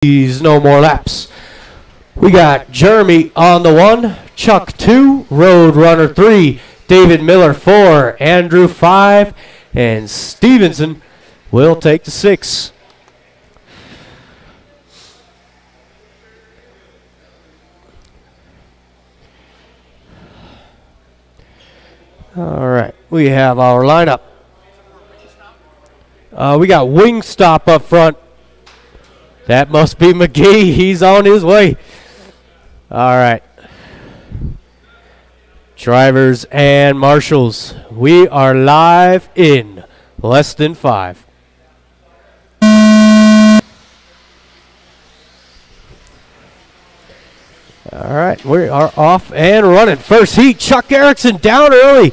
No more laps. We got Jeremy on the 1, Chuck 2, Roadrunner 3, David Miller 4, Andrew 5, and Stevenson will take the 6. All right, we have our lineup. We got Wingstop up front. That must be McGee. He's on his way. All right. Drivers and marshals, we are live in less than 5. All right, we are off and running. First heat, Chuck Erickson down early.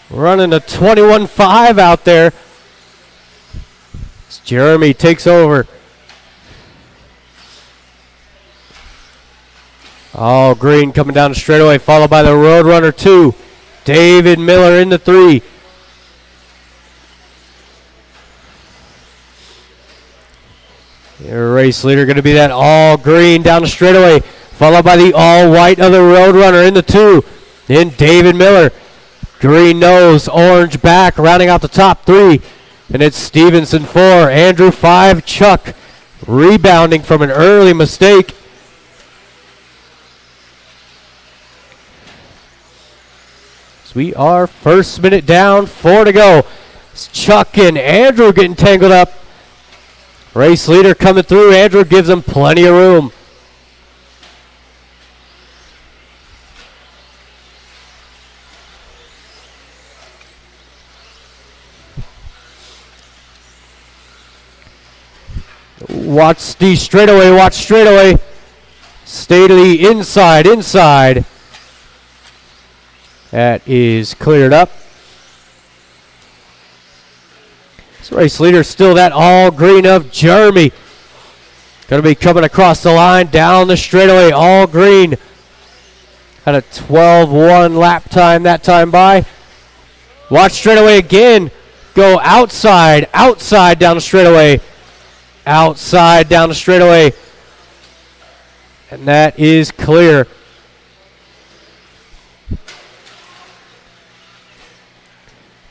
Running a 21.5 out there. Jeremy takes over. All green coming down the straightaway, followed by the Roadrunner 2. David Miller in the 3. Your race leader going to be that all green down the straightaway, followed by the all white of the Roadrunner in the 2. Then David Miller. Green nose, orange back, rounding out the top 3. And it's Stevenson 4, Andrew 5, Chuck rebounding from an early mistake. So we are first minute down, 4 to go. It's Chuck and Andrew getting tangled up. Race leader coming through. Andrew gives them plenty of room. Watch the straightaway, watch straightaway. Stay to the inside. That is cleared up. This race leader still that all green of Jeremy. Going to be coming across the line, down the straightaway, all green. Had a 12-1 lap time that time by. Watch straightaway again. Go outside down the straightaway. Outside down the straightaway. And that is clear.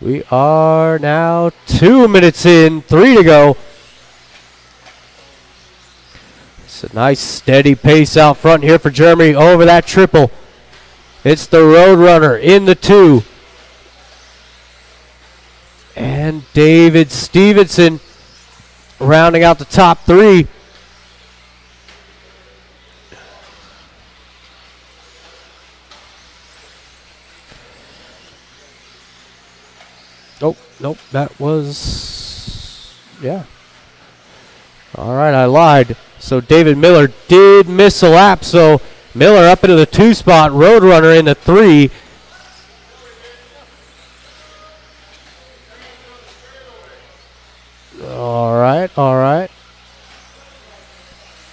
We are now 2 minutes in, 3 to go. It's a nice steady pace out front here for Jeremy over that triple. It's the Roadrunner in the 2. And David Stevenson rounding out the top 3. Nope, that was, yeah. All right, I lied. So David Miller did miss a lap, so Miller up into the 2 spot, Roadrunner in the 3. All right.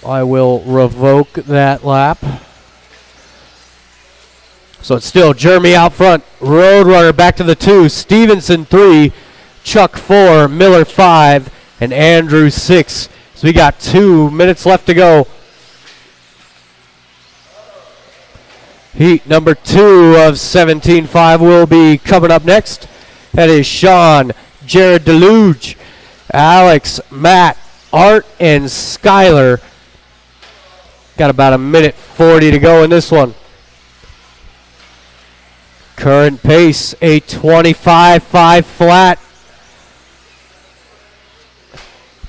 I will revoke that lap. So it's still Jeremy out front. Roadrunner back to the 2. Stevenson 3. Chuck 4. Miller 5. And Andrew 6. So we got 2 minutes left to go. Heat number 2 of 17.5 will be coming up next. That is Sean, Jared Deluge, Alex, Matt, Art, and Skyler. Got about a minute 40 to go in this one. Current pace, a 25.5 flat.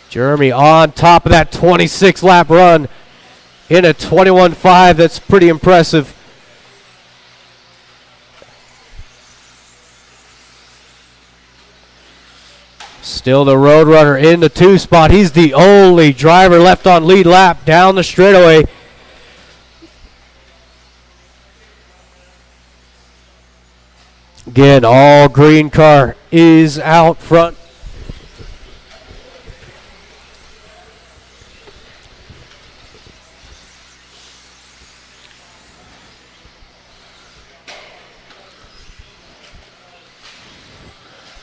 Jeremy on top of that 26-lap run in a 21.5. That's pretty impressive. Still the Roadrunner in the 2 spot. He's the only driver left on lead lap down the straightaway. Again, all green car is out front.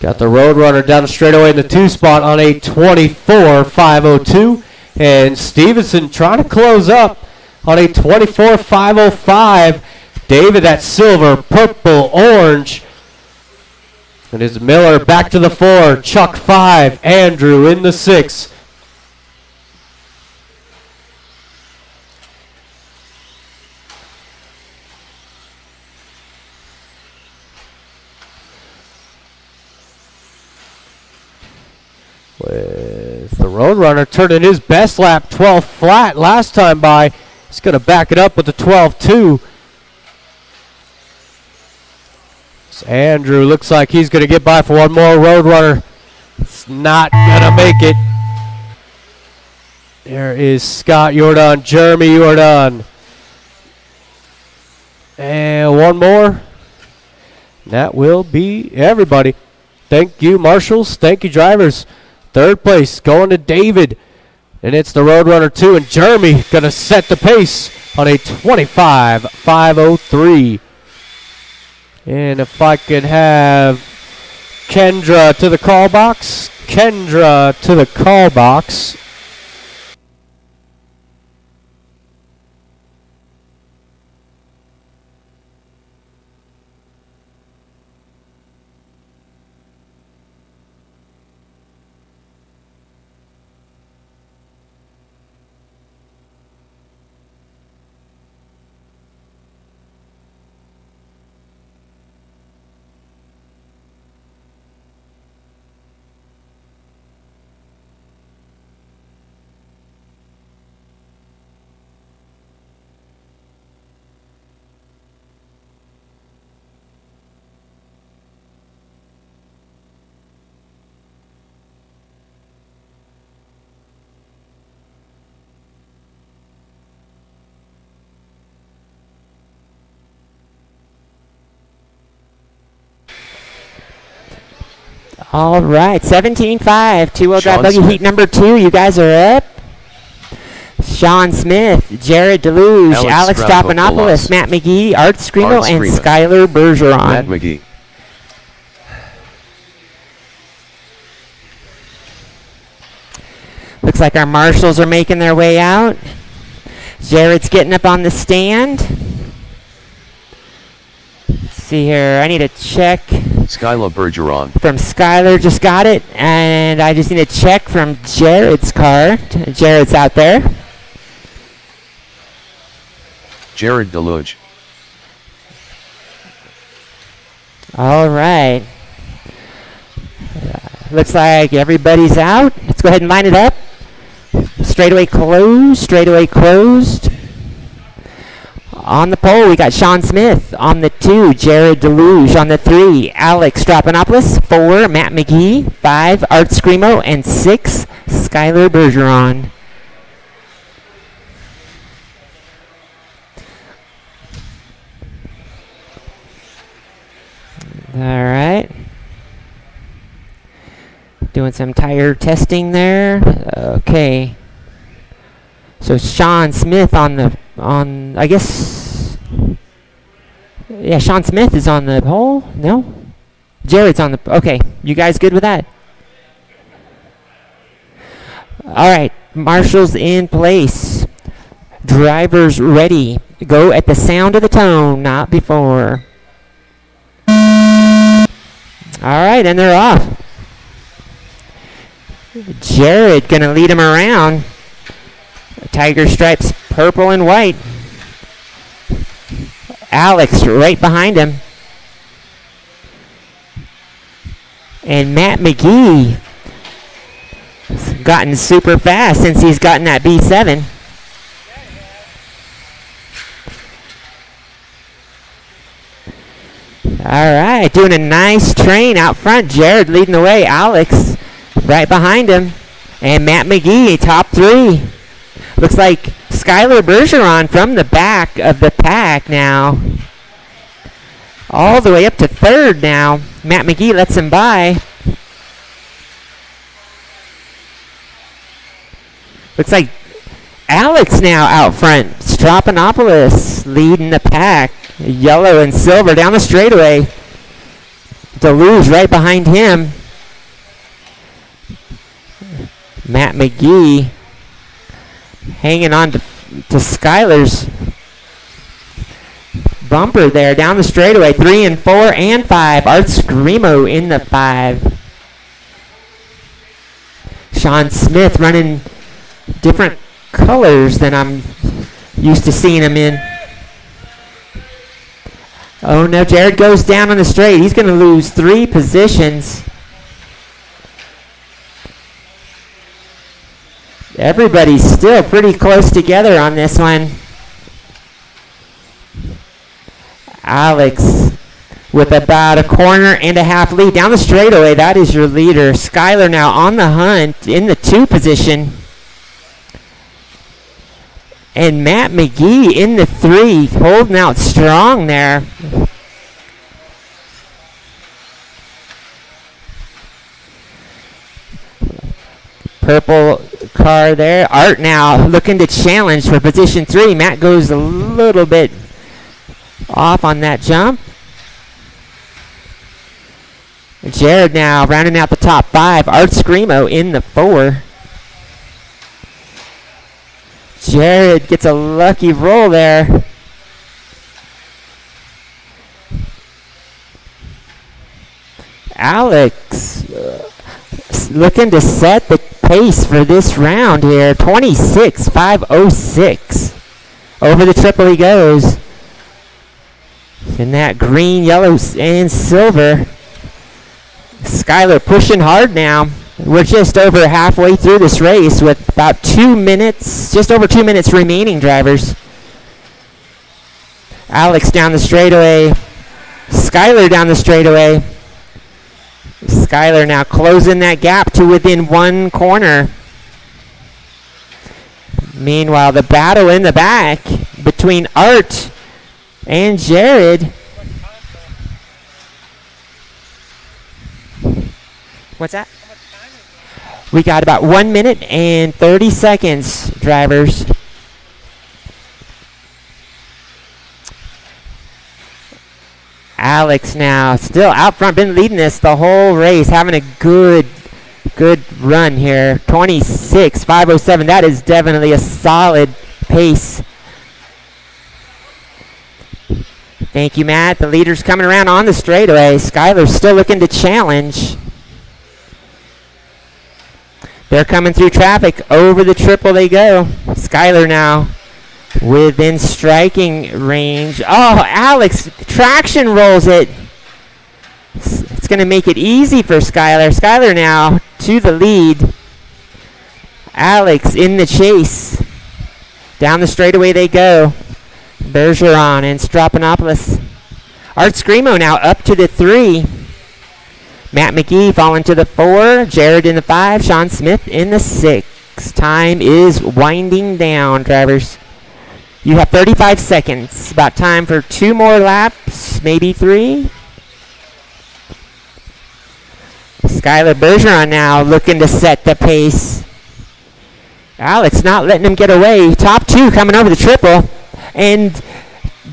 Got the Roadrunner down the straightaway in the 2 spot on a 24.502. And Stevenson trying to close up on a 24.505. David, that silver, purple, orange. And it's Miller back to the 4. Chuck 5. Andrew in the 6. With the Roadrunner turning his best lap, 12 flat last time by. He's going to back it up with the 12.2. So Andrew looks like he's going to get by for one more. Roadrunner, it's not going to make it. There is Scott Jordan, Jeremy Jordan. And one more. That will be everybody. Thank you, marshals. Thank you, drivers. Third place going to David. And it's the Roadrunner 2. And Jeremy going to set the pace on a 25.503. And if I could have Kendra to the call box. Kendra to the call box. All right, 17.5, two-wheel drive buggy heat number 2. You guys are up. Sean Smith, Jared Deluge, Alex Drapanopoulos, Matt McGee, Art Scrimo, and Skylar Bergeron. Matt McGee. Looks like our marshals are making their way out. Jared's getting up on the stand. Let's see here, I need to check. Skylar Bergeron. From Skylar, just got it. And I just need to check from Jared's car. Jared's out there. Jared Deluge. All right. Looks like everybody's out. Let's go ahead and line it up. Straightaway closed. Straightaway closed. On the pole, we got Sean Smith. On the 2, Jared Deluge. On the 3, Alex Drapanopoulos. 4, Matt McGee. 5, Art Scrimo. And 6, Skylar Bergeron. All right. Doing some tire testing there. Okay. So Sean Smith I guess, yeah, Sean Smith is on the pole? No? Jared's on the, okay. You guys good with that? All right, marshals in place. Drivers ready. Go at the sound of the tone, not before. All right, and they're off. Jared gonna lead him around. Tiger stripes, purple and white. Alex right behind him. And Matt McGee has gotten super fast since he's gotten that B7. All right, doing a nice train out front. Jared leading the way. Alex right behind him. And Matt McGee, top 3. Looks like Skylar Bergeron from the back of the pack now. All the way up to 3rd now. Matt McGee lets him by. Looks like Alex now out front. Strapanopoulos leading the pack. Yellow and silver down the straightaway. Deluge right behind him. Matt McGee hanging on to Skylar's bumper there down the straightaway. 3 and 4 and 5. Art Screamo in the 5. Sean Smith running different colors than I'm used to seeing him in. Oh no, Jared goes down on the straight. He's going to lose 3 positions. Everybody's still pretty close together on this one. Alex with about a corner and a half lead down the straightaway. That is your leader. Skylar now on the hunt in the 2 position. And Matt McGee in the 3, holding out strong there. Purple car there. Art now looking to challenge for position 3. Matt goes a little bit off on that jump. Jared now rounding out the top 5. Art Screamo in the 4. Jared gets a lucky roll there. Alex looking to set the pace for this round here. 26.506. Over the triple he goes. In that green, yellow, and silver. Skylar pushing hard now. We're just over halfway through this race with about 2 minutes, just over 2 minutes remaining, drivers. Alex down the straightaway. Skylar down the straightaway. Skylar now closing that gap to within 1 corner. Meanwhile, the battle in the back between Art and Jared. What's that? We got about 1 minute and 30 seconds, drivers. Alex now still out front, been leading this the whole race, having a good run here. 26.507. That is definitely a solid pace. Thank you, Matt. The leader's coming around on the straightaway. Skylar's still looking to challenge. They're coming through traffic. Over the triple they go. Skylar now within striking range. Oh, Alex traction rolls it. It's going to make it easy for Skylar. Skylar now to the lead. Alex in the chase. Down the straightaway they go. Bergeron and Strapanopoulos. Art Screamo now up to the 3. Matt McGee falling to the 4. Jared in the 5. Sean Smith in the 6. Time is winding down, drivers. You have 35 seconds. About time for 2 more laps, maybe 3. Skylar Bergeron now looking to set the pace. Alex not letting him get away. Top 2 coming over the triple. And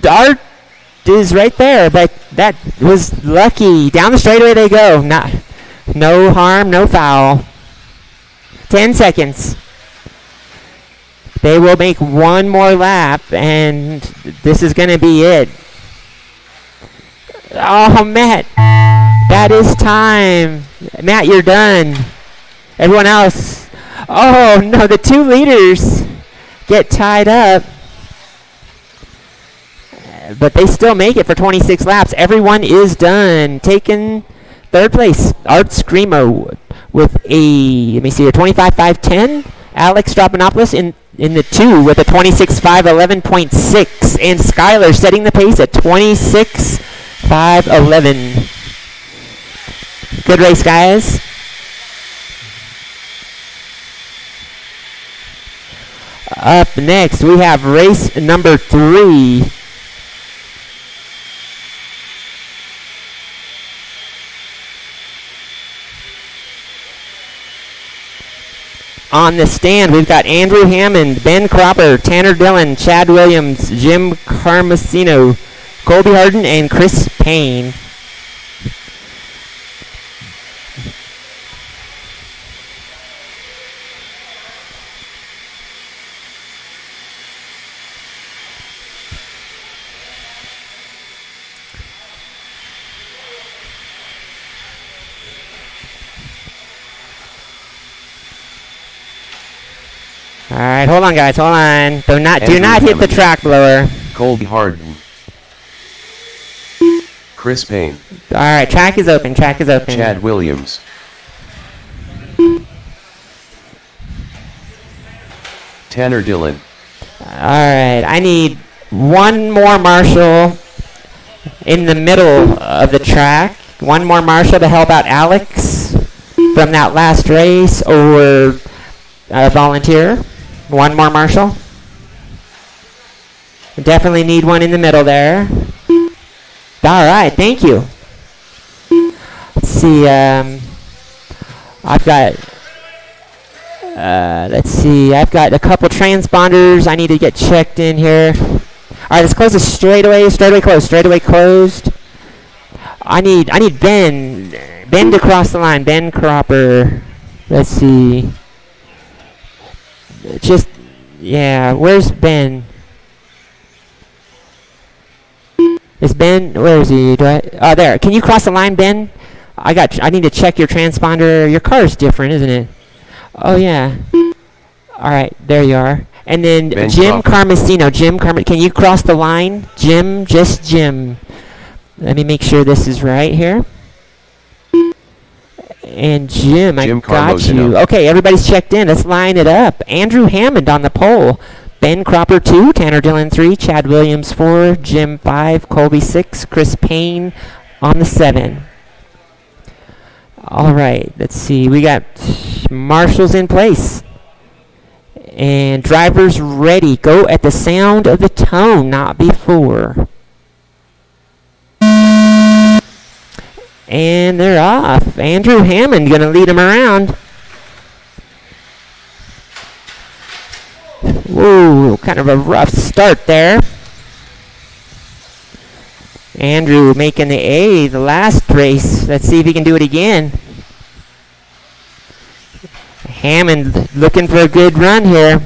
Art is right there, but that was lucky. Down the straightaway they go. No harm, no foul. 10 seconds. They will make 1 more lap, and this is going to be it. Oh, Matt. That is time. Matt, you're done. Everyone else. Oh, no, the 2 leaders get tied up. But they still make it for 26 laps. Everyone is done. Taking 3rd place, Art Screamo with a, let me see here, 25.510. Alex Strapanopoulos in the 2 with a 26.511.6. And Skylar setting the pace at 26.511. Good race, guys. Up next, we have race number 3. On the stand, we've got Andrew Hammond, Ben Cropper, Tanner Dillon, Chad Williams, Jim Carmesino, Colby Harden, and Chris Payne. All right, hold on, guys. Hold on. Do not Andrew hit the Hammond. track blower. Colby Harden. Chris Payne. All right, track is open. Track is open. Chad Williams. Tanner Dillon. All right, I need one more marshal in the middle of the track. One more marshal to help out Alex from that last race, or a volunteer. One more marshal. Definitely need one in the middle there. All right, thank you. Let's see. I've got. Let's see. I've got a couple transponders I need to get checked in here. All right, let's close the straightaway. Straightaway closed. Straightaway closed. I need Ben. Ben to cross the line. Ben Cropper. Let's see. Just yeah. Where's Ben? Is Ben? Where is he? Oh, there. Can you cross the line, Ben? I need to check your transponder. Your car is different, isn't it? Oh yeah. All right, there you are. And then Ben Jim Crawford. Carmesino. Can you cross the line? Just Jim. Let me make sure this is right here. And Jim, I Jim got you. Carmosino. Okay, everybody's checked in. Let's line it up. Andrew Hammond on the pole. Ben Cropper 2, Tanner Dillon 3, Chad Williams 4, Jim 5, Colby 6, Chris Payne on the 7. All right, let's see. We got marshals in place. And drivers ready. Go at the sound of the tone, not before. And they're off. Andrew Hammond going to lead them around. Whoa, kind of a rough start there. Andrew making the A the last race. Let's see if he can do it again. Hammond looking for a good run here.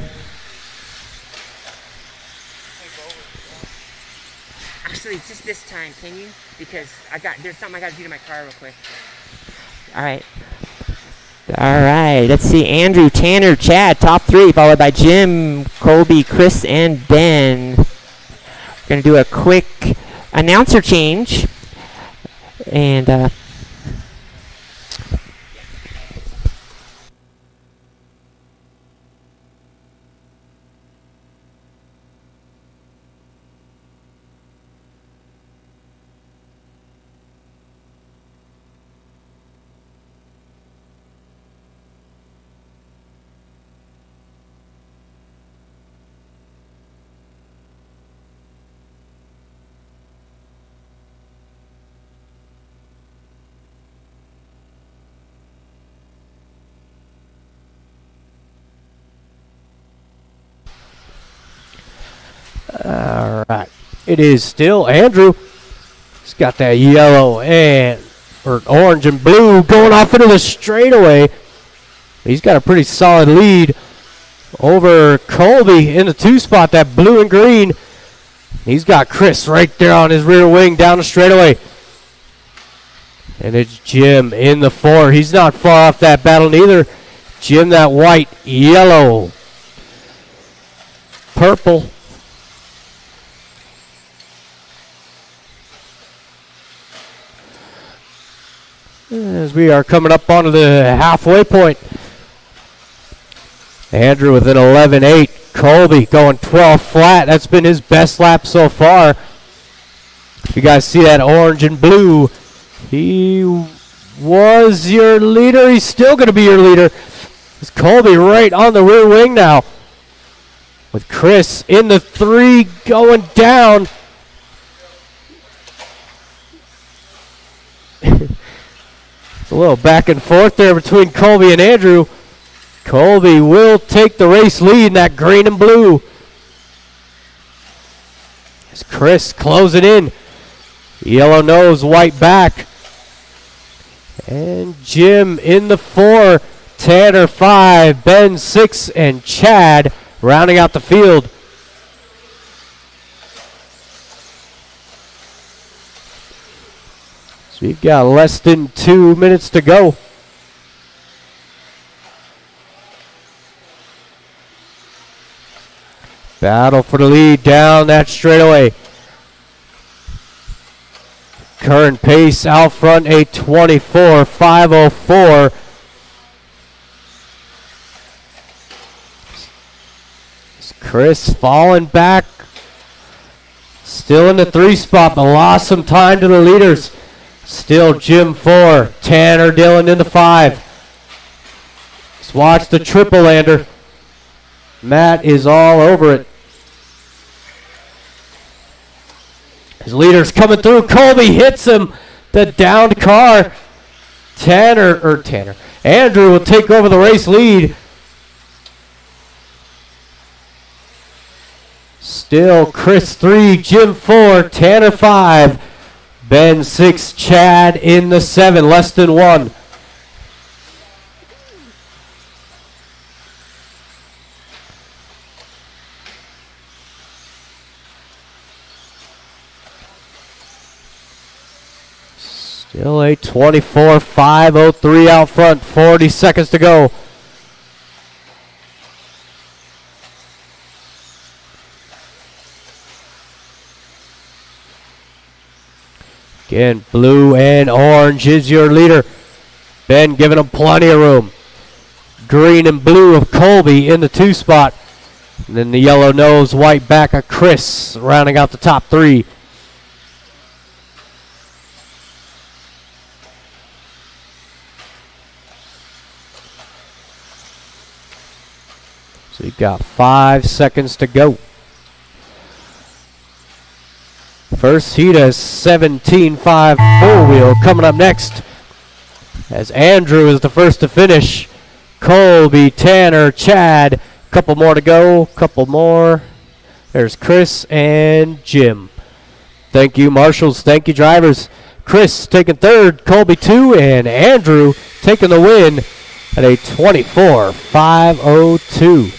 Actually, just this time, can you? Because there's something I got to do to my car real quick. All right. All right, let's see. Andrew, Tanner, Chad, top 3, followed by Jim, Colby, Chris, and Ben. We're going to do a quick announcer change. And All right. It is still Andrew. He's got that yellow or orange and blue going off into the straightaway. He's got a pretty solid lead over Colby in the 2 spot, that blue and green. He's got Chris right there on his rear wing down the straightaway. And it's Jim in the 4. He's not far off that battle neither. Jim, that white, yellow, purple. As we are coming up onto the halfway point. Andrew with an 11.8. Colby going 12 flat. That's been his best lap so far. If you guys see that orange and blue, he was your leader. He's still going to be your leader. It's Colby right on the rear wing now. With Chris in the 3 going down. A little back and forth there between Colby and Andrew. Colby will take the race lead in that green and blue. As Chris closing in. Yellow nose, white back. And Jim in the 4. Tanner 5. Ben 6. And Chad rounding out the field. We've got less than 2 minutes to go. Battle for the lead down that straightaway. Current pace out front, a 24.504. Chris falling back. Still in the 3 spot, but lost some time to the leaders. Still Jim 4, Tanner Dillon in the 5. Let's watch the triple lander. Matt is all over it. His leader's coming through. Colby hits him. The downed car. Andrew will take over the race lead. Still Chris 3, Jim 4, Tanner 5, Ben 6, Chad in the 7, less than 1. Still a 24.503 out front, 40 seconds to go. Again, blue and orange is your leader. Ben giving him plenty of room. Green and blue of Colby in the 2 spot. And then the yellow nose, white back of Chris rounding out the top 3. So you've got 5 seconds to go. First heat is 17.5 four-wheel coming up next. As Andrew is the first to finish. Colby, Tanner, Chad. Couple more to go. Couple more. There's Chris and Jim. Thank you, marshals. Thank you, drivers. Chris taking 3rd. Colby 2. And Andrew taking the win at a 24.502.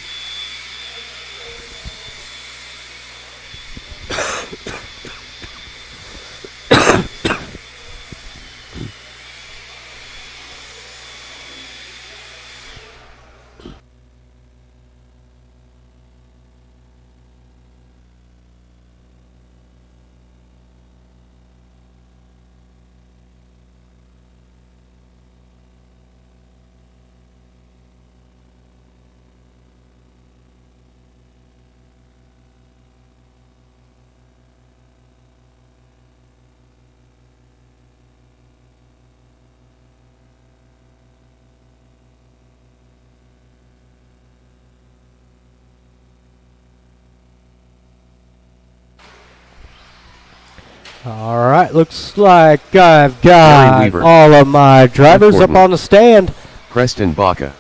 All right, looks like I've got all of my drivers up on the stand. Preston Baca.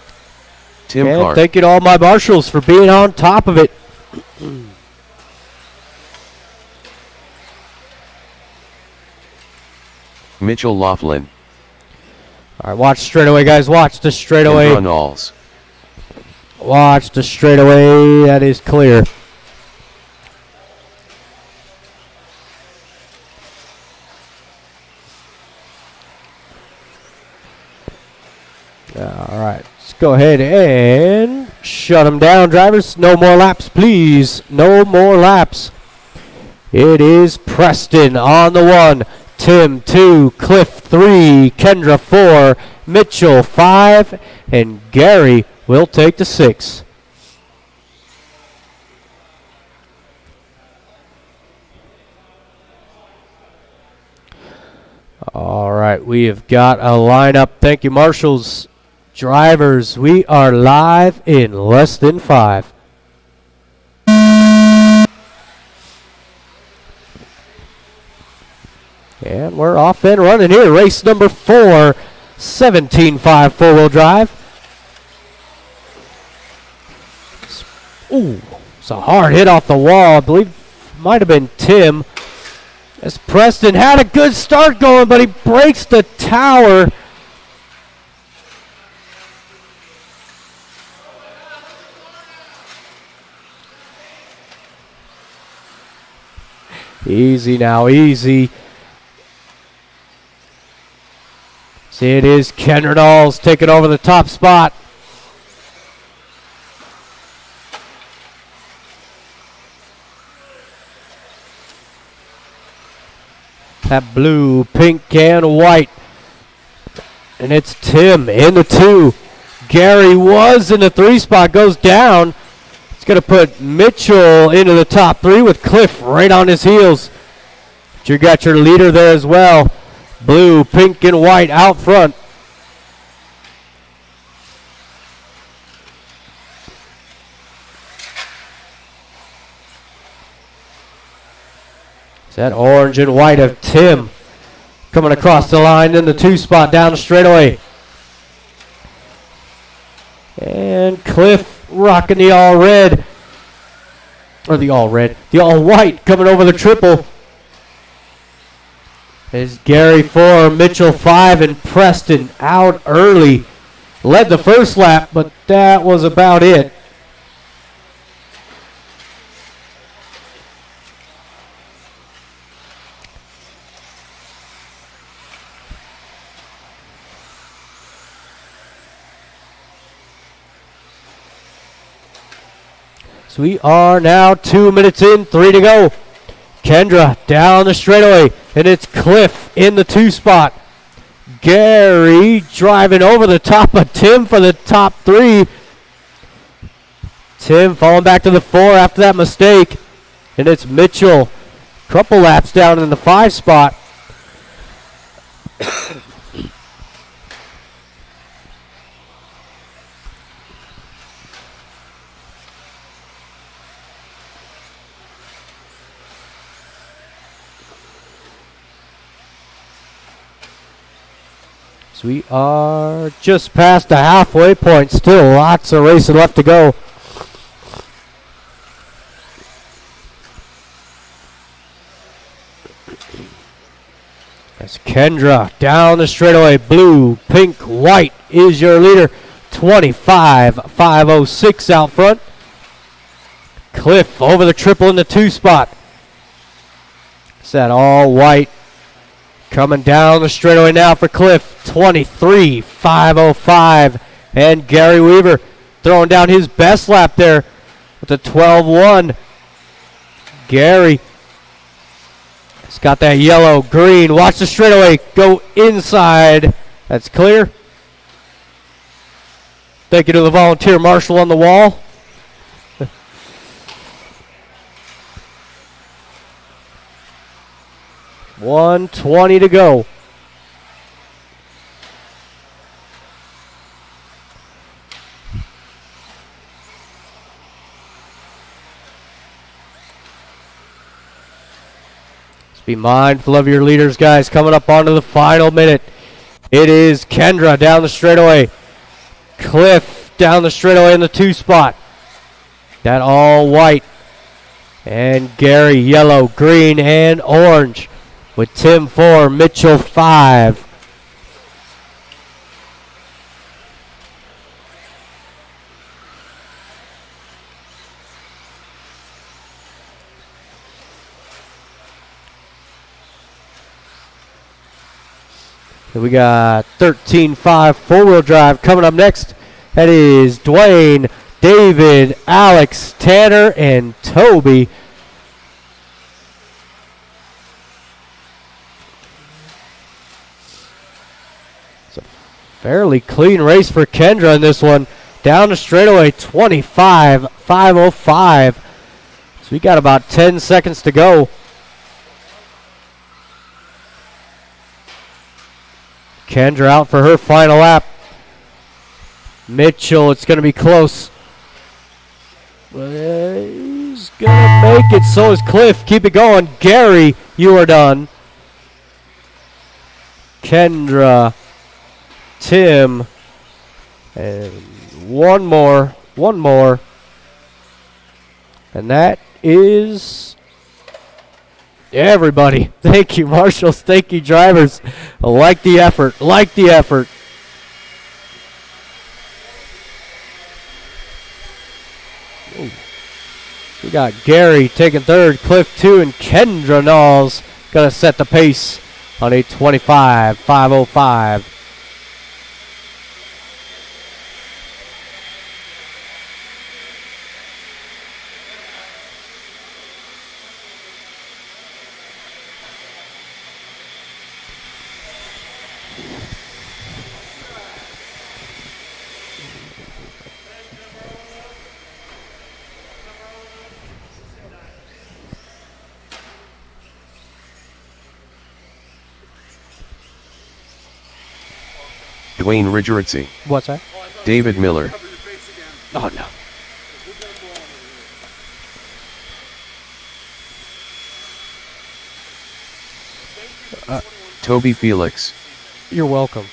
Tim and Clark. thank you to all my marshals for being on top of it. Mitchell Laughlin. All right, watch straightaway, guys. Watch the straightaway. Knowles. Watch the straightaway. That is clear. All right, let's go ahead and shut them down, drivers. No more laps, please. No more laps. It is Preston on the 1, Tim 2, Cliff 3, Kendra 4, Mitchell 5, and Gary will take the 6. All right, we have got a lineup. Thank you, marshals. Drivers, we are live in less than 5. And we're off and running here. Race number 4, 17.5 four-wheel drive. Ooh, it's a hard hit off the wall. I believe it might have been Tim. As Preston had a good start going, but he breaks the tower. Easy now, easy. See, it is Kendra Knowles taking over the top spot. That blue, pink, and white. And it's Tim in the 2. Gary was in the 3 spot, goes down. It's going to put Mitchell into the top 3 with Cliff right on his heels. But you got your leader there as well. Blue, pink, and white out front. It's that orange and white of Tim coming across the line in the 2 spot down the straightaway. And Cliff rocking the all red. Or the all red. The all white coming over the triple. Is Gary 4, Mitchell 5, and Preston out early. Led the first lap, but that was about it. So we are now 2 minutes in, 3 to go. Kendra down the straightaway, and it's Cliff in the 2 spot. Gary driving over the top of Tim for the top 3. Tim falling back to the 4 after that mistake. And it's Mitchell. Couple laps down in the 5 spot. We are just past the halfway point. Still lots of racing left to go. That's Kendra down the straightaway. Blue, pink, white is your leader. 25.506 out front. Cliff over the triple in the 2 spot. It's that all white. Coming down the straightaway now for Cliff, 23.505. And Gary Weaver throwing down his best lap there with a 12.1. Gary has got that yellow, green. Watch the straightaway go inside. That's clear. Thank you to the volunteer marshal on the wall. 1:20 to go. Just be mindful of your leaders, guys, coming up onto the final minute. It is Kendra down the straightaway. Cliff down the straightaway in the 2 spot. That all white. And Gary yellow, green, and orange. With Tim 4, Mitchell 5. We got 13.5 four-wheel drive coming up next. That is Dwayne, David, Alex, Tanner, and Toby. Fairly clean race for Kendra in this one. Down the straightaway, 25.505. So we got about 10 seconds to go. Kendra out for her final lap. Mitchell, it's going to be close. He's going to make it. So is Cliff. Keep it going. Gary, you are done. Kendra, Tim, and one more, and that is everybody. Thank you, marshals. Thank you, drivers. Like the effort. Ooh. We got Gary taking 3rd, Cliff 2, and Kendra Knowles going to set the pace on a 25.505. Dwayne Ridgeritzy. What's that? David Miller. Oh, no. Toby Felix. You're welcome.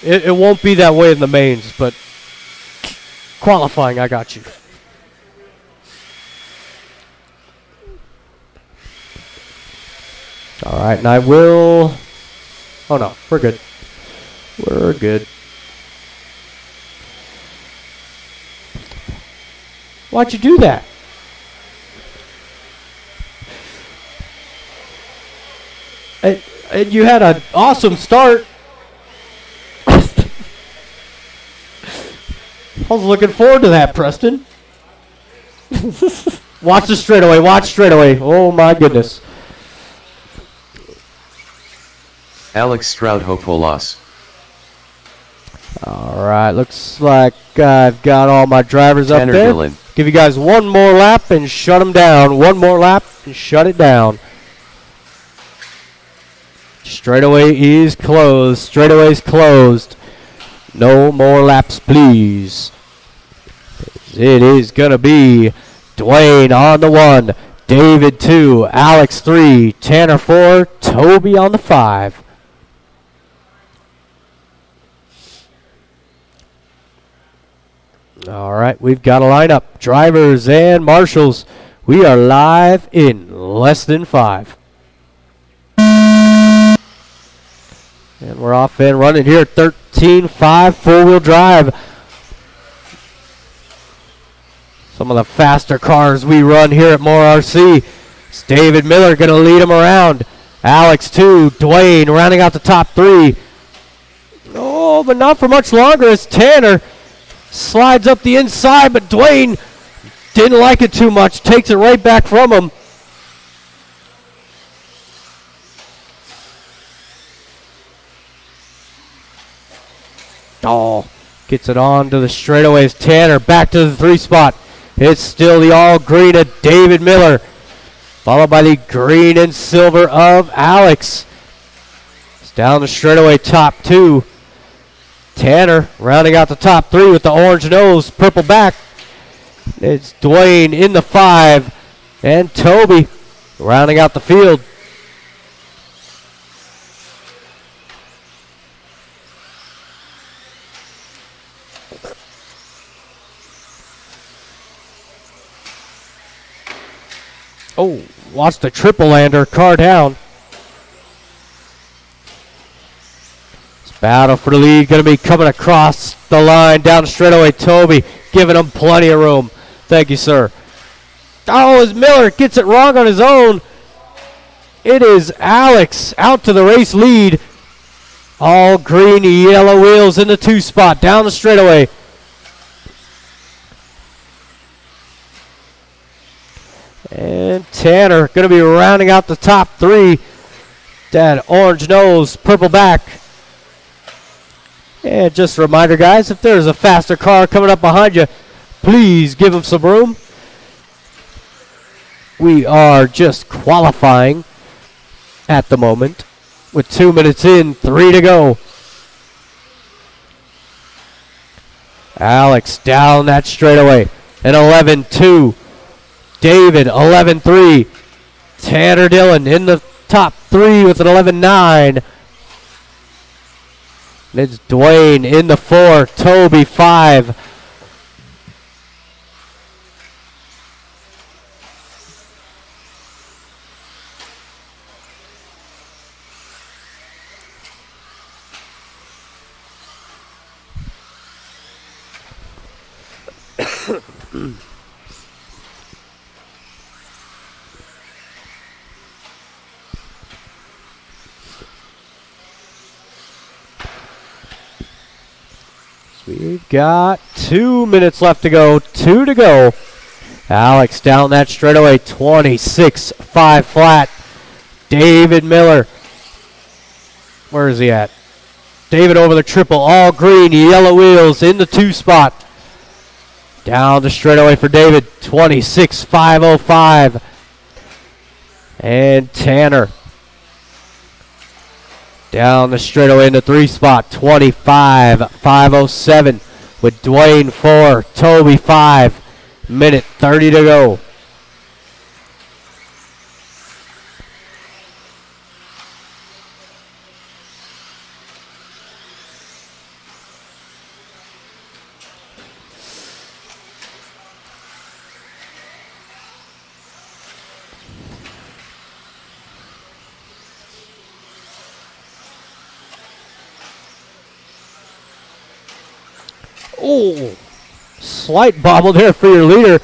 It won't be that way in the mains, but qualifying, I got you. All right, and I will... Oh, no, we're good. We're good. Why'd you do that? And you had an awesome start. I was looking forward to that, Preston. Watch the straightaway. Watch straightaway. Oh, my goodness. Alex Stroud-Hopolas. All right, looks like I've got all my drivers up Tanner there. Dillon. Give you guys one more lap and shut them down. One more lap and shut it down. Straightaway is closed. Straightaway's closed. No more laps, please. It is going to be Dwayne on the 1, David 2, Alex 3, Tanner 4, Toby on the 5. All right, we've got a lineup. Drivers and marshals. We are live in less than 5. And we're off and running here at 13.5 four-wheel drive. Some of the faster cars we run here at MHOR RC. It's David Miller going to lead them around. Alex 2, Dwayne rounding out the top 3. Oh, but not for much longer as Tanner slides up the inside, but Dwayne didn't like it too much. Takes it right back from him. Oh, gets it on to the straightaways. Tanner back to the 3 spot. It's still the all green of David Miller, followed by the green and silver of Alex. It's down the straightaway top 2. Tanner rounding out the top 3 with the orange nose, purple back. It's Dwayne in the 5, and Toby rounding out the field. Oh, watch the triple lander, car down. This battle for the lead going to be coming across the line down the straightaway. Toby giving him plenty of room. Thank you, sir. Oh, as Miller gets it wrong on his own. It is Alex out to the race lead. All green, yellow wheels in the 2 spot down the straightaway. And Tanner going to be rounding out the top 3. That orange nose, purple back. And just a reminder, guys, if there's a faster car coming up behind you, please give them some room. We are just qualifying at the moment with 2 minutes in, 3 to go. Alex down that straightaway. An 11-2. David, 11-3. Tanner Dillon in the top 3 with an 11-9. It's Dwayne in the 4. Toby, 5. We've got 2 minutes left to go. 2 to go. Alex down that straightaway. 26.5 flat. David Miller. Where is he at? David over the triple. All green. Yellow wheels in the 2 spot. Down the straightaway for David. 26.505. And Tanner Down the straightaway in the 3 spot, 25.507 with Dwayne 4, Toby 5, minute 30 to go. Oh, slight bobble there for your leader.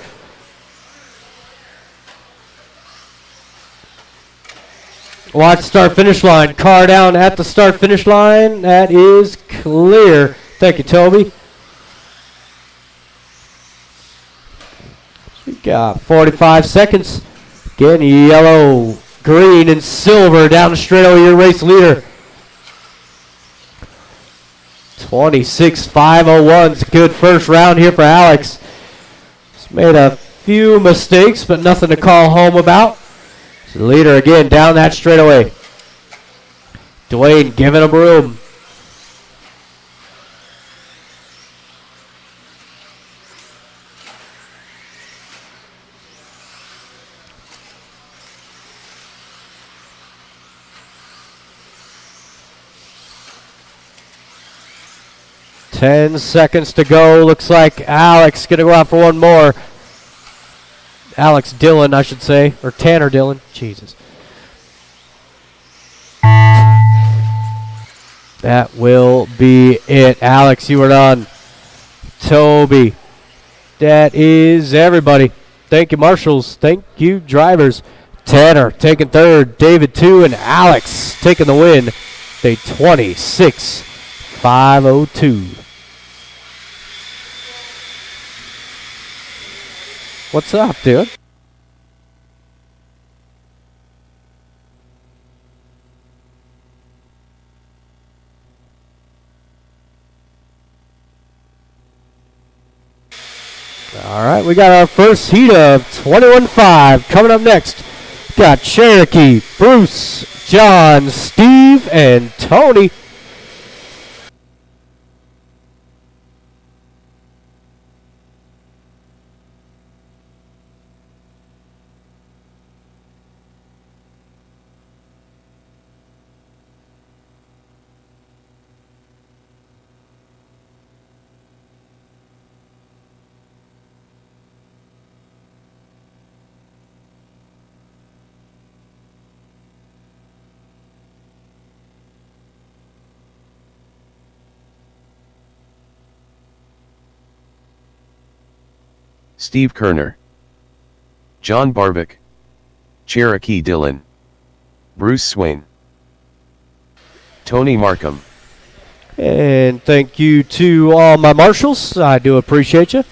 Watch start finish line. Car down at the start finish line. That is clear. Thank you, Toby. We got 45 seconds. Again, yellow, green, and silver down the straightaway. Your race leader. 26.501 is a good first round here for Alex. He's made a few mistakes, but nothing to call home about. So the leader again down that straightaway. Dwayne giving him room. Ten seconds to go. Looks like Alex going to go out for one more. Alex Dillon, I should say. Or Tanner Dillon. Jesus. That will be it. Alex, you are done. Toby. That is everybody. Thank you, marshals. Thank you, drivers. Tanner taking third. David 2. And Alex taking the win. Day 26.502. What's up, dude? All right, we got our first heat of 21.5 coming up next. Got Cherokee, Bruce, John, Steve, and Tony. Steve Kerner, John Barbic, Cherokee Dillon, Bruce Swain, Tony Markham. And thank you to all my marshals. I do appreciate you.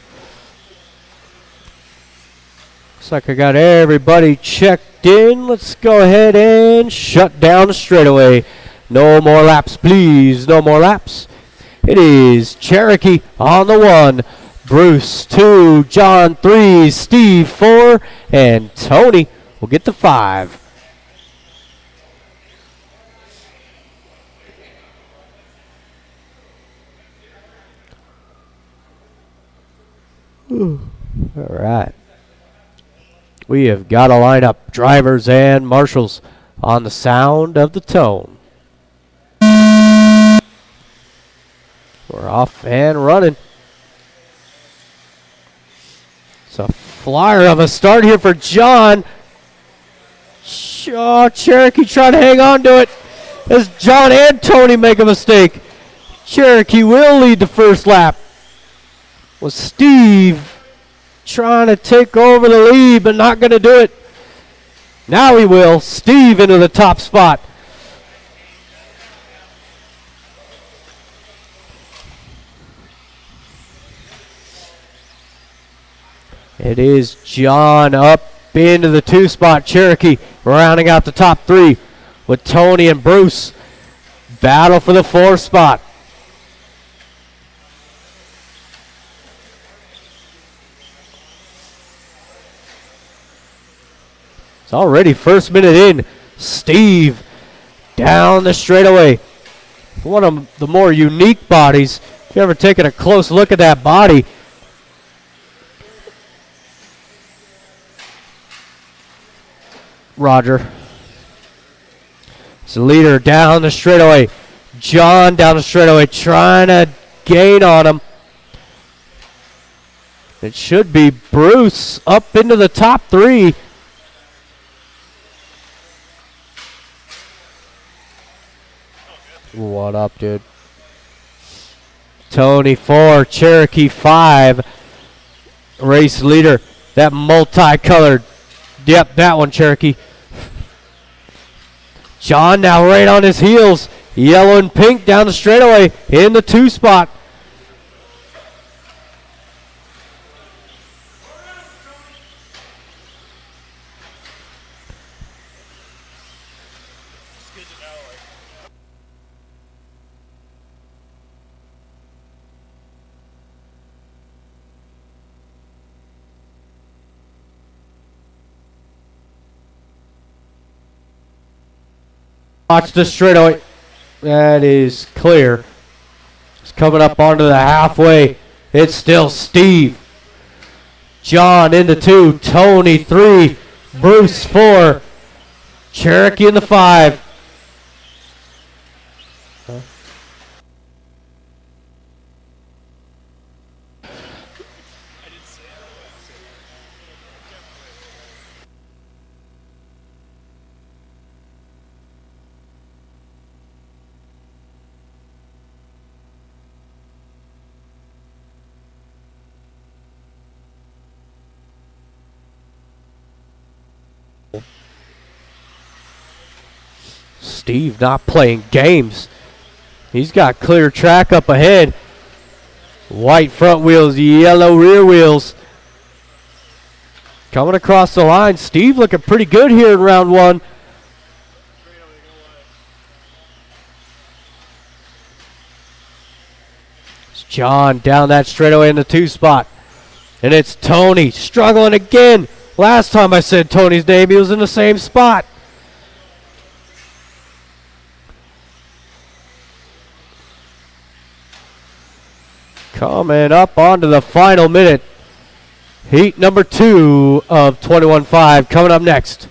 Looks like I got everybody checked in. Let's go ahead and shut down the straightaway. No more laps, please. No more laps. It is Cherokee on the 1. Bruce 2, John 3, Steve 4, and Tony will get the 5. All right. We have got to line up drivers and marshals on the sound of the tone. We're off and running. It's a flyer of a start here for John. Oh, Cherokee trying to hang on to it as John and Tony make a mistake. Cherokee will lead the first lap. With Steve trying to take over the lead, but not going to do it. Now he will. Steve into the top spot. It is John up into the 2 spot. Cherokee rounding out the top 3 with Tony and Bruce. Battle for the 4 spot. It's already first minute in. Steve down the straightaway. One of the more unique bodies. If you ever taken a close look at that body, Roger. It's the leader down the straightaway. John down the straightaway trying to gain on him. It should be Bruce up into the top 3. What up, dude? Tony 4, Cherokee 5. Race leader. That multicolored. Yep, that one, Cherokee. John now right on his heels. Yellow and pink down the straightaway in the 2 spot. Watch the straightaway. That is clear. It's coming up onto the halfway. It's still Steve. John into 2. Tony 3. Bruce 4. Cherokee in the 5. Steve not playing games. He's got clear track up ahead. White front wheels, yellow rear wheels. Coming across the line. Steve looking pretty good here in round 1. It's John down that straightaway in the 2 spot. And it's Tony struggling again. Last time I said Tony's name, he was in the same spot. Coming up onto the final minute. Heat number 2 of 21-5 coming up next.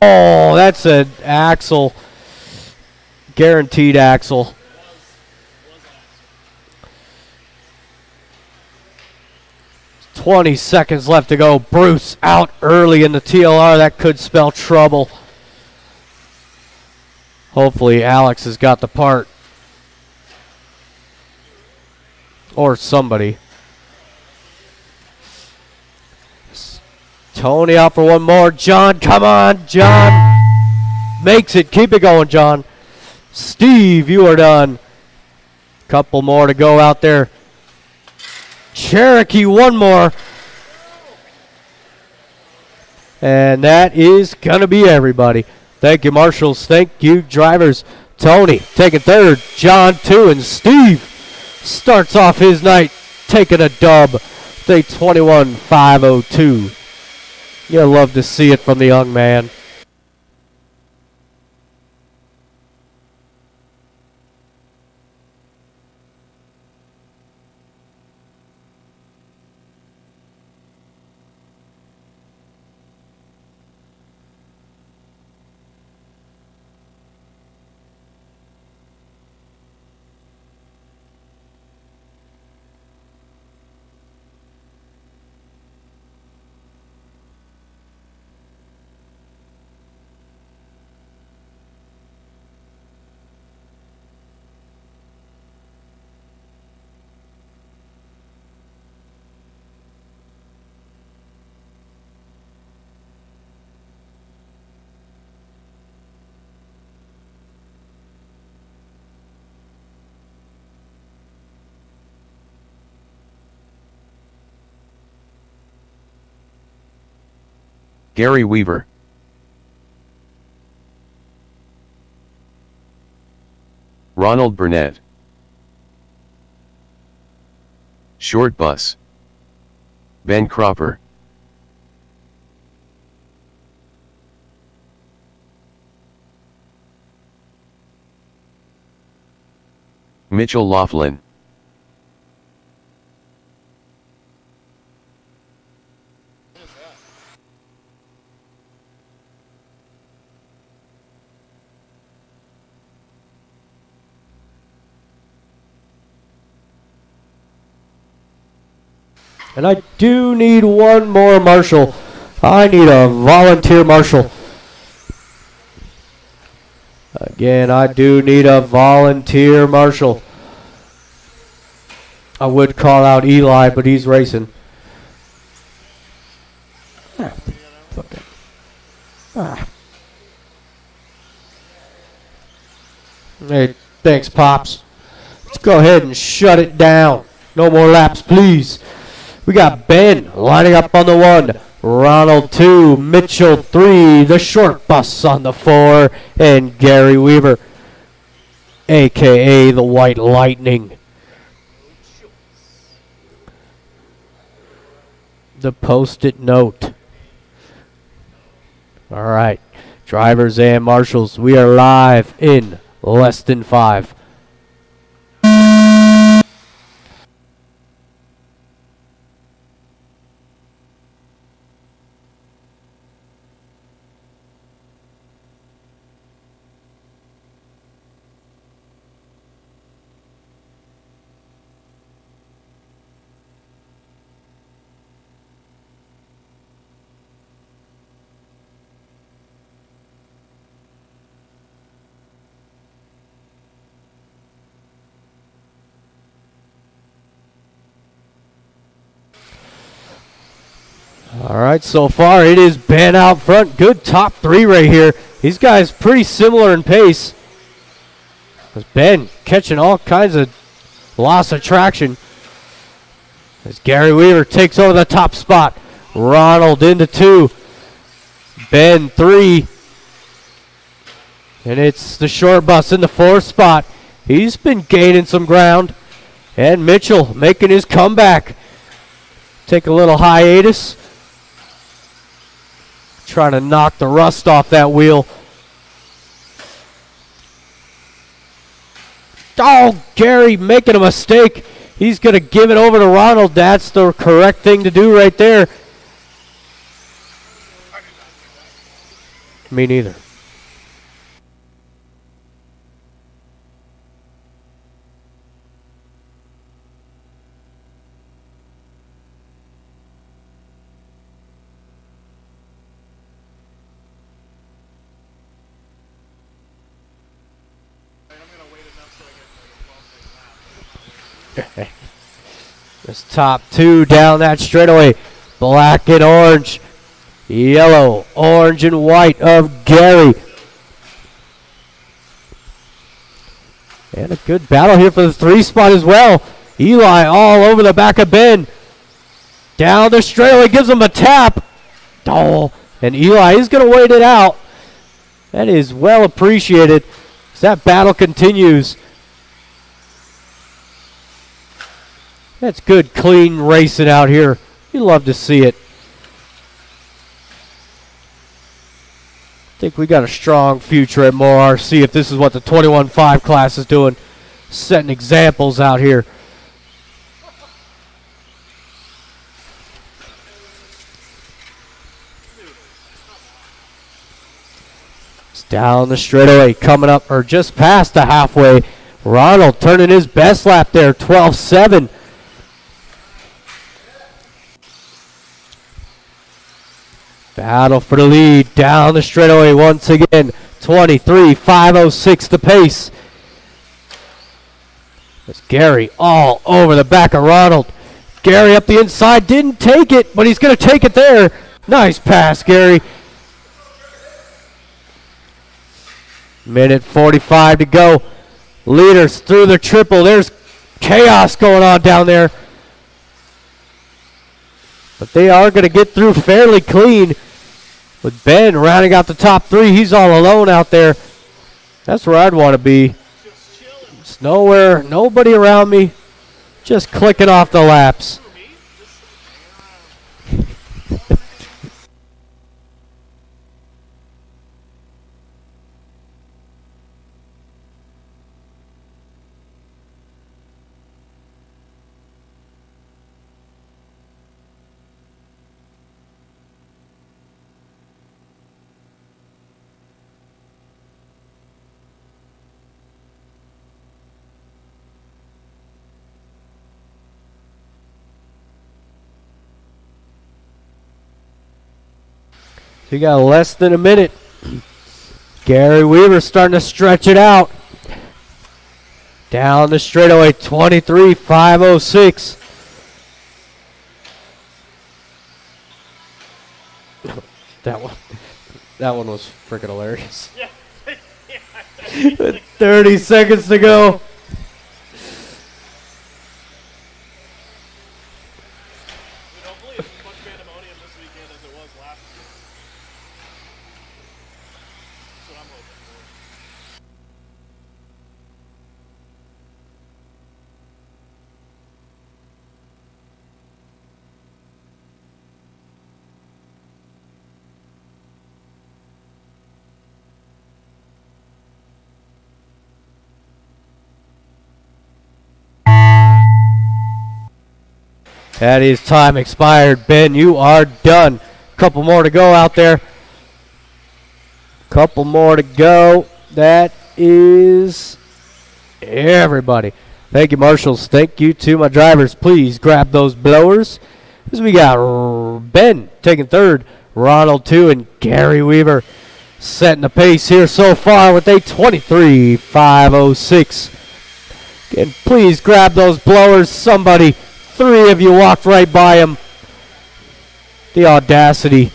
Oh, that's an axle. Guaranteed axle. "20 seconds left to go. Bruce out early in the TLR. That could spell trouble. Hopefully Alex has got the part. Or somebody. Tony out for one more. John, come on. John makes it. Keep it going, John. Steve, you are done. Couple more to go out there. Cherokee, one more. And that is going to be everybody. Thank you, marshals. Thank you, drivers. Tony taking 3rd. John 2. And Steve starts off his night taking a dub. Day 21-502. You'll love to see it from the young man. Gary Weaver. Ronald Burnett. Short bus. Ben Cropper. Mitchell Laughlin. And I do need one more marshal. I need a volunteer marshal. Again, I do need a volunteer marshal. I would call out Eli, but he's racing. Hey, thanks, Pops. Let's go ahead and shut it down. No more laps, please. We got Ben lining up on the 1, Ronald 2, Mitchell 3, the short bus on the 4, and Gary Weaver, a.k.a. the White Lightning. The Post-it note. All right, drivers and marshals, we are live in less than 5. All right, so far it is Ben out front. Good top 3 right here. These guys pretty similar in pace. As Ben catching all kinds of loss of traction. As Gary Weaver takes over the top spot. Ronald into 2. Ben 3. And it's the short bus in the 4th spot. He's been gaining some ground. And Mitchell making his comeback. Take a little hiatus. Trying to knock the rust off that wheel. Oh, Gary making a mistake. He's going to give it over to Ronald. That's the correct thing to do right there. Me neither. This top 2 down that straightaway. Black and orange. Yellow, orange, and white of Gary. And a good battle here for the 3 spot as well. Eli all over the back of Ben. Down the straightaway, gives him a tap. Oh, and Eli is going to wait it out. That is well appreciated as that battle continues. That's good, clean racing out here. You love to see it. I think we got a strong future at MHOR. See if this is what the 21.5 class is doing. Setting examples out here. It's down the straightaway, coming up, or just past the halfway. Ronald turning his best lap there, 12.7. Battle for the lead down the straightaway once again. 23.506 the pace. It's Gary all over the back of Ronald. Gary up the inside, didn't take it, but he's going to take it there. Nice pass, Gary. Minute 45 to go. Leaders through the triple. There's chaos going on down there. But they are going to get through fairly clean. With Ben rounding out the top 3, he's all alone out there. That's where I'd want to be. It's nowhere, nobody around me. Just clicking off the laps. So you got less than a minute. Gary Weaver starting to stretch it out. Down the straightaway, 23.506. That one was freaking hilarious. Yeah. 30 seconds to go. That is time expired. Ben, you are done. Couple more to go out there. Couple more to go. That is everybody. Thank you, marshals. Thank you to my drivers. Please grab those blowers. As we got Ben taking third, Ronald 2, and Gary Weaver setting the pace here so far with a 23.506. Again, please grab those blowers. Somebody. 3 of you walked right by him. The audacity.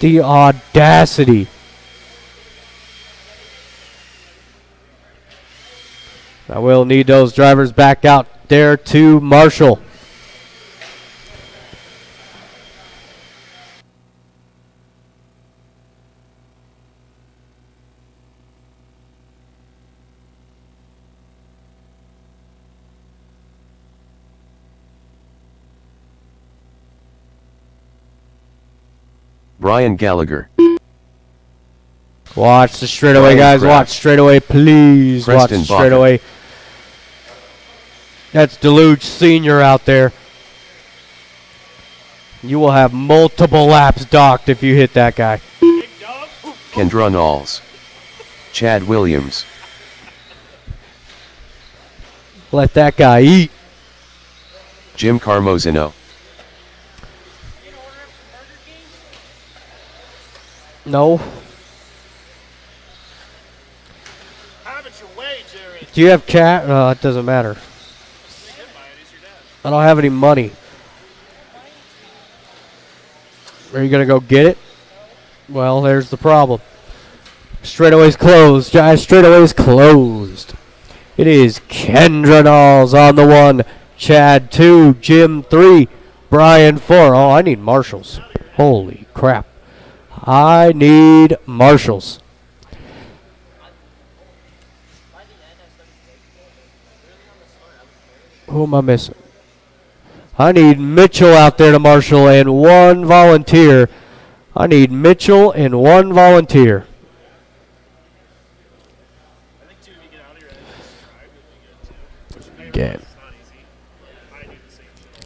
The audacity. I will need those drivers back out there to marshal. Brian Gallagher. Watch the straightaway, guys. Kraft. Watch straightaway, please. Preston Watch straightaway. That's Deluge Senior out there. You will have multiple laps docked if you hit that guy. Kendra Knowles. Chad Williams. Let that guy eat. Jim Carmozino. No. Have it your way, Jerry. Do you have cat? It doesn't matter. I don't have any money. Are you going to go get it? Well, there's the problem. Straightaway's closed. Guys, straightaway's closed. It is Kendra Knowles on the 1. Chad 2. Jim 3. Brian 4. Oh, I need marshals. Holy crap. I need marshals. Who am I missing? I need Mitchell out there to marshal and 1 volunteer. I need Mitchell and 1 volunteer.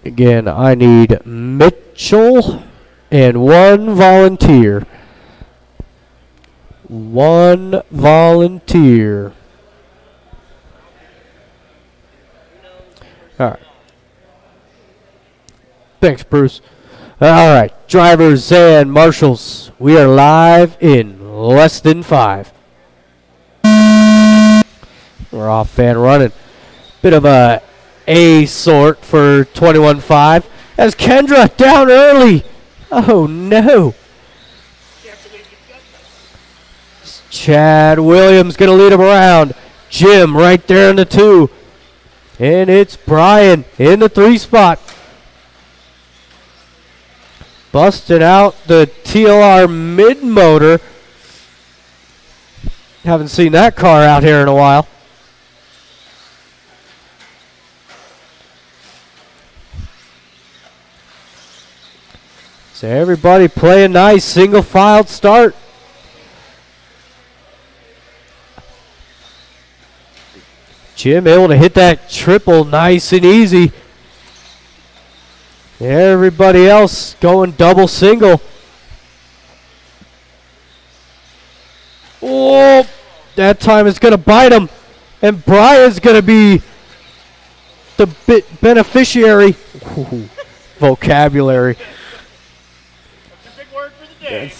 Again, I need Mitchell and 1 volunteer. 1 volunteer. All right. Thanks, Bruce. All right, drivers and marshals, we are live in less than 5. We're off and running. Bit of a sort for 21.5 as Kendra down early. Oh no. Chad Williams going to lead him around. Jim right there in the 2. And it's Brian in the 3 spot. busting out the TLR mid-motor. Haven't seen that car out here in a while. So everybody playing nice, single-filed start. Jim able to hit that triple nice and easy. Everybody else going double single. Oh, that time is going to bite him. And Brian's going to be the beneficiary. Ooh, vocabulary. That's a big word for the day.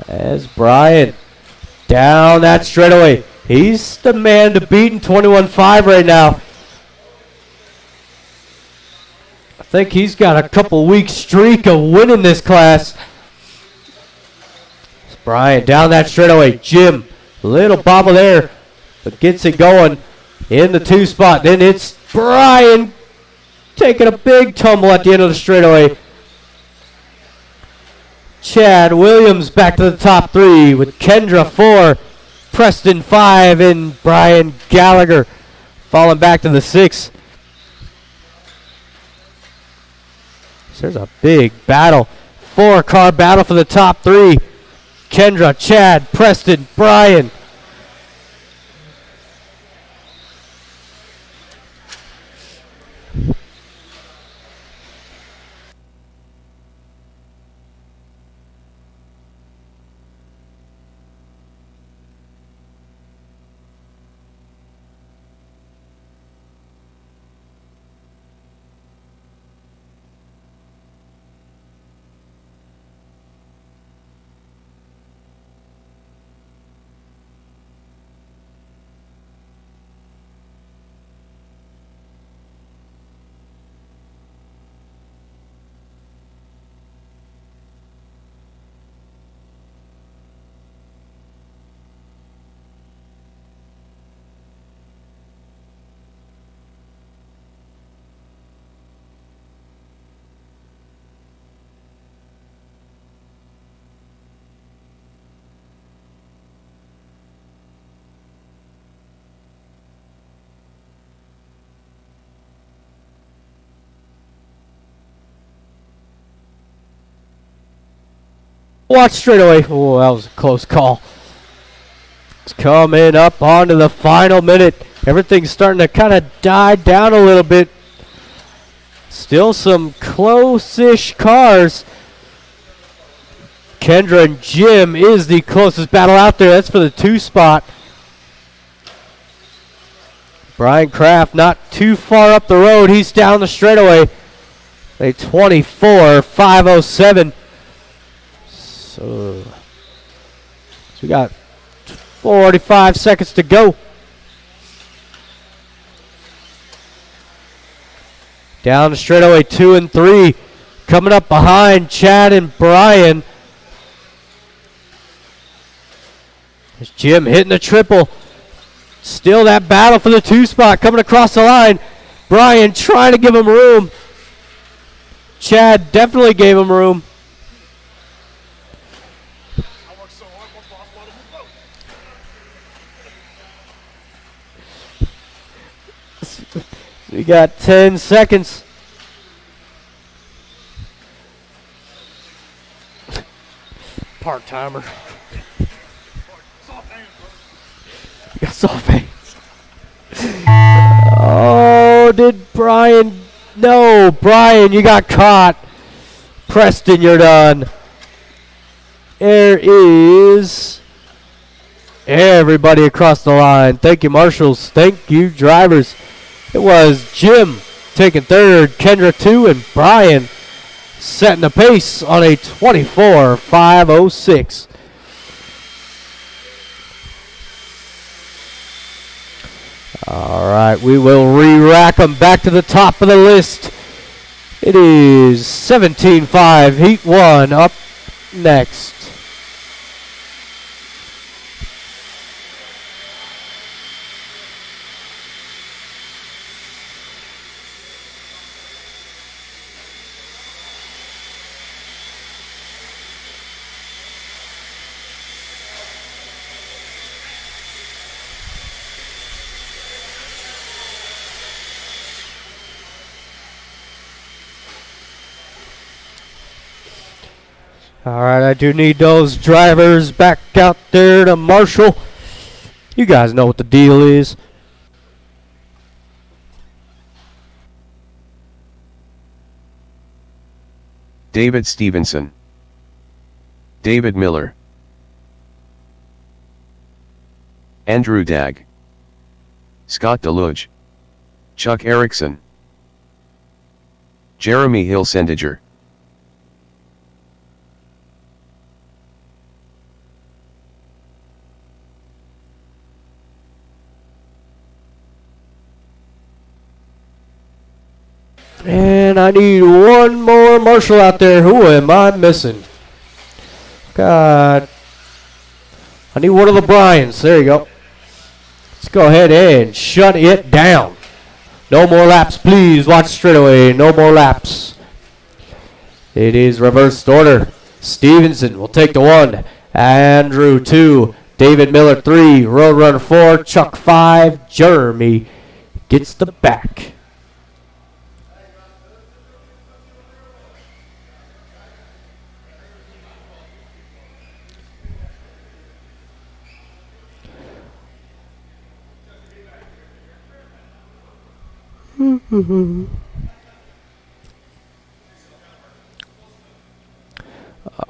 As Brian down that straightaway. He's the man to beat in 21.5 right now. I think he's got a couple weeks streak of winning this class. It's Brian down that straightaway. Jim, little bobble there, but gets it going in the 2 spot. Then it's Brian taking a big tumble at the end of the straightaway. Chad Williams back to the top 3 with Kendra 4, Preston 5, and Brian Gallagher falling back to the 6. So there's a big battle, 4-car battle for the top 3. Kendra, Chad, Preston, Brian. Watch straight away. Oh, that was a close call. It's coming up onto the final minute. Everything's starting to kind of die down a little bit. Still some close-ish cars. Kendra and Jim is the closest battle out there. That's for the 2 spot. Brian Kraft not too far up the road. He's down the straightaway. A 24.507. So we got 45 seconds to go. Down the straightaway, 2 and 3. Coming up behind Chad and Brian. There's Jim hitting the triple. Still that battle for the 2 spot coming across the line. Brian trying to give him room. Chad definitely gave him room. We got 10 seconds. Part-timer. We got soft hands. Oh, did Brian? No, Brian, you got caught. Preston, you're done. There is everybody across the line. Thank you, marshals. Thank you, drivers. It was Jim taking 3rd, Kendra 2, and Brian setting the pace on a 24.506. All right, we will re-rack them back to the top of the list. It is 17.5, Heat 1 up next. All right, I do need those drivers back out there to marshal. You guys know what the deal is. David Stevenson, David Miller, Andrew Dagg, Scott Deluge, Chuck Erickson, Jeremy Hilsendiger, And I need one more marshal out there. Who am I missing? God. I need one of the Bryans. There you go. Let's go ahead and shut it down. No more laps, please. Watch straightaway. No more laps. It is reversed order. Stevenson will take the 1. Andrew 2. David Miller 3. Roadrunner 4. Chuck 5. Jeremy gets the back.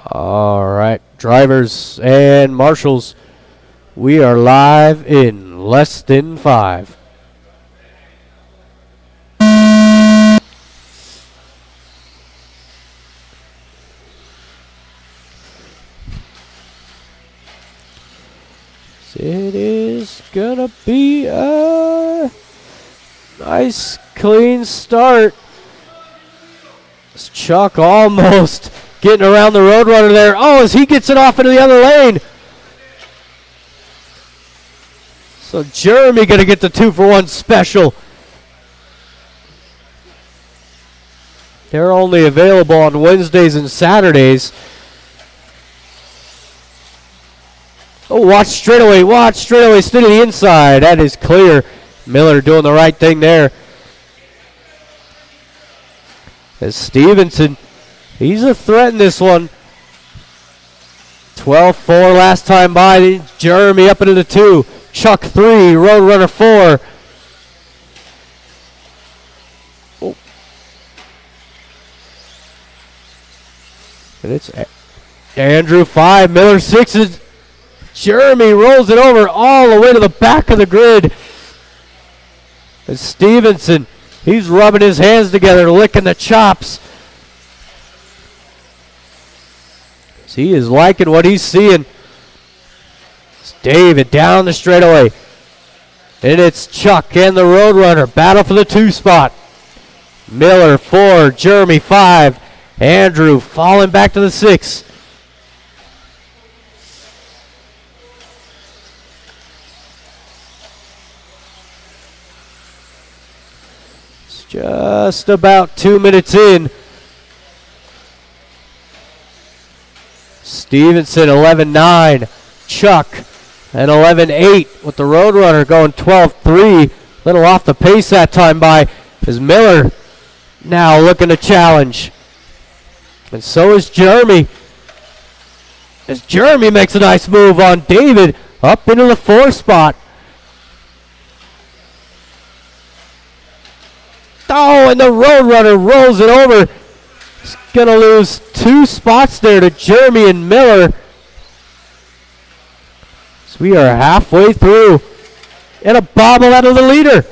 All right, drivers and marshals, we are live in less than 5. It is gonna be a nice clean start. It's Chuck almost getting around the Roadrunner there. Oh, as he gets it off into the other lane. So Jeremy going to get the 2-for-1 special. They're only available on Wednesdays and Saturdays. Oh, watch straightaway, stay to the inside. That is clear. Miller doing the right thing there. As Stevenson, he's a threat in this one. 12-4 last time by. Jeremy up into the 2. Chuck 3, Roadrunner 4. Oh. And it's Andrew 5, Miller 6. Jeremy rolls it over all the way to the back of the grid. And Stevenson, he's rubbing his hands together, licking the chops. He is liking what he's seeing. It's David down the straightaway. And it's Chuck and the Roadrunner. Battle for the 2 spot. Miller 4, Jeremy 5. Andrew falling back to the 6. It's just about 2 minutes in. Stevenson 11-9. Chuck and 11-8 with the Roadrunner going 12-3. Little off the pace that time by as Miller now looking to challenge. And so is Jeremy. As Jeremy makes a nice move on David up into the 4 spot. Oh, and the Roadrunner rolls it over. He's going to lose 2 spots there to Jeremy and Miller. So we are halfway through. And a bobble out of the leader.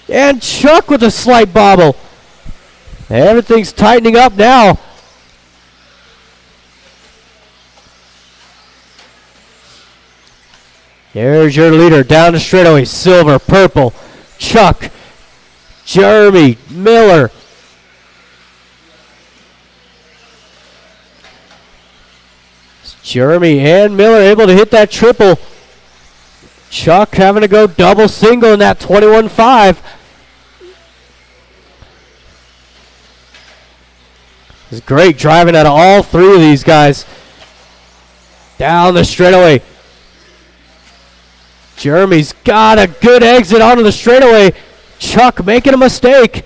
And Chuck with a slight bobble. Everything's tightening up now. There's your leader down the straightaway. Silver, purple, Chuck, Jeremy, Miller. Jeremy and Miller able to hit that triple. Chuck having to go double single in that 21.5. It's great driving out of all three of these guys. Down the straightaway. Jeremy's got a good exit onto the straightaway. Chuck making a mistake.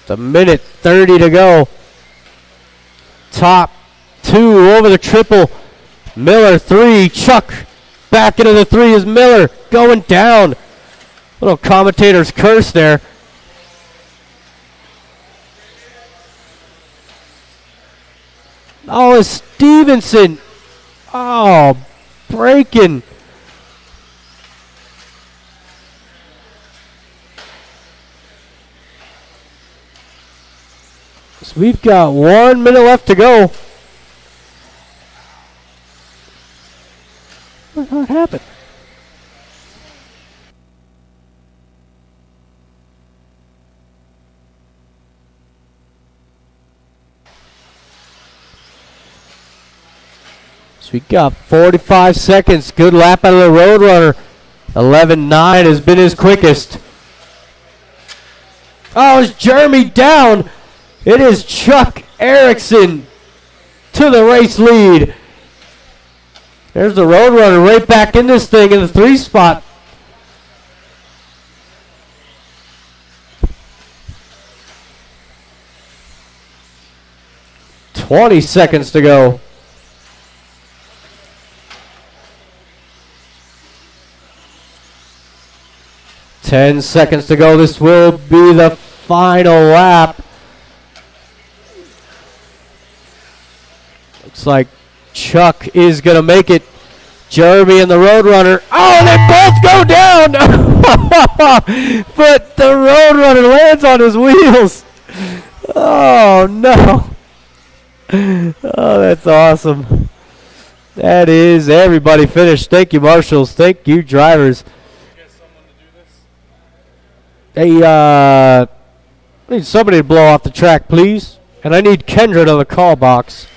It's a minute 30 to go. Top two over the triple. Miller 3. Chuck back into the 3 is Miller going down. Little commentator's curse there. Oh, it's Stevenson. Oh, breaking. So we've got 1 minute left to go. What happened? So we got 45 seconds. Good lap out of the Roadrunner. 11.9 has been his quickest. Oh, it's Jeremy down. It is Chuck Erickson to the race lead. There's the Roadrunner right back in this thing in the 3 spot. $20 seconds to go. 10 seconds to go. This will be the final lap. Looks like Chuck is going to make it. Jeremy and the Roadrunner. Oh, they both go down! But the Roadrunner lands on his wheels. Oh, no. Oh, that's awesome. That is everybody finished. Thank you, marshals. Thank you, drivers. Hey, I need somebody to blow off the track, please. And I need Kendra to the call box.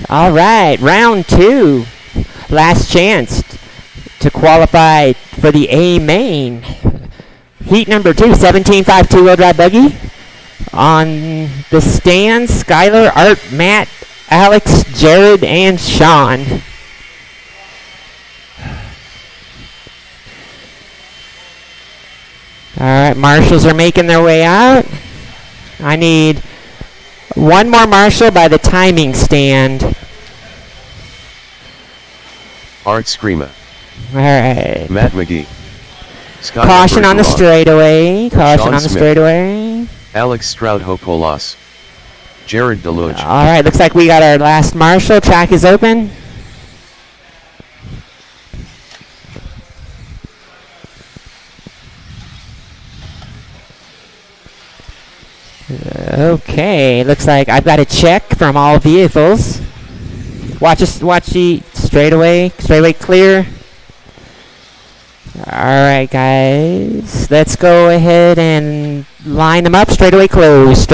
All right, round 2. Last chance to qualify for the A main. Heat number 2, 17.5 two-wheel drive buggy. On the stands, Skylar, Art, Matt, Alex, Jared, and Sean. All right, marshals are making their way out. I need one more marshal by the timing stand. Art Screama. All right. Matt McGee. Scott Caution on the Bergeron. straightaway. Caution Sean on the Smith. straightaway. Alex Stroud-Hopolas. Jared Deluge. All right, looks like we got our last marshal. Track is open. Okay, looks like I've got a check from all vehicles. Watch the straightaway clear. All right, guys, let's go ahead and line them up. Straightaway close.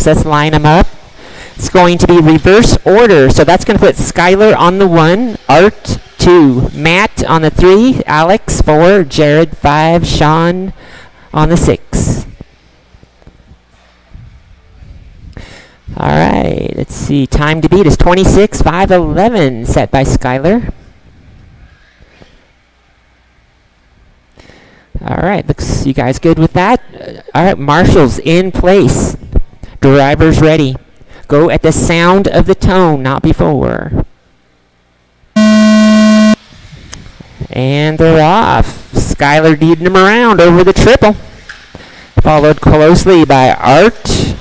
Let's line them up. It's going to be reverse order, so that's going to put Skylar on the 1, Art 2, Matt on the 3, Alex 4, Jared 5, Sean on the 6. All right, let's see. Time to beat is 26.511 set by Skylar. All right, looks you guys good with that? All right, marshals in place. Drivers ready. Go at the sound of the tone, not before. And they're off. Skylar leading them around over the triple. Followed closely by Art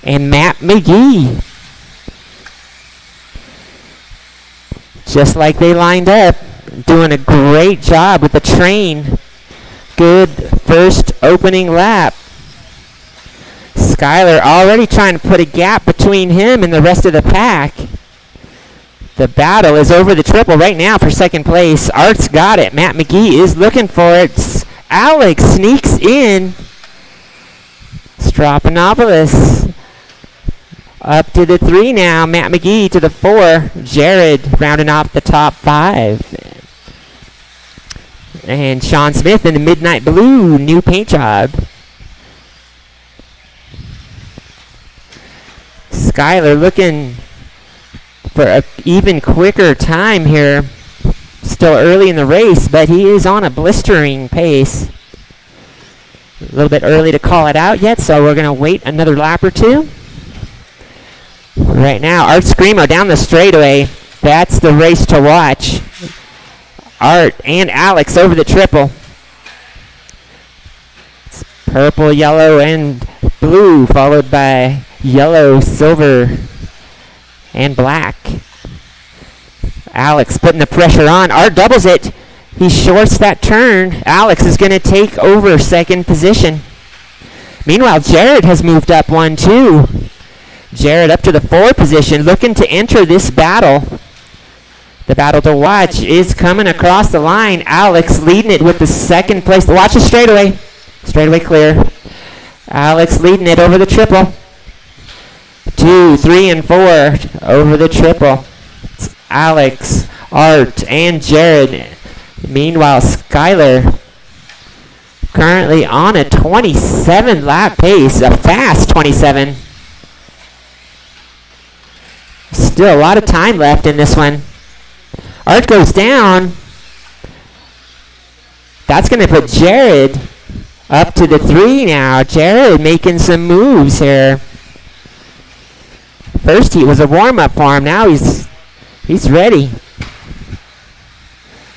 and Matt McGee. Just like they lined up, doing a great job with the train. Good first opening lap. Skylar already trying to put a gap between him and the rest of the pack. The battle is over the triple right now for second place. Art's got it. Matt McGee is looking for it. Alex sneaks in. Stropanopoulos up to the 3 now. Matt McGee to the 4. Jared rounding off the top 5. And Sean Smith in the midnight blue, new paint job. Skylar looking for an even quicker time here. Still early in the race, but he is on a blistering pace. A little bit early to call it out yet, so we're going to wait another lap or two. Right now, Art Screamo down the straightaway. That's the race to watch. Art and Alex over the triple. It's purple, yellow, and blue, followed by yellow, silver, and black. Alex putting the pressure on. Art doubles it. He shorts that turn. Alex is going to take over second position. Meanwhile, Jared has moved up 1-2. Jared up to the 4 position, looking to enter this battle. The battle to watch is coming across the line. Alex leading it with the second place. Watch the straightaway. Straightaway clear. Alex leading it over the triple. 2, 3, and 4 over the triple. It's Alex, Art, and Jared. Meanwhile, Skylar currently on a 27 lap pace, a fast 27. Still a lot of time left in this one. Art goes down. That's going to put Jared up to the 3 now. Jared making some moves here. First heat was a warm-up for him. Now he's ready.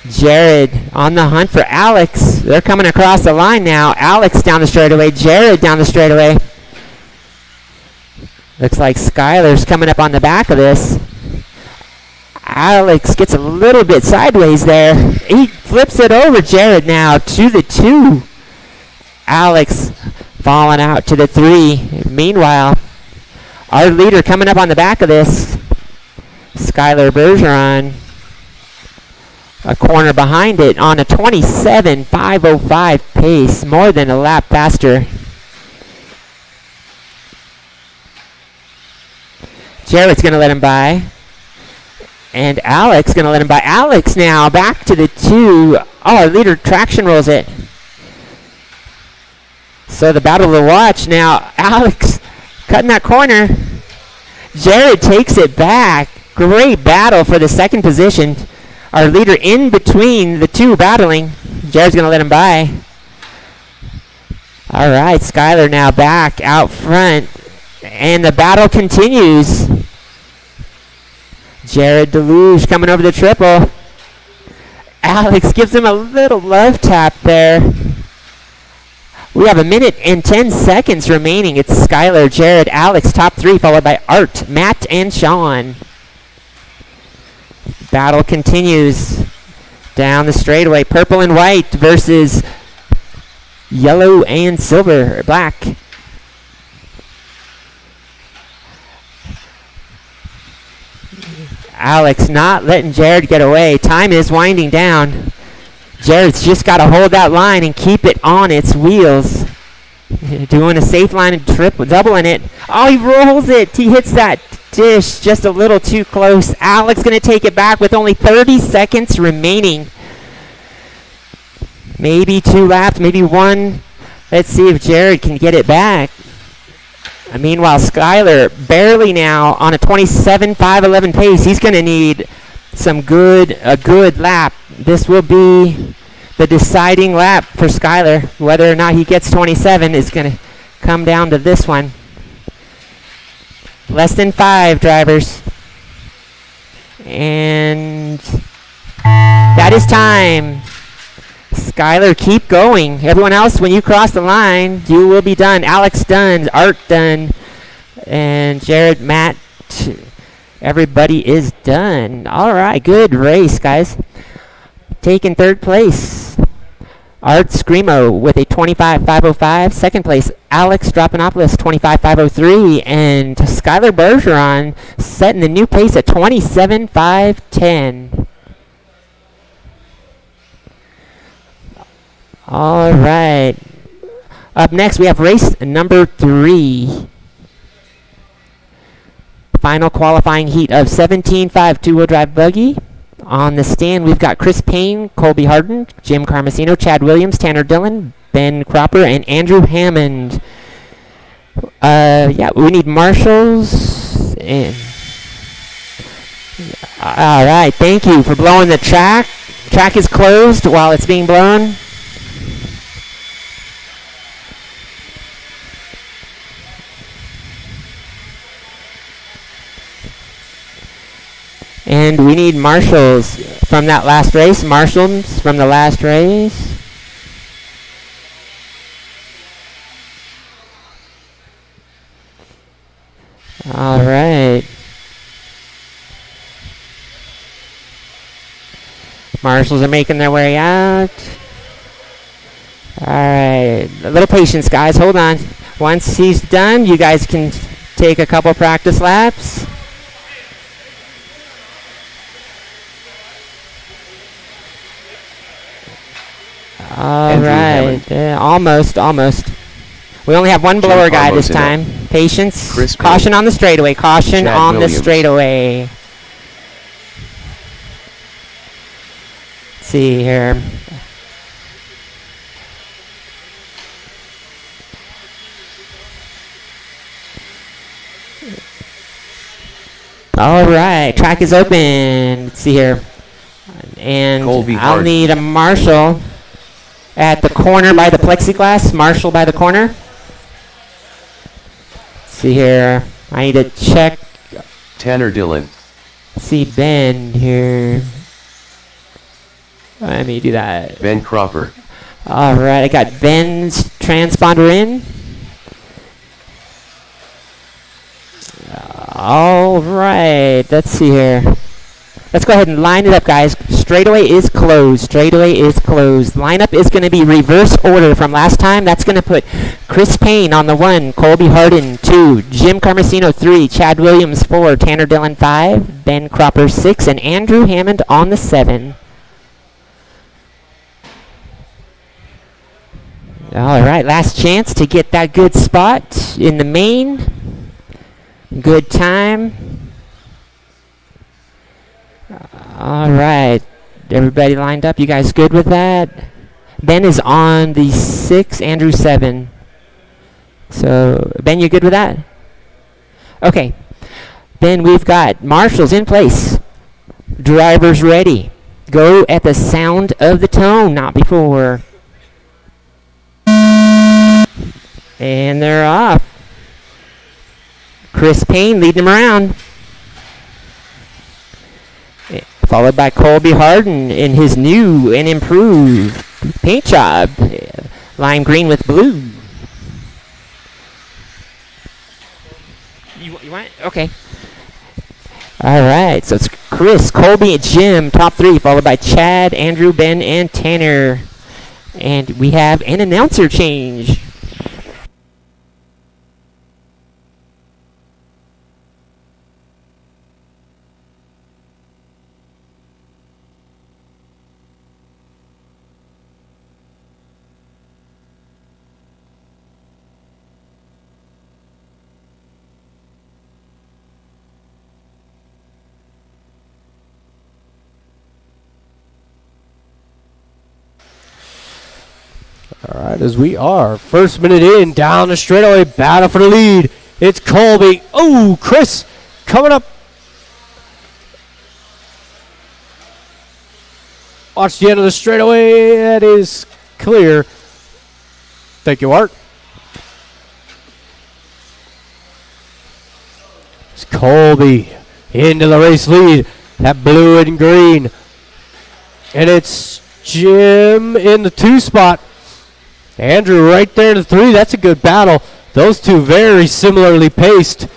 Jared on the hunt for Alex. They're coming across the line now. Alex down the straightaway. Jared down the straightaway. Looks like Skylar's coming up on the back of this. Alex gets a little bit sideways there. He flips it over. Jared now to the 2. Alex falling out to the 3. Meanwhile, our leader coming up on the back of this, Skylar Bergeron, a corner behind it on a 27.505 pace, more than a lap faster. Jared's going to let him by. And Alex going to let him by. Alex now back to the 2. Oh, our leader traction rolls it. So the battle to watch now. Alex cutting that corner. Jared takes it back. Great battle for the second position. Our leader in between the 2 battling. Jared's going to let him by. All right, Skylar now back out front. And the battle continues. Jared Deluge coming over the triple. Alex gives him a little love tap there. We have 1 minute and 10 seconds remaining. It's Skylar, Jared, Alex, top 3, followed by Art, Matt, and Sean. Battle continues down the straightaway. Purple and white versus yellow and silver, black. Alex not letting Jared get away. Time is winding down. Jared's just got to hold that line and keep it on its wheels. Doing a safe line and triple, doubling it. Oh, he rolls it. He hits that dish just a little too close. Alex going to take it back with only 30 seconds remaining. Maybe 2 laps, maybe 1. Let's see if Jared can get it back. Meanwhile, Skylar barely now on a 27.511 pace. He's going to need a good lap. This will be The deciding lap for Skyler, whether or not he gets 27, is going to come down to this one. Less than 5 drivers. And that is time. Skyler, keep going. Everyone else, when you cross the line, you will be done. Alex done, Art done, and Jared, Matt, everybody is done. All right, good race, guys. Taking 3rd place, Art Screamo with a 25.505. 2nd place, Alex Dropanopoulos, 25.503. And Skyler Bergeron setting the new pace at 27.510. All right. Up next, we have race number 3. Final qualifying heat of 17.5 two-wheel drive buggy. On the stand, we've got Chris Payne, Colby Harden, Jim Carmesino, Chad Williams, Tanner Dillon, Ben Cropper, and Andrew Hammond. Yeah, we need marshals. And all right, thank you for blowing the track. Track is closed while it's being blown. And we need marshals from that last race. Marshals from the last race. All right. Marshals are making their way out. All right. A little patience, guys. Hold on. Once he's done, you guys can take a couple practice laps. All right, almost. We only have one blower guy this time. Patience. Chris Caution Green. on the straightaway. Caution Chad on Williams. the straightaway. Let's see here. All right, track is open. Let's see here. And Colby I'll Hart. need a marshal at the corner by the plexiglass. Marshal by the corner. Let's see here. I need to check. Tanner Dillon. See Ben here. Let me do that. Ben Cropper. All right, I got Ben's transponder in. All right, let's see here. Let's go ahead and line it up, guys. Straightaway is closed. Straightaway is closed. Lineup is going to be reverse order from last time. That's going to put Chris Payne on the 1, Colby Harden 2, Jim Carmesino 3, Chad Williams 4, Tanner Dillon 5, Ben Cropper 6, and Andrew Hammond on the 7. All right, last chance to get that good spot in the main. Good time. All right. Everybody lined up? You guys good with that? Ben is on the 6, Andrew 7. So, Ben, you good with that? Okay. Then we've got marshals in place. Drivers ready. Go at the sound of the tone, not before. And they're off. Chris Payne leading them around. Followed by Colby Harden in his new and improved paint job. Lime green with blue. You want it? Okay. All right. So it's Chris, Colby, and Jim, top 3, followed by Chad, Andrew, Ben, and Tanner. And we have an announcer change. All right, as we are, first minute in, down the straightaway, battle for the lead. It's Colby. Oh, Chris coming up. Watch the end of the straightaway. That is clear. Thank you, Art. It's Colby into the race lead. That blue and green. And it's Jim in the 2 spot. Andrew right there in the 3. That's a good battle. Those two very similarly paced.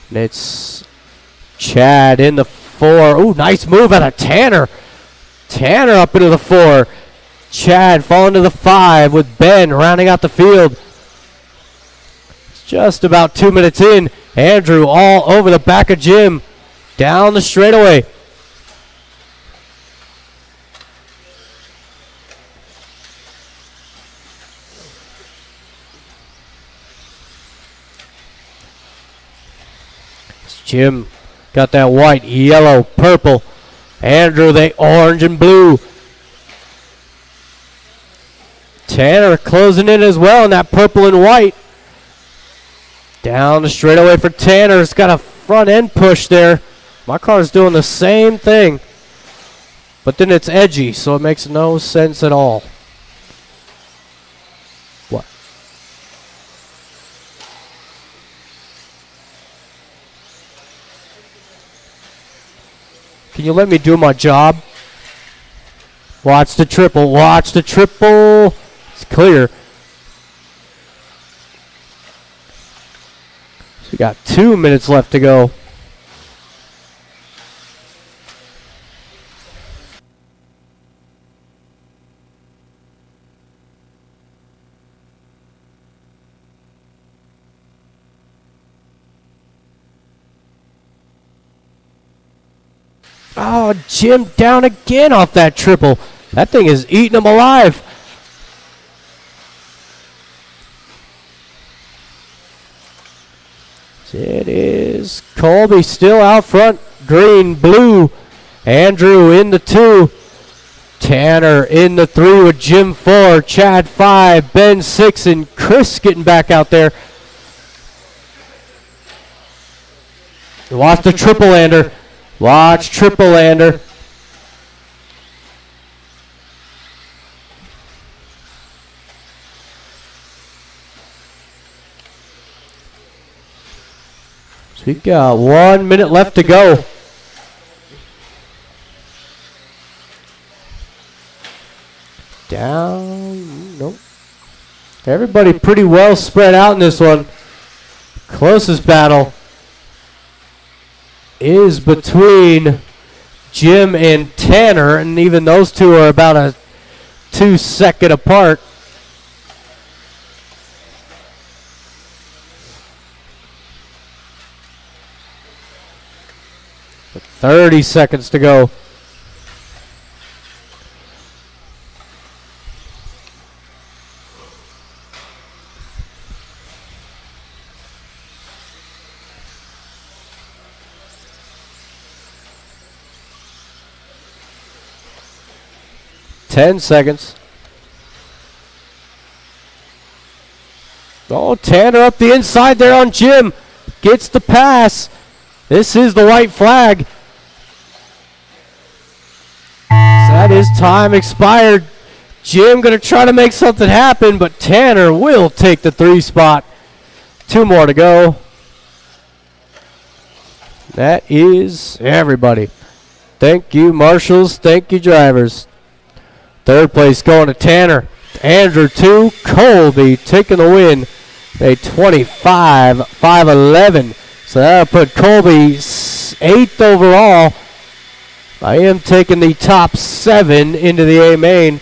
And it's Chad in the 4. Ooh, nice move out of Tanner. Tanner up into the 4. Chad falling to the 5 with Ben rounding out the field. It's just about 2 minutes in. Andrew all over the back of Jim. Down the straightaway. Jim got that white, yellow, purple. Andrew, the orange and blue. Tanner closing in as well in that purple and white. Down the straightaway for Tanner. It's got a front end push there. My car's doing the same thing. But then it's edgy, so it makes no sense at all. What? Can you let me do my job? Watch the triple. Watch the triple. It's clear. So we got 2 minutes left to go. Oh, Jim down again off that triple. That thing is eating him alive. It is Colby still out front. Green, blue. Andrew in the 2. Tanner in the 3 with Jim 4. Chad 5. Ben 6. And Chris getting back out there. Watch the triple lander. Watch triple lander. So we got 1 minute left to go. Down. Nope. Everybody pretty well spread out in this one. Closest battle is between Jim and Tanner, and even those two are about a 2 second apart. With 30 seconds to go. Ten seconds. Oh, Tanner up the inside there on Jim. Gets the pass. This is the white flag. So that is time expired. Jim going to try to make something happen, but Tanner will take the 3 spot. 2 more to go. That is everybody. Thank you, marshals. Thank you, drivers. 3rd place going to Tanner. Andrew 2. Colby taking the win. A 25-5-11. So that'll put Colby 8th overall. I am taking the top 7 into the A main.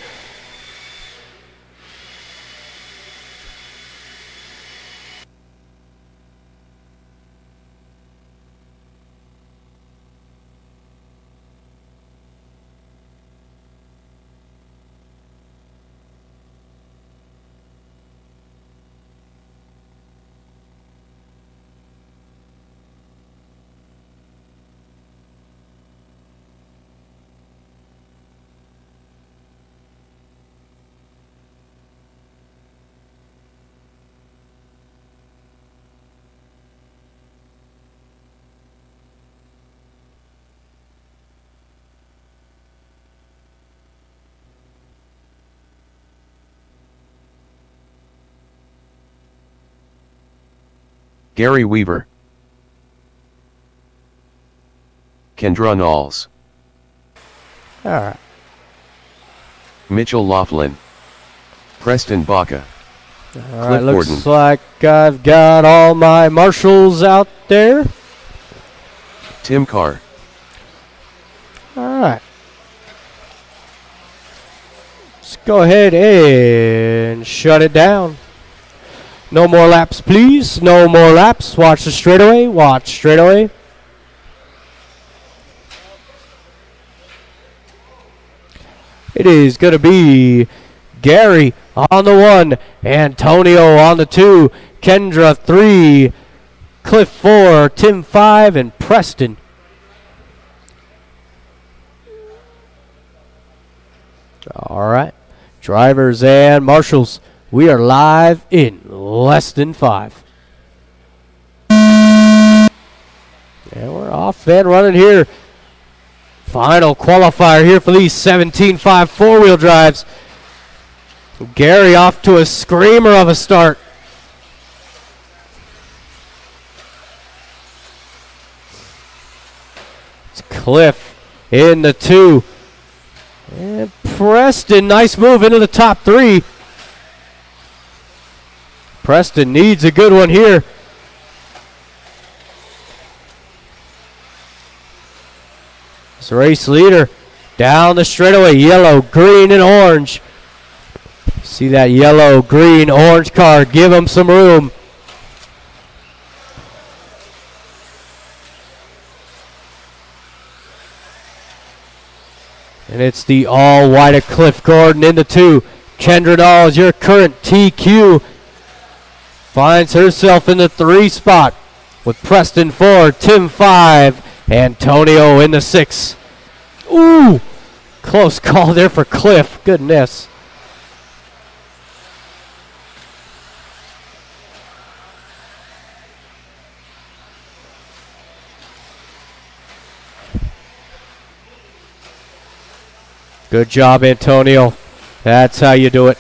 Gary Weaver, Kendra Knowles, All right. Mitchell Laughlin, Preston Baca, All right, Cliff looks Gordon. like I've got all my marshals out there. Tim Carr, All right. Let's go ahead and shut it down. No more laps, please. No more laps. Watch the straightaway. Watch straightaway. It is going to be Gary on the 1, Antonio on the 2, Kendra 3, Cliff 4, Tim 5, and Preston. All right. Drivers and marshals, we are live in less than 5. And we're off and running here. Final qualifier here for these 17.5 four-wheel drives. Gary off to a screamer of a start. It's Cliff in the 2. And Preston, nice move into the top 3. Preston needs a good one here. This race leader down the straightaway, yellow, green, and orange. See that yellow, green, orange car, give him some room. And it's the all-white of Cliff Gordon in the 2. Kendra Knowles, your current TQ, finds herself in the 3 spot with Preston 4, Tim 5, Antonio in the 6. Ooh, close call there for Cliff. Goodness. Good job, Antonio. That's how you do it.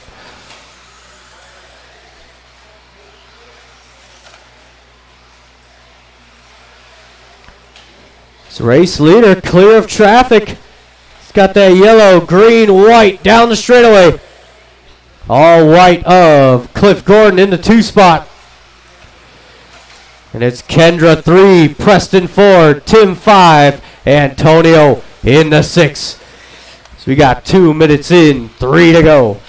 This race leader clear of traffic. He's got that yellow, green, white down the straightaway. All white of Cliff Gordon in the 2 spot. And it's Kendra 3, Preston 4, Tim 5, Antonio in the 6. So we got 2 minutes in, 3 to go.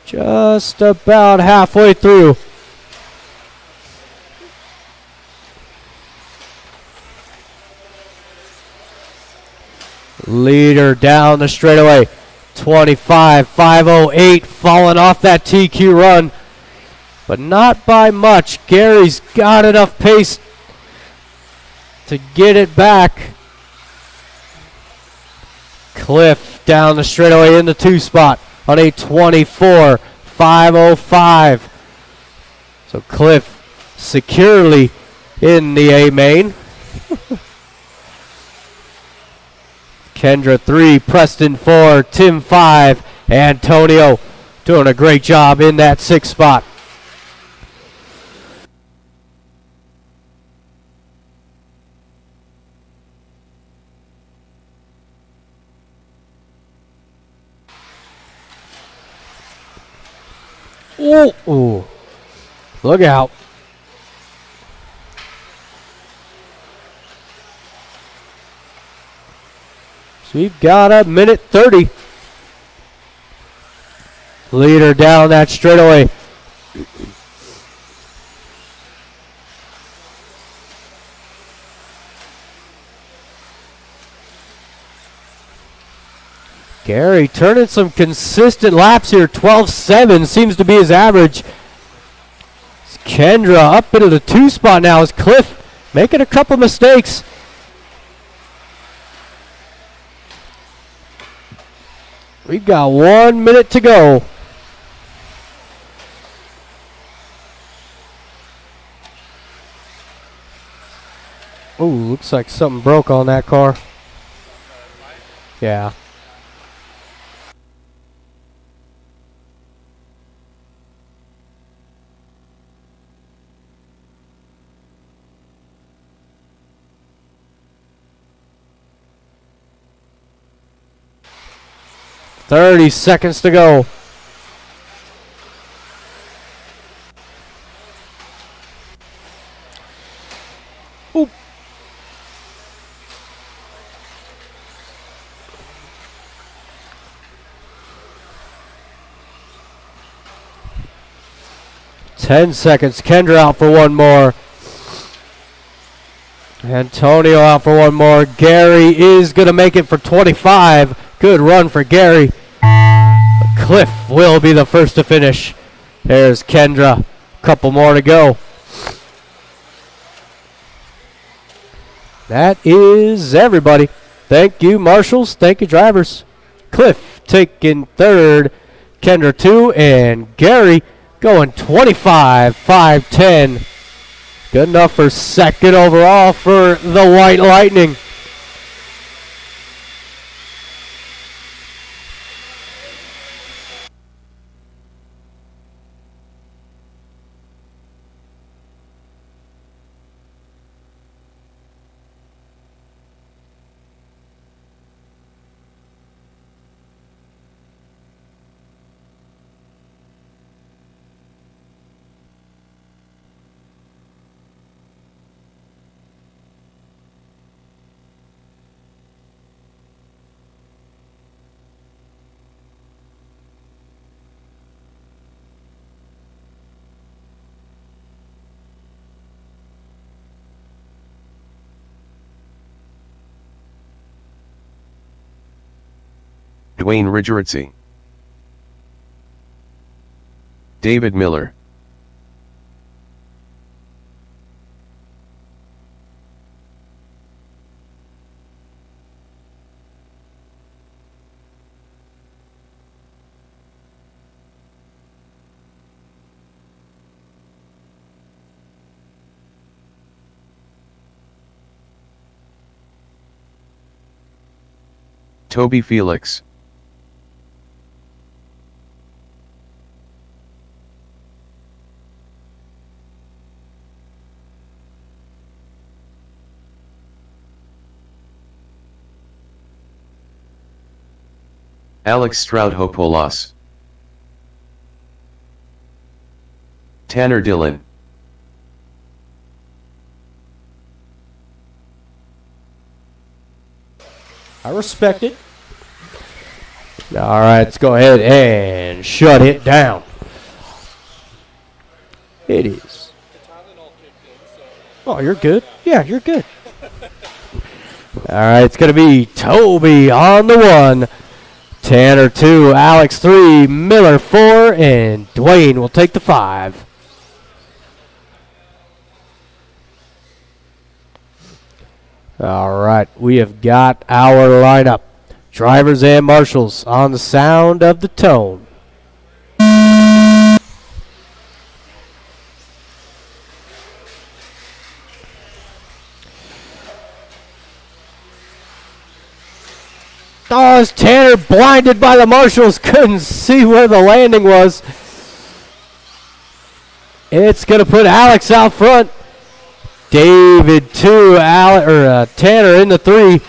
Just about halfway through. Leader down the straightaway. 25.508 falling off that TQ run. But not by much. Gary's got enough pace to get it back. Cliff down the straightaway in the 2 spot on a 24.505. So Cliff securely in the A main. Kendra 3, Preston 4, Tim 5, Antonio doing a great job in that 6th spot. Ooh. Look out. So we've got a minute 30. Leader down that straightaway. Gary turning some consistent laps here. 12.7 seems to be his average. It's Kendra up into the 2 spot now. Is Cliff making a couple mistakes? We got 1 minute to go. Ooh, looks like something broke on that car. Yeah. "30 seconds to go." Oop. "10 seconds. Kendra out for one more. Antonio out for one more. Gary is going to make it for 25. Good run for Gary. Cliff will be the first to finish. There's Kendra. Couple more to go. That is everybody. Thank you, marshals. Thank you, drivers. Cliff taking third. Kendra 2. And Gary going 25, 5-10. Good enough for second overall for the White Lightning. Dwayne Rigeritzi, David Miller, Toby Felix, Alex Stroudhopoulos, Tanner Dillon, I respect it. All right, let's go ahead and shut it down. It is. Oh, you're good. Yeah, you're good. All right, it's going to be Toby on the 1, Tanner 2, Alex 3, Miller 4, and Dwayne will take the 5. All right, we have got our lineup. Drivers and marshals on the sound of the tone. Oh, is Tanner blinded by the marshals? Couldn't see where the landing was. It's going to put Alex out front. David 2, Tanner in the 3.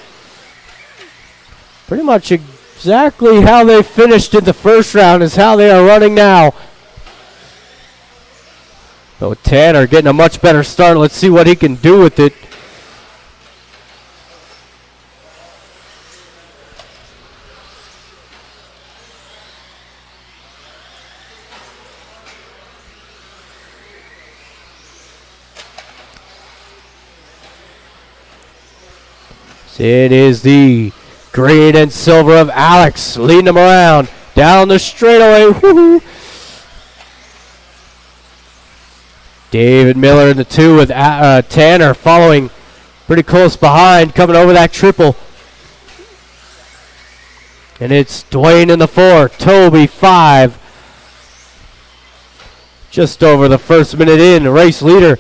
Pretty much exactly how they finished in the first round is how they are running now. So Tanner getting a much better start. Let's see what he can do with it. It is the green and silver of Alex leading him around down the straightaway. Woo-hoo. David Miller in the 2 with Tanner following pretty close behind, coming over that triple. And it's Dwayne in the 4, Toby 5. Just over the first minute in, race leader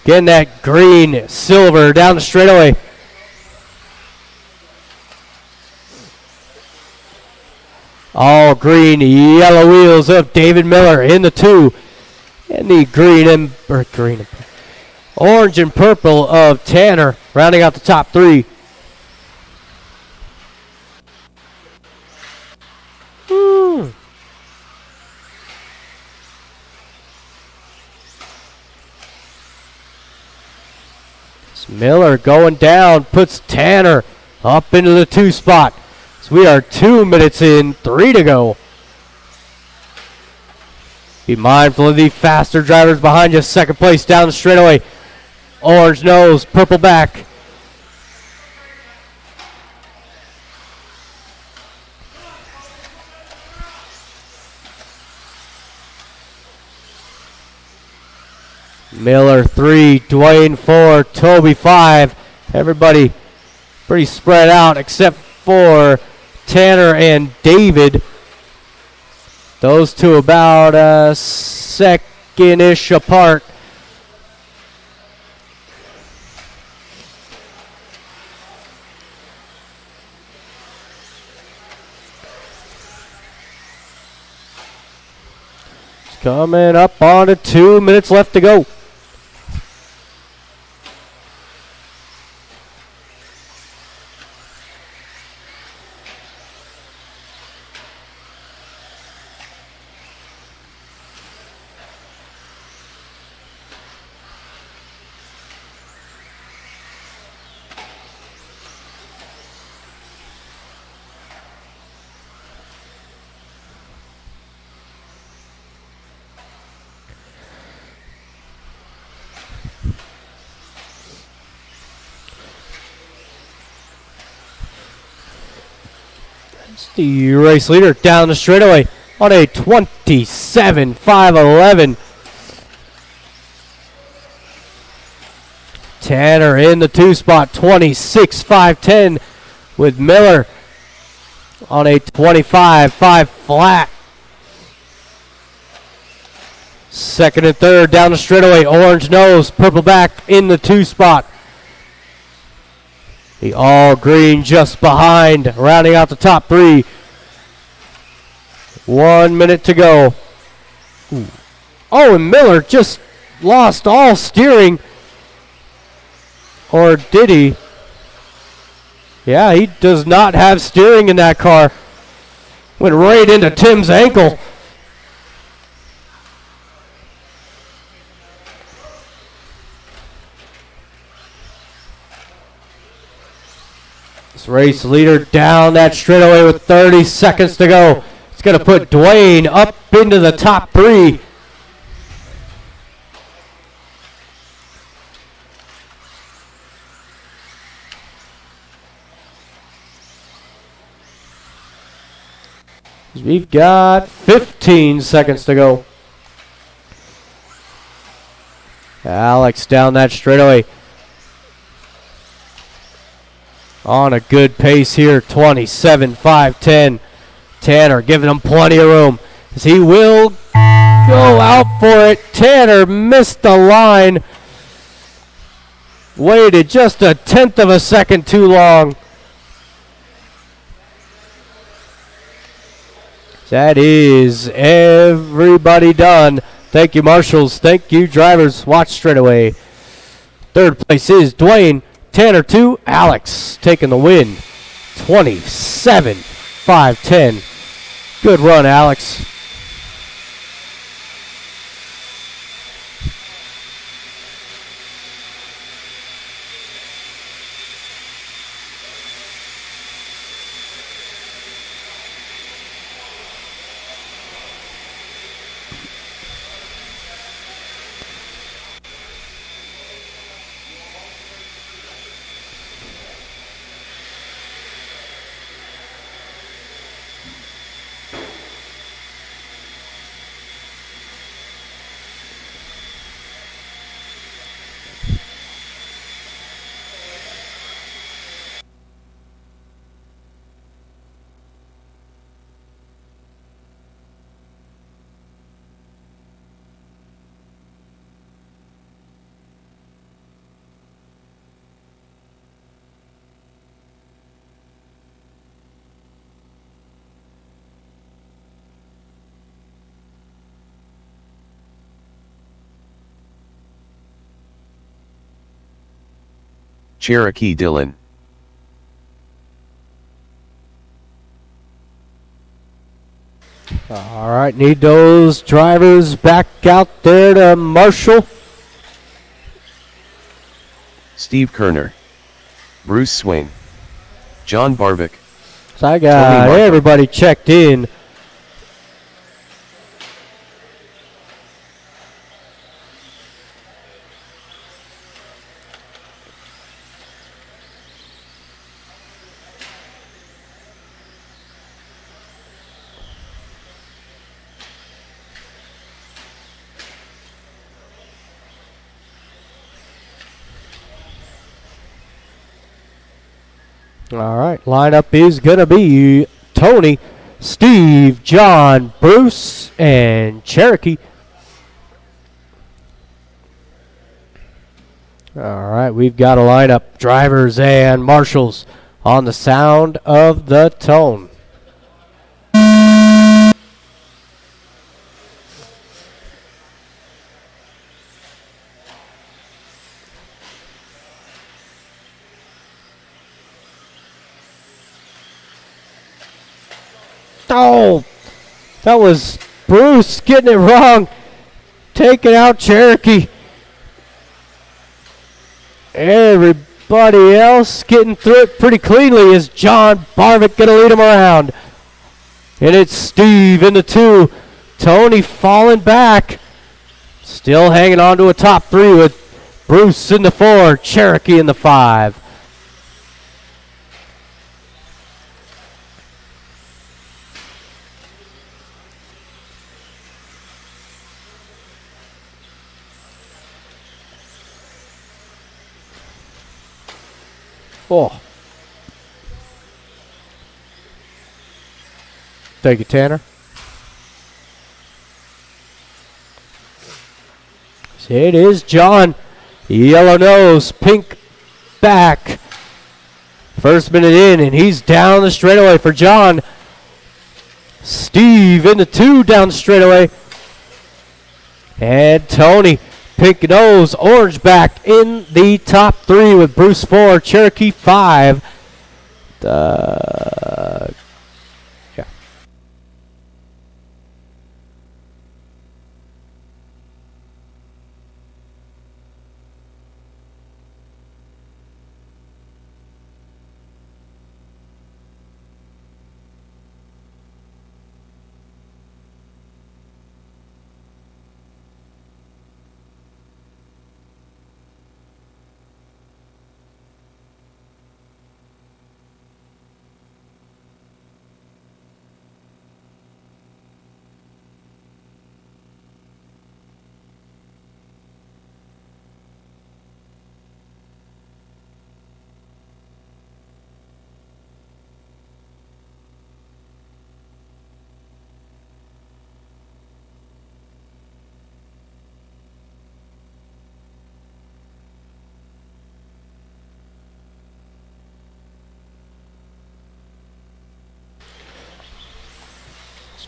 getting that green, silver down the straightaway. All green, yellow wheels of David Miller in the 2. And the orange and purple of Tanner rounding out the top 3. Miller going down, puts Tanner up into the 2 spot. So we are 2 minutes in, 3 to go. Be mindful of the faster drivers behind you. Second place down the straightaway. Orange nose, purple back. Miller 3, Dwayne 4, Toby 5. Everybody pretty spread out except for Tanner and David. Those two about a second-ish apart. It's coming up on to 2 minutes left to go. The race leader down the straightaway on a 27.511. Tanner in the 2 spot, 26.510 with Miller on a 25.5 flat. Second and third down the straightaway, orange nose, purple back in the 2 spot. The all green just behind, rounding out the top 3. 1 minute to go. Ooh. Oh, and Miller just lost all steering. Or did he? Yeah, he does not have steering in that car. Went right into Tim's ankle. Race leader down that straightaway with 30 seconds to go. It's going to put Dwayne up into the top 3. We've got 15 seconds to go. Alex down that straightaway. On a good pace here, 27.510. Tanner giving him plenty of room as he will go out for it. Tanner missed the line. Waited just a tenth of a second too long. That is everybody done. Thank you, marshals. Thank you, drivers. Watch straight away. Third place is Dwayne. Tanner 2, Alex taking the win. 27.510. Good run, Alex. Cherokee Dylan. All right, need those drivers back out there to marshal. Steve Kerner. Bruce Swain. John Barbic. So I got Tony everybody checked in. All right, lineup is going to be Tony, Steve, John, Bruce, and Cherokee. All right, we've got a lineup, drivers and marshals on the sound of the tone. Oh, that was Bruce getting it wrong. Taking out Cherokee. Everybody else getting through it pretty cleanly. Is John Barvick going to lead him around? And it's Steve in the 2. Tony falling back. Still hanging on to a top 3 with Bruce in the 4, Cherokee in the 5. Oh. Thank you, Tanner. So it is John. Yellow nose, pink back. First minute in, and he's down the straightaway for John. Steve in the 2 down the straightaway. And Tony. Pink nose, orange back in the top 3 with Bruce 4, Cherokee 5. Yeah.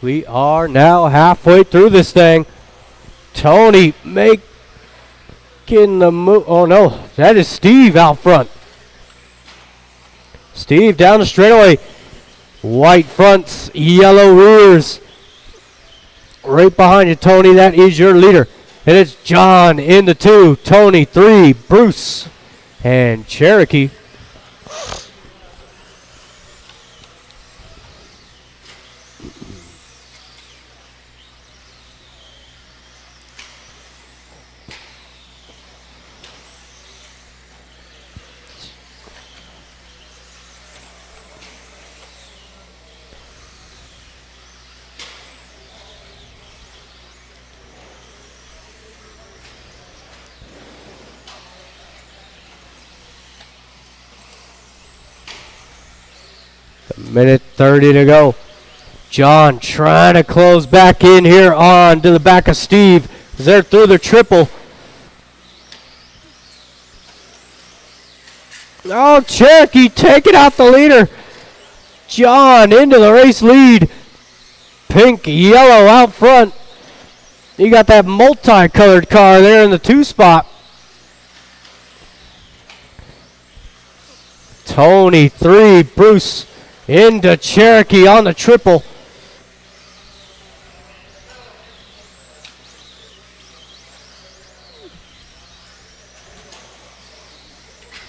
We are now halfway through this thing. Tony making the move. Oh, no. That is Steve out front. Steve down the straightaway. White fronts, yellow rears. Right behind you, Tony. That is your leader. And it's John in the 2. Tony, 3. Bruce and Cherokee. Minute 30 to go. John trying to close back in here on to the back of Steve. They're through the triple. Oh, Cherokee taking out the leader. John into the race lead. Pink, yellow out front. You got that multicolored car there in the 2 spot. Tony 3, Bruce into Cherokee on the triple.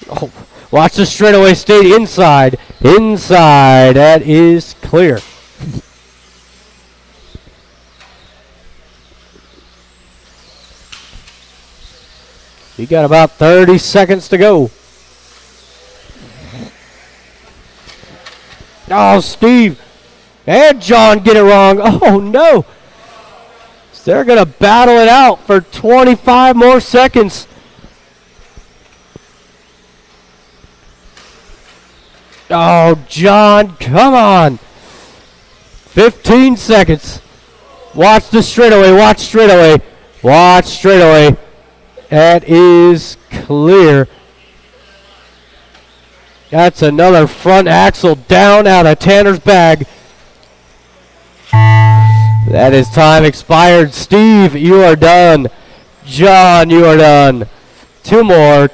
Oh, watch the straightaway, stay inside. Inside, that is clear. You got about 30 seconds to go. Oh, Steve and John get it wrong. Oh, no. So they're going to battle it out for 25 more seconds. Oh, John, come on. 15 seconds. Watch the straightaway. Watch straightaway. Watch straightaway. That is clear. That's another front axle down out of Tanner's bag. That is time expired. Steve, you are done. John, you are done. Two more.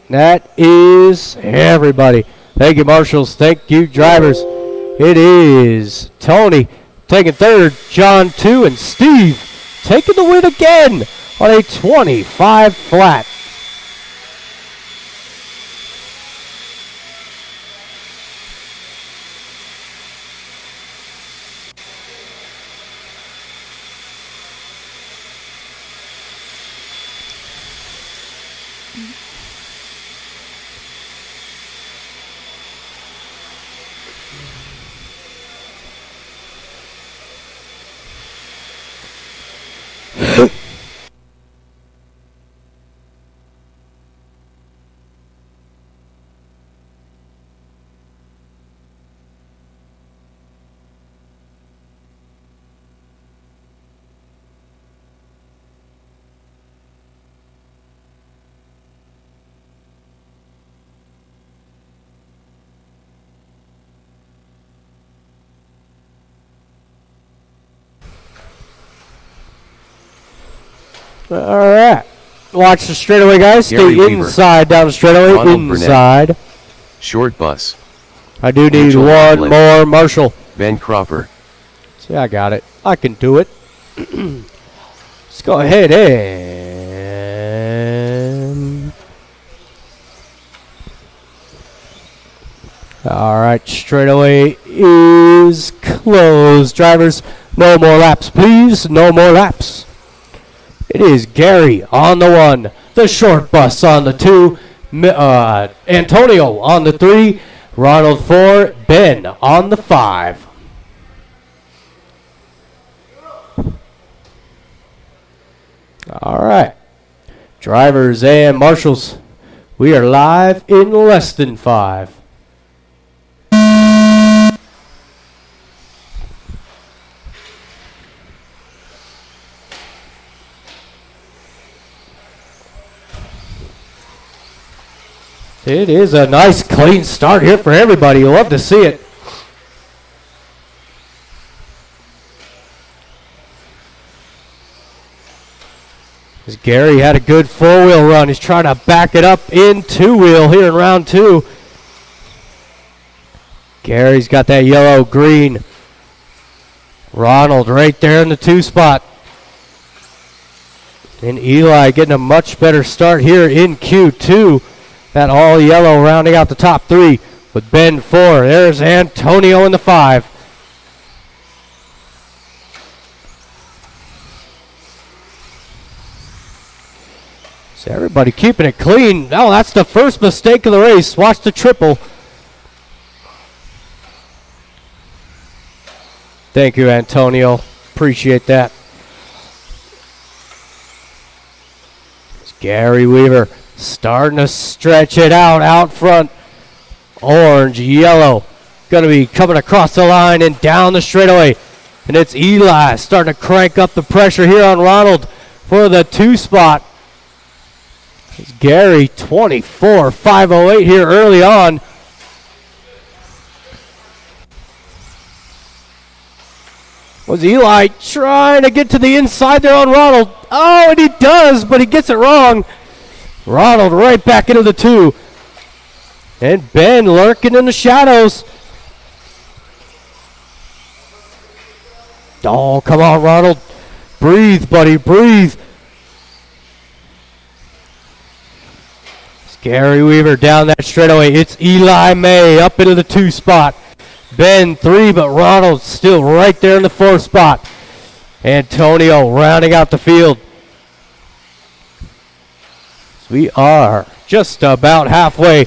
That is everybody. Thank you, marshals. Thank you, drivers. It is Tony taking third, John 2, and Steve taking the win again on a 25 flat. All right. Watch the straightaway, guys. Gary Stay Weaver. inside, down the straightaway, Ronald inside. Short bus. I do need Angel one Hamlin. more, Marshall. Ben Cropper. See, I got it. I can do it. Let's go ahead and... All right, straightaway is closed. Drivers, no more laps, please. No more laps. It is Gary on the 1, the short bus on the 2, Antonio on the 3, Ronald 4, Ben on the 5. All right, drivers and marshals, we are live in less than 5. It is a nice clean start here for everybody. You'll love to see it. As Gary had a good four-wheel run. He's trying to back it up in two-wheel here in round 2. Gary's got that yellow-green. Ronald right there in the 2 spot. And Eli getting a much better start here in Q2. That all yellow rounding out the top 3 with Ben 4. There's Antonio in the 5. So everybody keeping it clean. Oh, that's the first mistake of the race. Watch the triple. Thank you, Antonio. Appreciate that. It's Gary Weaver. Starting to stretch it out front. Orange, yellow. Going to be coming across the line and down the straightaway. And it's Eli starting to crank up the pressure here on Ronald for the 2 spot. It's Gary 24.508 here early on. Was Eli trying to get to the inside there on Ronald? Oh, and he does, but he gets it wrong. Ronald right back into the 2. And Ben lurking in the shadows. Oh, come on, Ronald. Breathe, buddy, breathe. It's Gary Weaver down that straightaway. It's Eli May up into the 2 spot. Ben 3, but Ronald still right there in the 4 spot. Antonio rounding out the field. So we are just about halfway.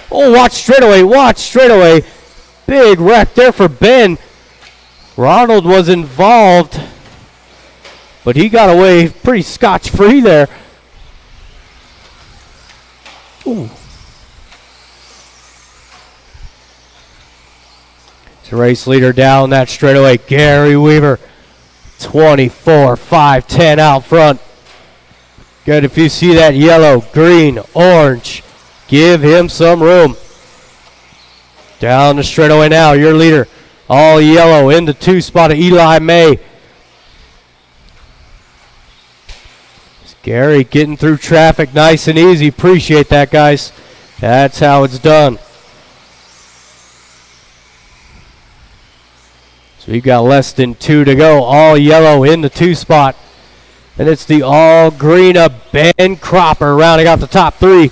Oh, watch straightaway. Big wreck there for Ben. Ronald was involved, but he got away pretty scotch-free there. Ooh. It's a race leader down that straightaway. Gary Weaver, 24, 5, 10 out front. Good if you see that yellow, green, orange. Give him some room. Down the straightaway now, your leader. All yellow in the 2 spot of Eli May. It's Gary getting through traffic nice and easy. Appreciate that, guys. That's how it's done. So we've got less than 2 to go. All yellow in the 2 spot. And it's the all green of Ben Cropper rounding out the top 3.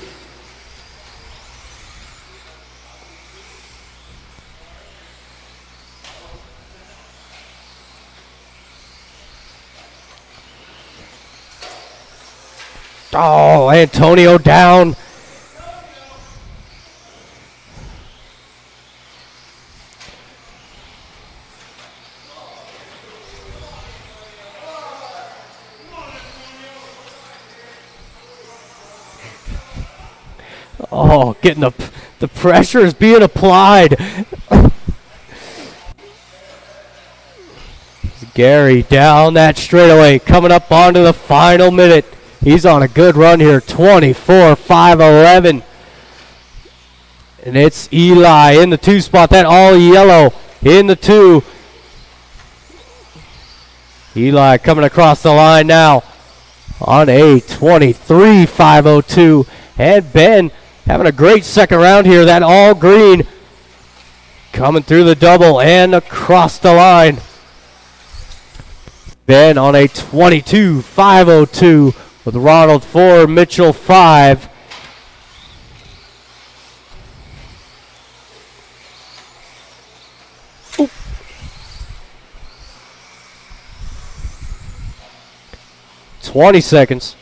Oh, Antonio down. Oh, getting the pressure is being applied. Gary down that straightaway, coming up onto the final minute. He's on a good run here, 24, 5, 11. And it's Eli in the 2 spot, that all yellow in the 2. Eli coming across the line now on a 23, 502. And Ben having a great second round here, that all green coming through the double and across the line. Ben on a 22, 502. With Ronald 4, Mitchell 5. Ooh. $20 seconds.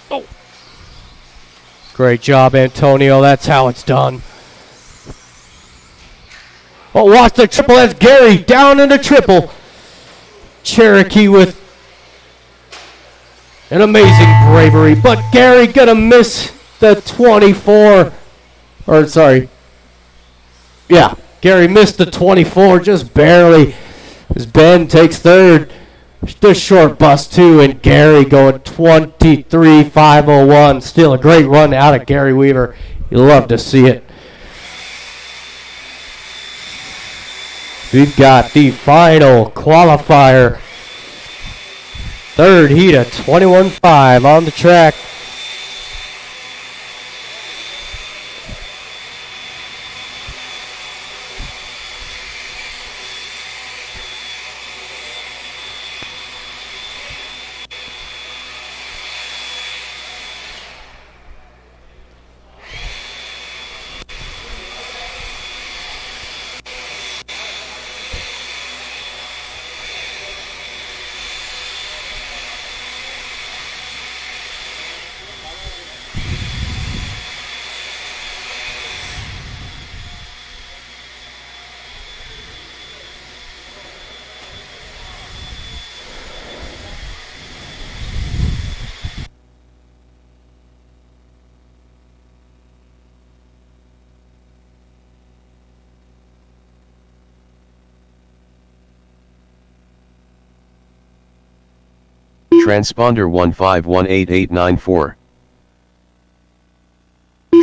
Oh. Great job, Antonio. That's how it's done. Oh, watch the triple. That's Gary down in the triple. Cherokee with an amazing bravery, but Gary gonna miss the 24, or sorry, yeah, Gary missed the 24 just barely as Ben takes 3rd. The short bus too, and Gary going 23, 501. Still a great run out of Gary Weaver. You love to see it. We've got the final qualifier. 3rd heat of 21.5 on the track. Transponder 1518894.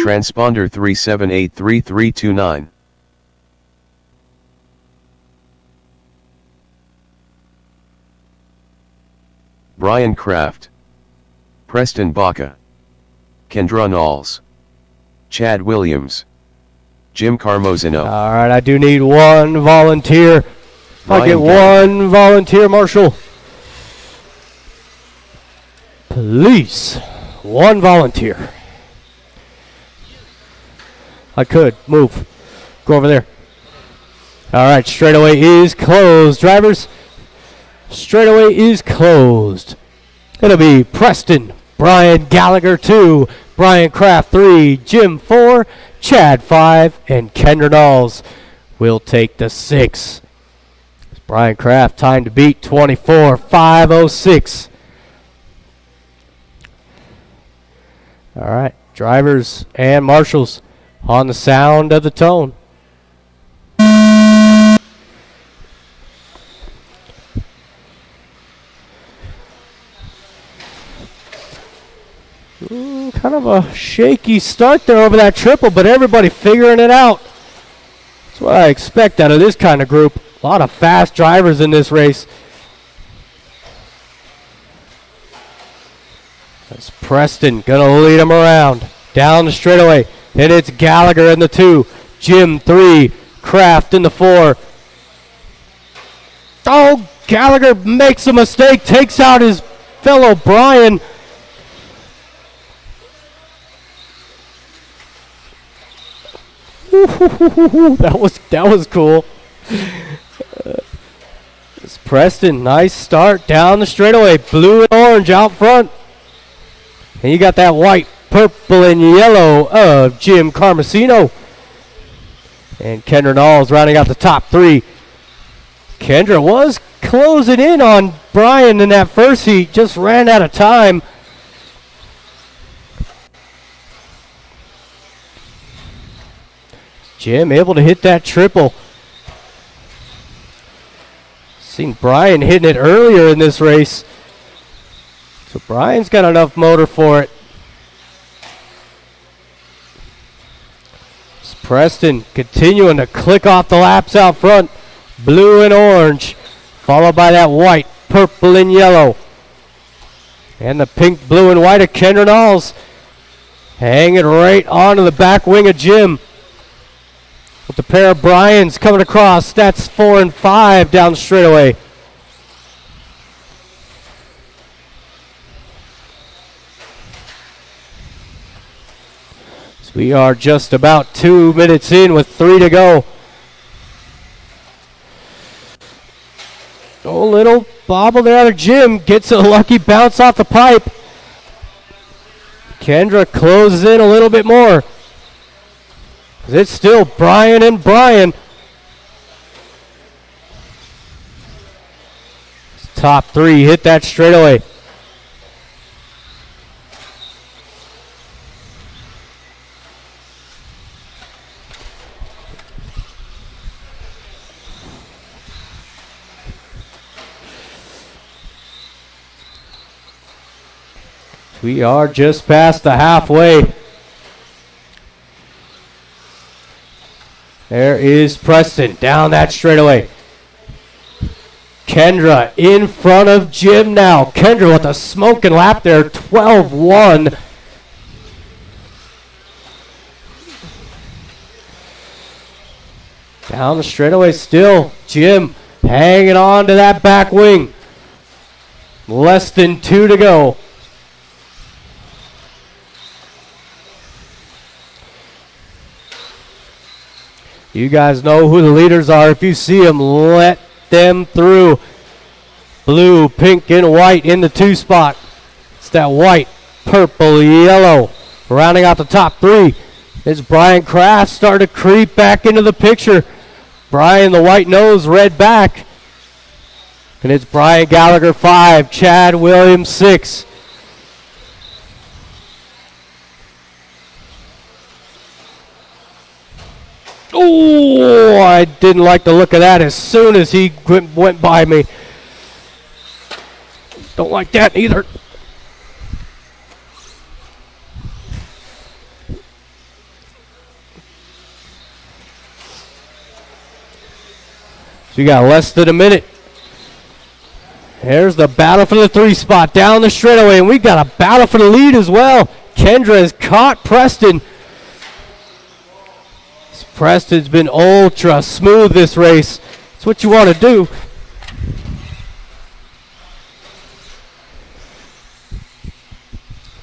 Transponder 3783329. Brian Kraft. Preston Baca. Kendra Knowles. Chad Williams. Jim Carmozino. All right, I do need one volunteer. If I get one volunteer, Marshall. Please, one volunteer. I could move. Go over there. All right, straightaway is closed. Drivers, straightaway is closed. It'll be Preston, Brian Gallagher 2, Brian Kraft 3, Jim 4, Chad 5, and Kendra Knowles will take the 6. Brian Kraft, time to beat 24:506. All right, drivers and marshals on the sound of the tone. Kind of a shaky start there over that triple, but everybody figuring it out. That's what I expect out of this kind of group. A lot of fast drivers in this race. That's Preston gonna lead him around down the straightaway, and it's Gallagher in the 2, Jim 3, Kraft in the 4. Oh, Gallagher makes a mistake, takes out his fellow Brian. That was cool. It's Preston, nice start down the straightaway, blue and orange out front. And you got that white, purple, and yellow of Jim Carmozino. And Kendra Knowles rounding out the top 3. Kendra was closing in on Brian in that first heat, just ran out of time. Jim able to hit that triple. Seen Brian hitting it earlier in this race. So Brian's got enough motor for it. It's Preston continuing to click off the laps out front. Blue and orange, followed by that white, purple, and yellow. And the pink, blue, and white of Kendra Knowles. Hanging right onto the back wing of Jim. With the pair of Bryans coming across, that's 4 and 5 down the straightaway. So we are just about 2 minutes in with 3 to go. Oh, little bobble there out of Jim. Gets a lucky bounce off the pipe. Kendra closes in a little bit more. It's still Brian and Brian. Top 3 hit that straightaway. We are just past the halfway. There is Preston down that straightaway. Kendra in front of Jim now. Kendra with a smoking lap there, 12-1. Down the straightaway still. Jim hanging on to that back wing. Less than 2 to go. You guys know who the leaders are. If you see them, let them through. Blue, pink, and white in the 2 spot. It's that white, purple, yellow. Rounding out the top 3 is Brian Kraft starting to creep back into the picture. Brian, the white nose, red back. And it's Brian Gallagher 5, Chad Williams 6. Oh, I didn't like the look of that as soon as he went by me. Don't like that either. So you got less than a minute. There's the battle for the 3 spot down the straightaway, and we got a battle for the lead as well. Kendra has caught Preston. Preston's been ultra smooth this race. It's what you want to do.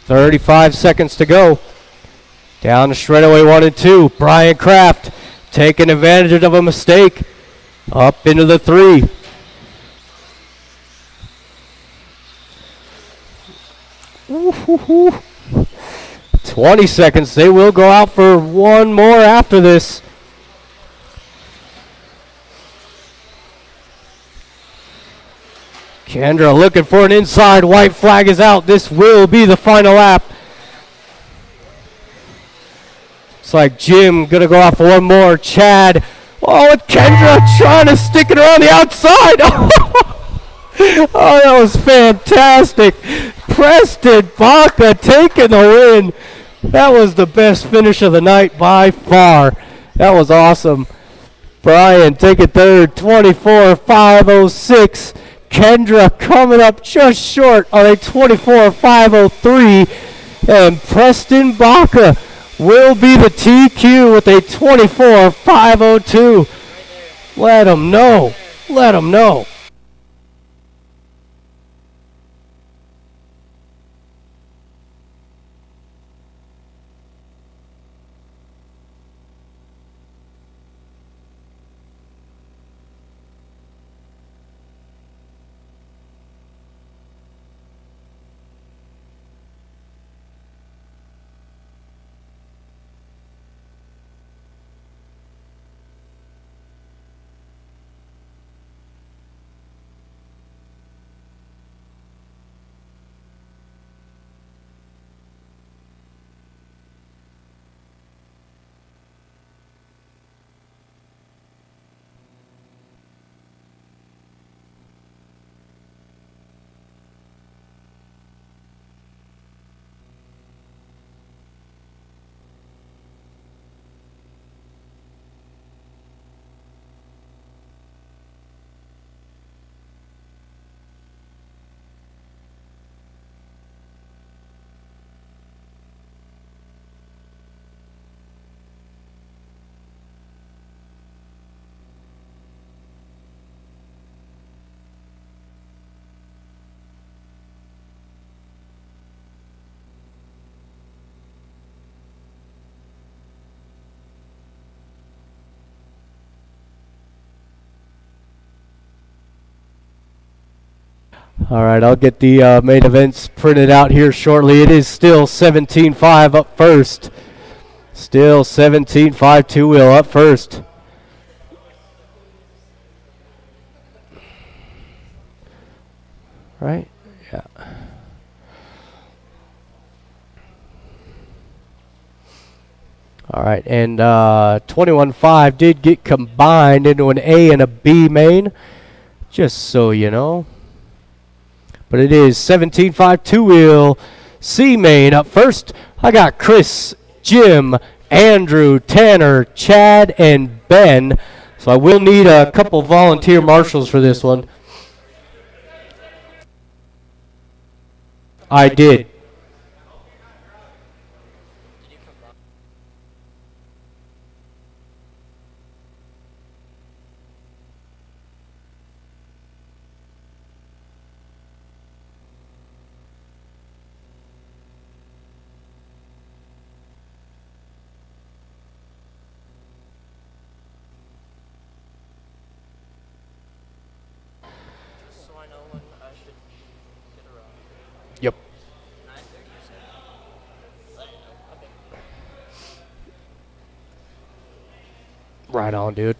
"35 seconds to go. Down the straightaway 1 and 2. Brian Kraft taking advantage of a mistake. Up into the 3. Ooh, 20 seconds. They will go out for one more after this. Kendra looking for an inside. White flag is out. This will be the final lap. It's like Jim gonna go off for one more. Chad. Oh, and Kendra trying to stick it around the outside. Oh, that was fantastic. Preston Baca taking the win. That was the best finish of the night by far. That was awesome. Brian taking third, 24.506. Kendra coming up just short on a 24.503. And Preston Baca will be the TQ with a 24.502. Let him know. Let him know. All right, I'll get the main events printed out here shortly. It is still 17.5 up first. Still 17.5 two-wheel up first. Right? Yeah. All right, and 21.5 did get combined into an A and a B main, just so you know. But it is 17.5 two-wheel C main up first. I got Chris, Jim, Andrew, Tanner, Chad, and Ben. So I will need a couple volunteer marshals for this one. I did. Yep. Right on, dude.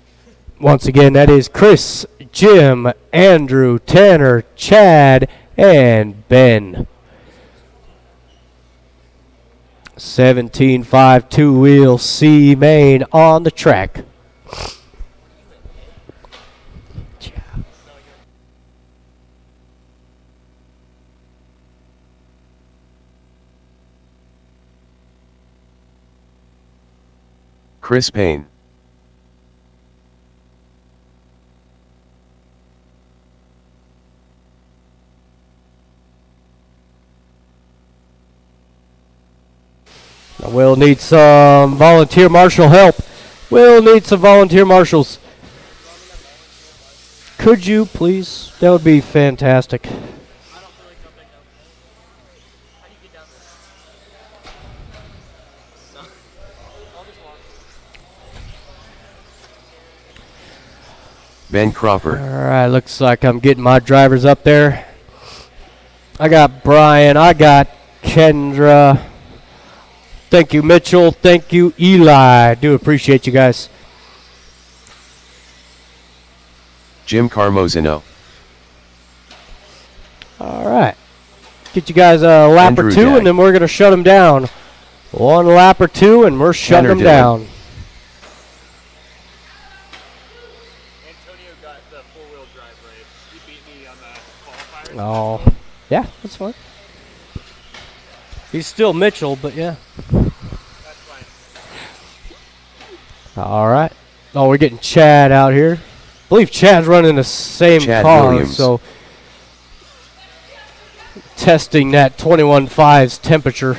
Once again, that is Chris, Jim, Andrew, Tanner, Chad, and Ben. 17.5 two-wheel C main on the track. Chris Payne. We'll need some volunteer marshal help. We'll need some volunteer marshals. Could you please? That would be fantastic. Ben Cropper. All right, looks like I'm getting my drivers up there. I got Brian. I got Kendra. Thank you, Mitchell. Thank you, Eli. Do appreciate you guys. Jim Carmozino. All right. Get you guys a lap Andrew or two, Dag. and then we're going to shut them down. One lap or two, and we're shutting them Dillon. down. Antonio got the four-wheel drive race. He beat me on the qualifiers. Oh, yeah, that's fine. He's still Mitchell, but yeah. That's fine. All right. Oh, we're getting Chad out here. I believe Chad's running the same Chad car, Williams. so testing that 21.5's temperature.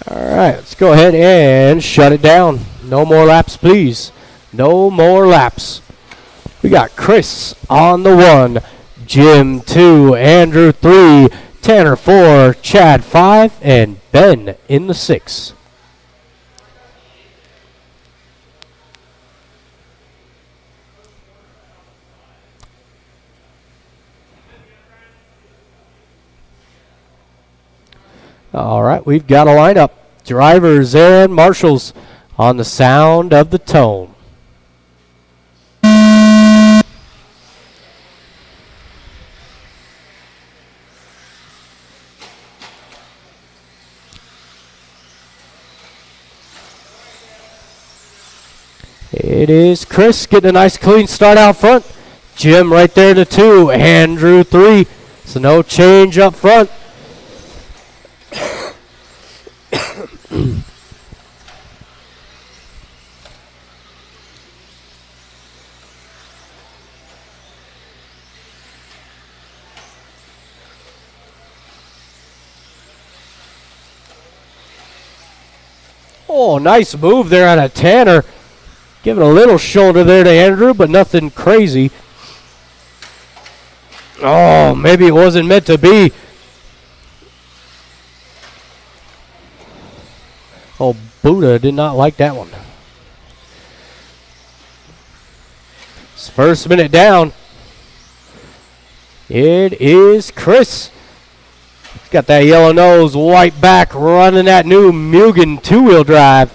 All right, let's go ahead and shut it down. No more laps, please. No more laps. We got Chris on the 1, Jim 2, Andrew 3, Tanner 4, Chad 5, and Ben in the 6. All right, we've got a lineup. Drivers and marshals on the sound of the tone. It is Chris getting a nice clean start out front. Jim right there to 2. Andrew 3. So no change up front. Oh, nice move there out of Tanner. Giving a little shoulder there to Andrew, but nothing crazy. Oh, maybe it wasn't meant to be. Oh, Buddha did not like that one. It's first minute down. It is Chris. He's got that yellow nose, white back, running that new Mugen two-wheel drive.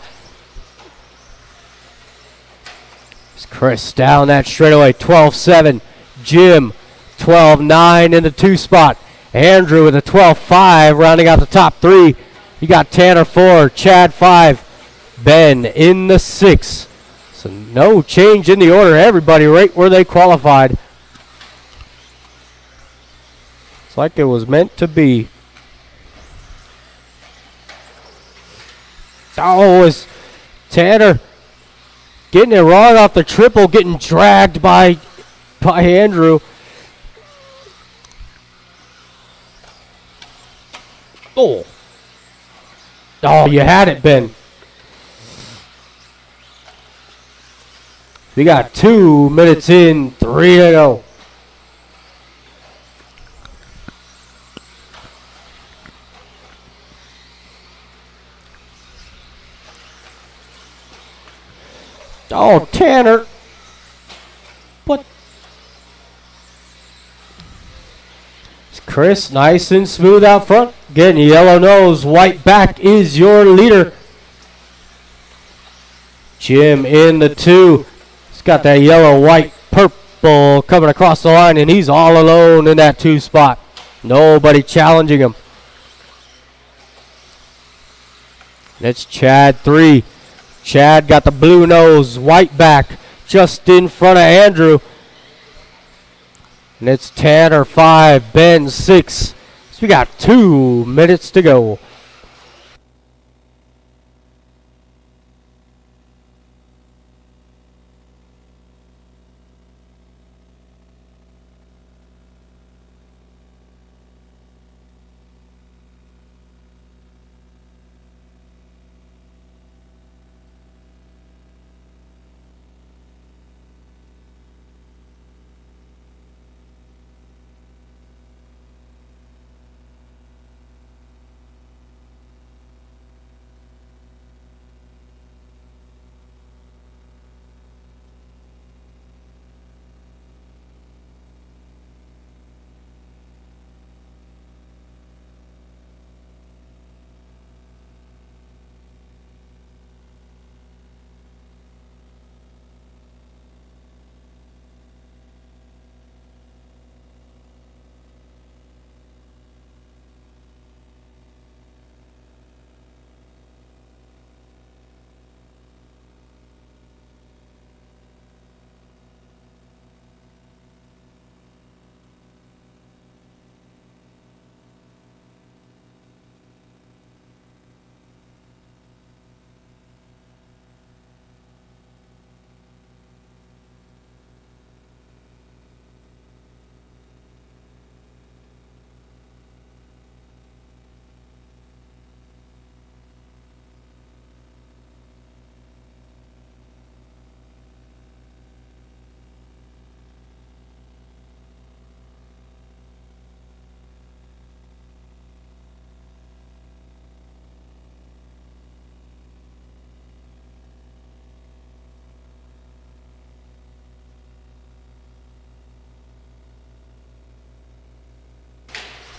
It's Chris down that straightaway, 12-7. Jim, 12-9 in the 2 spot. Andrew with a 12-5, rounding out the top 3. You got Tanner 4, Chad 5, Ben in the 6. So no change in the order. Everybody right where they qualified. It's like it was meant to be. Oh, it was Tanner getting it wrong off the triple, getting dragged by Andrew. Oh. Oh, you had it, Ben. We got 2 minutes in, 3 to go. Oh, Tanner. What? It's Chris, nice and smooth out front. Getting yellow nose, white back is your leader. Jim in the 2. He's got that yellow, white, purple coming across the line, and he's all alone in that 2 spot. Nobody challenging him. It's Chad 3. Chad got the blue nose, white back, just in front of Andrew. And it's Tanner 5, Ben 6. So we got 2 minutes to go.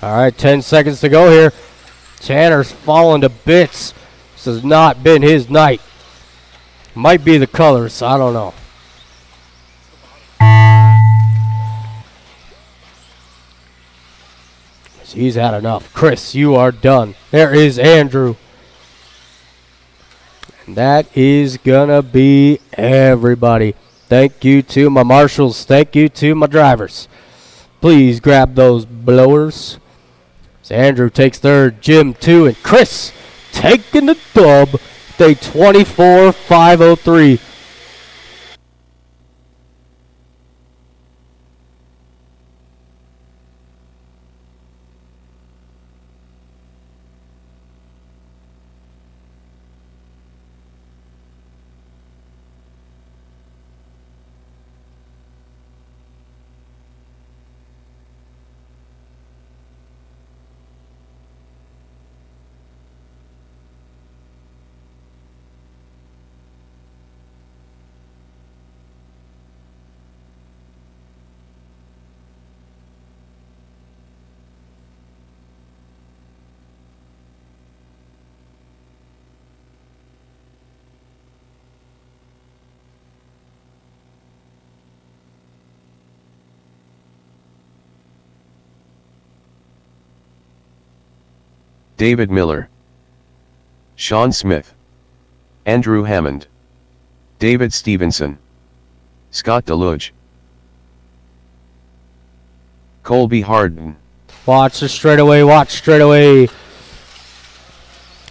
All right, 10 seconds to go here. Tanner's falling to bits. This has not been his night. Might be the colors, I don't know. He's had enough. Chris, you are done. There is Andrew. And that is gonna be everybody. Thank you to my marshals. Thank you to my drivers. Please grab those blowers. So Andrew takes third, Jim 2, and Chris taking the dub. Day 24,503. David Miller, Sean Smith, Andrew Hammond, David Stevenson, Scott Deluge, Colby Harden. Watch the straightaway, watch straightaway.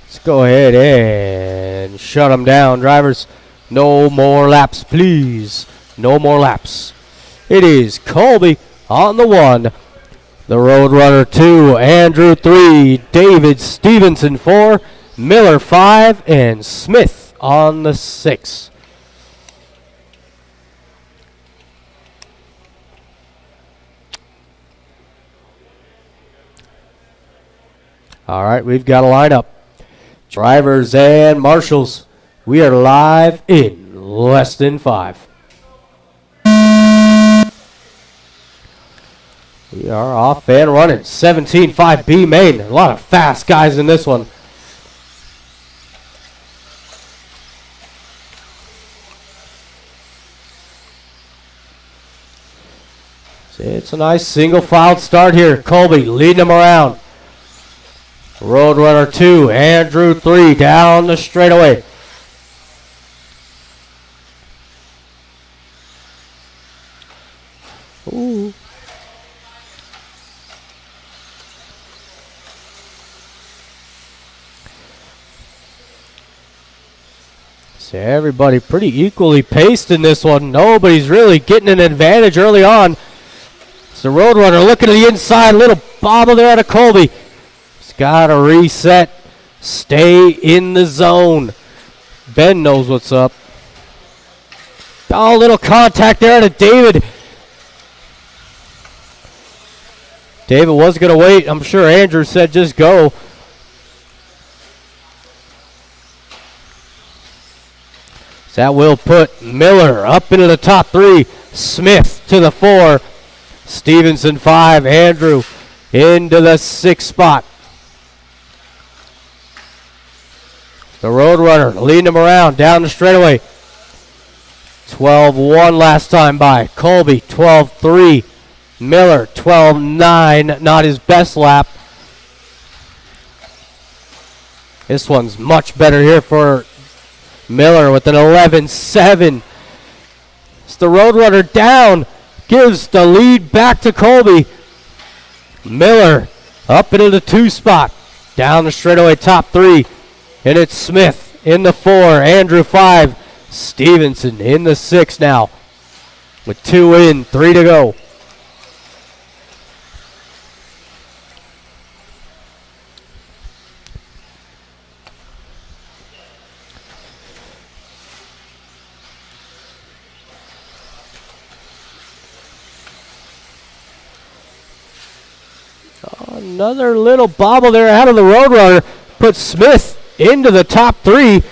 Let's go ahead and shut them down, drivers. No more laps, please. No more laps. It is Colby on the 1. The Roadrunner 2, Andrew 3, David Stevenson 4, Miller 5, and Smith on the 6. All right, we've got a lineup. Drivers and marshals, we are live in less than 5. We are off and running. 17.5 B main. A lot of fast guys in this one. It's a nice single filed start here. Colby leading them around. Roadrunner 2, Andrew 3 down the straightaway. Ooh. So everybody pretty equally paced in this one. Nobody's really getting an advantage early on. So Roadrunner looking to the inside. Little bobble there out of Colby. He's got to reset. Stay in the zone. Ben knows what's up. Oh, little contact there out of David. David was going to wait. I'm sure Andrew said just go. So that will put Miller up into the top 3. Smith to the 4. Stevenson 5. Andrew into the 6th spot. The Roadrunner leading him around down the straightaway. 12-1 last time by. Colby 12-3. Miller 12-9. Not his best lap. This one's much better here for Miller with an 11-7. It's the Roadrunner down. Gives the lead back to Colby. Miller up into the 2 spot. Down the straightaway top 3. And it's Smith in the 4. Andrew 5. Stevenson in the 6 now. With 2 in, 3 to go. Another little bobble there out of the Roadrunner. Puts Smith into the top 3.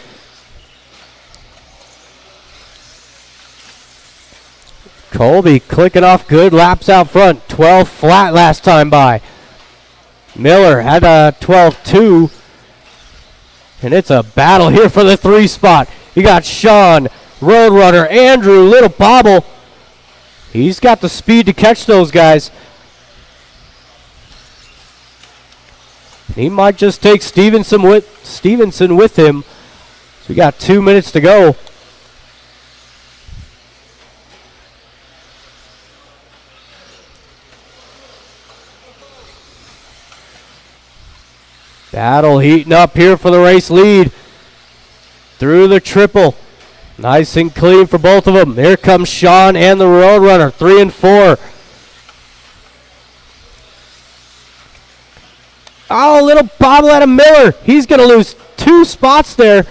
Colby clicking off good laps out front. 12 flat last time by. Miller had a 12-2. And it's a battle here for the 3 spot. You got Sean, Roadrunner, Andrew, little bobble. He's got the speed to catch those guys. He might just take Stevenson with him. So we got 2 minutes to go. Battle heating up here for the race lead. Through the triple. Nice and clean for both of them. Here comes Sean and the Roadrunner, 3 and 4. Oh, little bobble out of Miller. He's going to lose 2 spots there.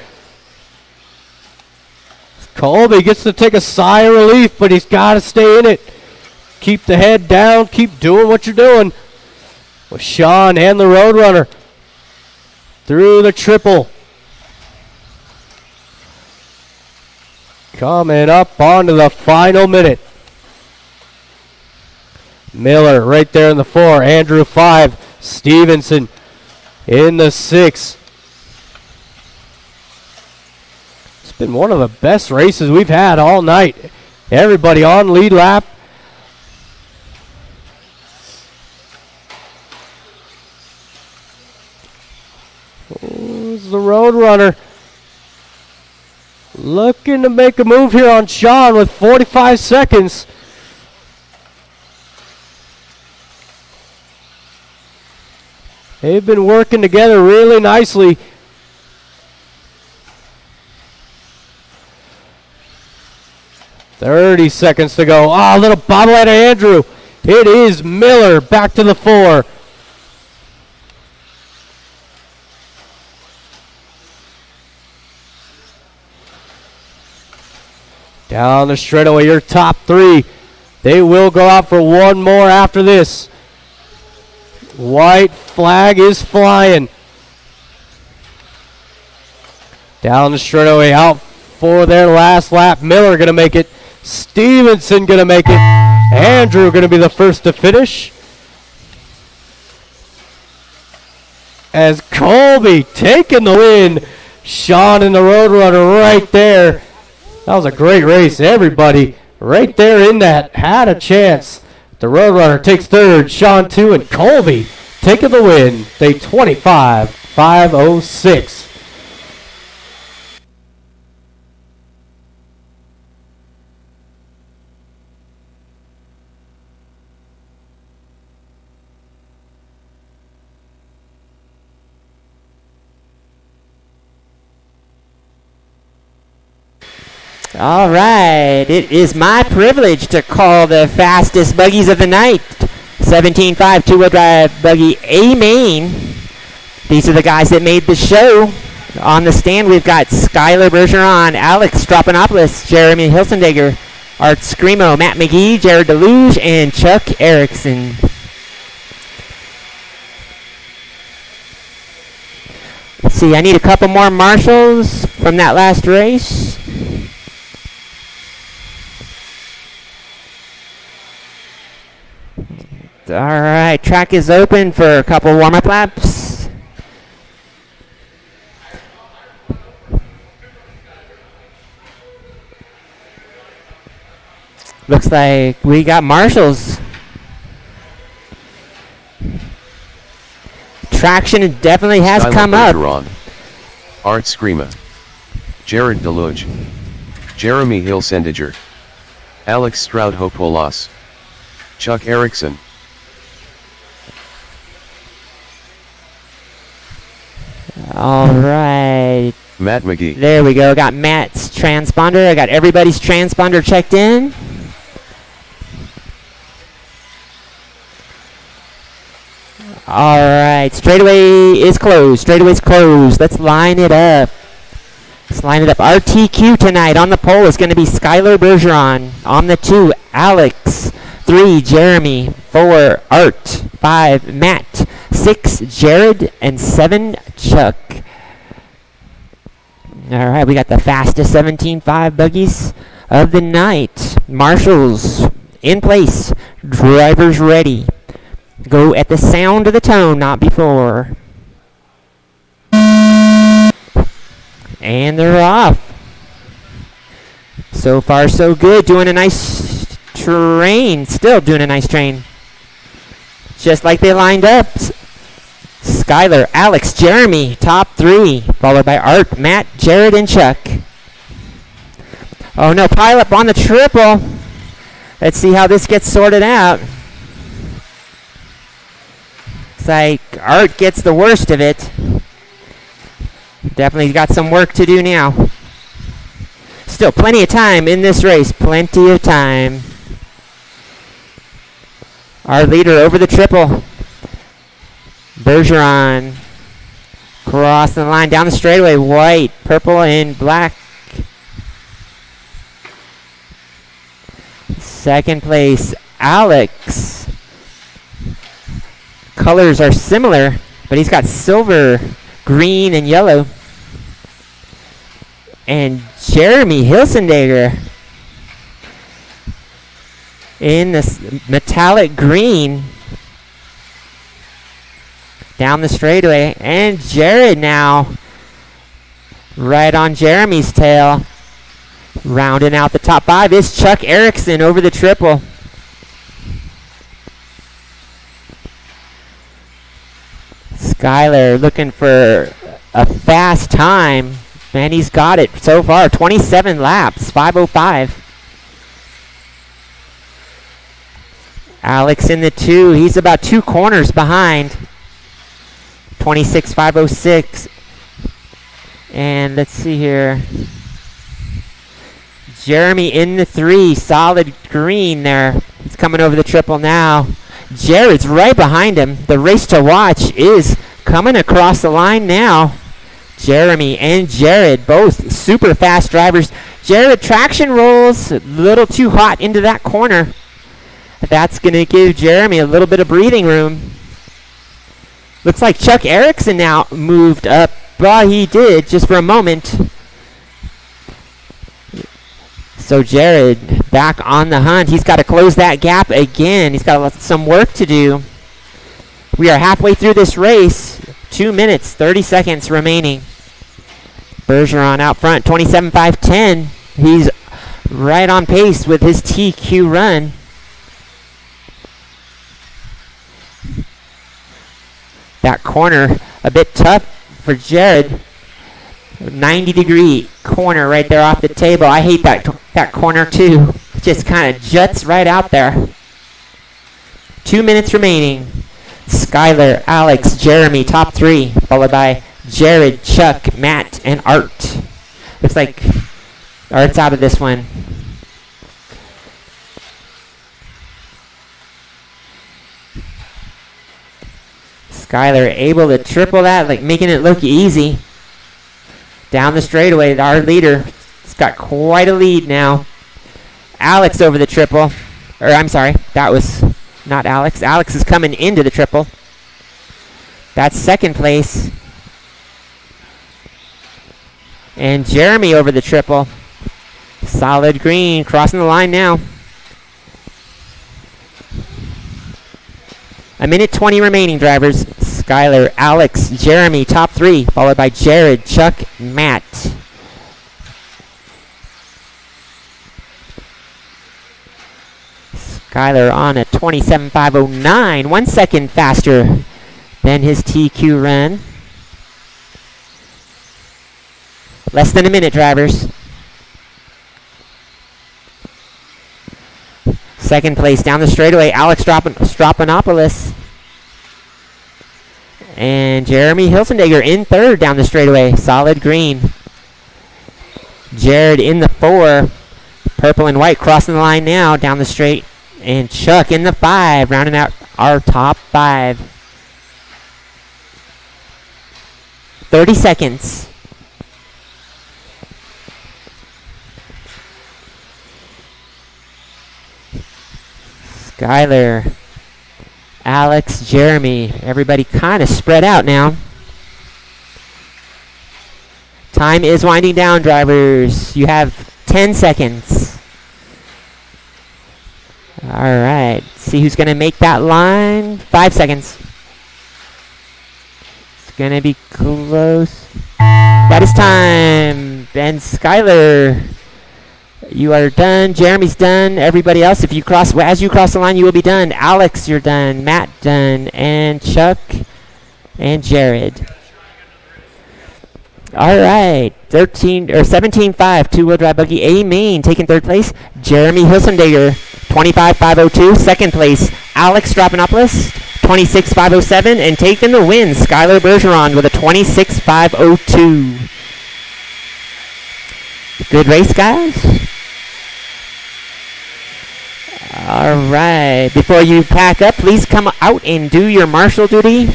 Colby gets to take a sigh of relief, but he's got to stay in it. Keep the head down. Keep doing what you're doing. With Sean and the Roadrunner. Through the triple. Coming up onto the final minute. Miller right there in the 4. Andrew 5. Stevenson in the 6. It's been one of the best races we've had all night. Everybody on lead lap. Who's the Roadrunner? Looking to make a move here on Sean with 45 seconds. They've been working together really nicely. "30 seconds to go." Oh, a little bobblehead of Andrew. It is Miller back to the 4. Down the straightaway, your top 3. They will go out for one more after this. White flag is flying. Down the straightaway, out for their last lap. Miller going to make it. Stevenson going to make it. Andrew going to be the first to finish. As Colby taking the win. Sean and the Roadrunner right there. That was a great race. Everybody right there in that had a chance. The Roadrunner takes 3rd, Sean 2, and Colby taking the win. Day 25-506. All right, it is my privilege to call the fastest buggies of the night. 17.5 two-wheel drive buggy A main. These are the guys that made the show. On the stand, we've got Skylar Bergeron, Alex Stropanopoulos, Jeremy Hilsendegger, Art Screamo, Matt McGee, Jared Deluge, and Chuck Erickson. Let's see, I need a couple more marshals from that last race. All right, track is open for a couple warm-up laps. Looks like we got marshals. Traction definitely has Skylar come up. Bergeron, Art Screama, Jared Deluge, Jeremy Hilsendiger, Alex Stroudhopoulos, Chuck Erickson. All right. Matt McGee. There we go. Got Matt's transponder. I got everybody's transponder checked in. All right. Straightaway is closed. Straightaway's closed. Let's line it up. Let's line it up. RTQ tonight on the pole is going to be Skylar Bergeron. On the 2, Alex. 3, Jeremy. 4, Art. 5, Matt. 6, Jared. And 7, Chuck. All right, we got the fastest 17.5 buggies of the night. Marshals in place. Drivers ready. Go at the sound of the tone, not before. And they're off. So far, so good. Doing a nice train. Still doing a nice train. Just like they lined up. Skylar, Alex, Jeremy, top 3. Followed by Art, Matt, Jared, and Chuck. Oh no, pile up on the triple. Let's see how this gets sorted out. Looks like Art gets the worst of it. Definitely got some work to do now. Still plenty of time in this race. Plenty of time. Our leader over the triple. Bergeron. Crossing the line down the straightaway. White, purple, and black. Second place, Alex. Colors are similar, but he's got silver, green, and yellow. And Jeremy Hilsendager in this metallic green down the straightaway. And Jared now right on Jeremy's tail. Rounding out the top 5 is Chuck Erickson over the triple. Skylar looking for a fast time. And he's got it so far. 27 laps, 5:05. Alex in the 2. He's about 2 corners behind. 26.506. And let's see here. Jeremy in the 3. Solid green there. He's coming over the triple now. Jared's right behind him. The race to watch is coming across the line now. Jeremy and Jared, both super fast drivers. Jared traction rolls a little too hot into that corner. That's going to give Jeremy a little bit of breathing room. Looks like Chuck Erickson now moved up. Well, he did just for a moment. So Jared back on the hunt. He's got to close that gap again. He's got some work to do. We are halfway through this race. 2 minutes, 30 seconds remaining. Bergeron out front, 27.510. He's right on pace with his TQ run. That corner a bit tough for Jared. 90-degree corner right there off the table. I hate that corner too. It just kind of juts right out there. 2 minutes remaining. Skylar, Alex, Jeremy, top 3, followed by Jared, Chuck, Matt, and Art. Looks like Art's out of this one. Skylar able to triple that, like making it look easy. Down the straightaway, our leader has got quite a lead now. Alex over the triple. Or I'm sorry, that was not Alex. Alex is coming into the triple. That's second place. And Jeremy over the triple. Solid green, crossing the line now. 1:20 remaining, drivers. Skylar, Alex, Jeremy, top 3, followed by Jared, Chuck, Matt. Skylar on a 27.509, 1 second faster than his TQ run. Less than a minute, drivers. Second place down the straightaway, Alex Stropanopoulos. And Jeremy Hilsendager in third down the straightaway, solid green. Jared in the 4, purple and white crossing the line now down the straight. And Chuck in the 5, rounding out our top 5. 30 seconds. Skylar, Alex, Jeremy, everybody kind of spread out now. Time is winding down, drivers. You have 10 seconds. All right. See who's going to make that line. 5 seconds. It's going to be close. That is time. And Skylar, you are done. Jeremy's done. Everybody else, if you cross, as you cross the line, you will be done. Alex, you're done. Matt, done. And Chuck and Jared. All right, 17.5, two-wheel drive buggy A main taking third place. Jeremy Hilsendegger, 25.502. Second place, Alex Strophanopoulos, 26.507, and taking the win, Skylar Bergeron with a 26.502. Good race, guys. All right, before you pack up, please come out and do your marshal duty.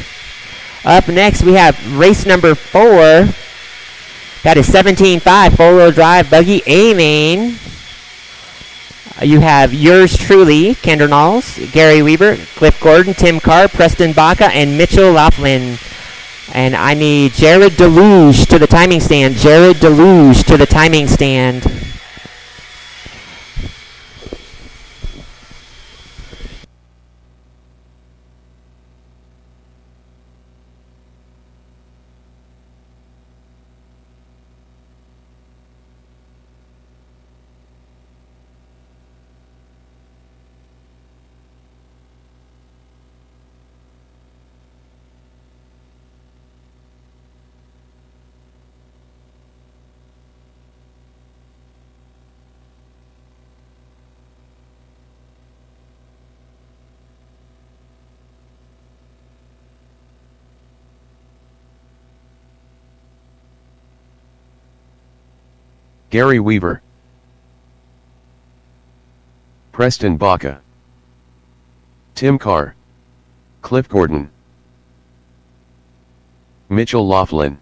Up next, we have race number 4. That is 17.5 four-wheel drive buggy A main. You have yours truly, Kendra Knowles, Gary Weaver, Cliff Gordon, Tim Carr, Preston Baca, and Mitchell Laughlin. And I need Jared Deluge to the timing stand. Jared Deluge to the timing stand. Gary Weaver, Preston Baca, Tim Carr, Cliff Gordon, Mitchell Laughlin.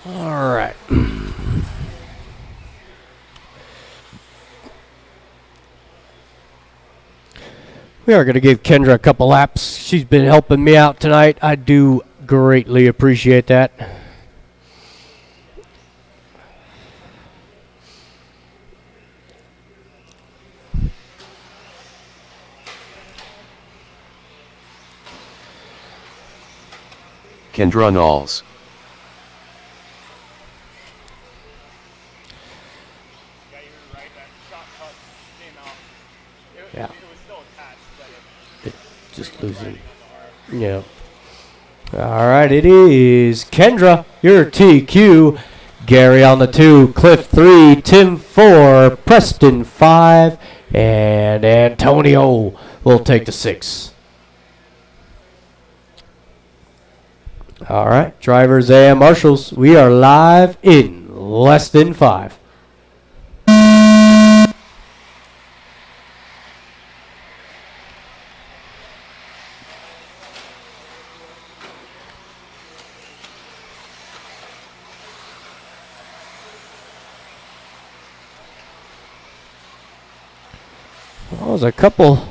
All right. We are going to give Kendra a couple laps. She's been helping me out tonight. I do greatly appreciate that. Kendra Knowles. Yeah, you're right. That shot cut came out. Yeah. It was still attached, but it Just losing. on the Yeah. All right, it is Kendra, your TQ. Gary on the 2, Cliff 3, Tim 4, Preston 5, and Antonio will take the 6. All right, drivers and marshals, we are live in less than 5. Well, there's a couple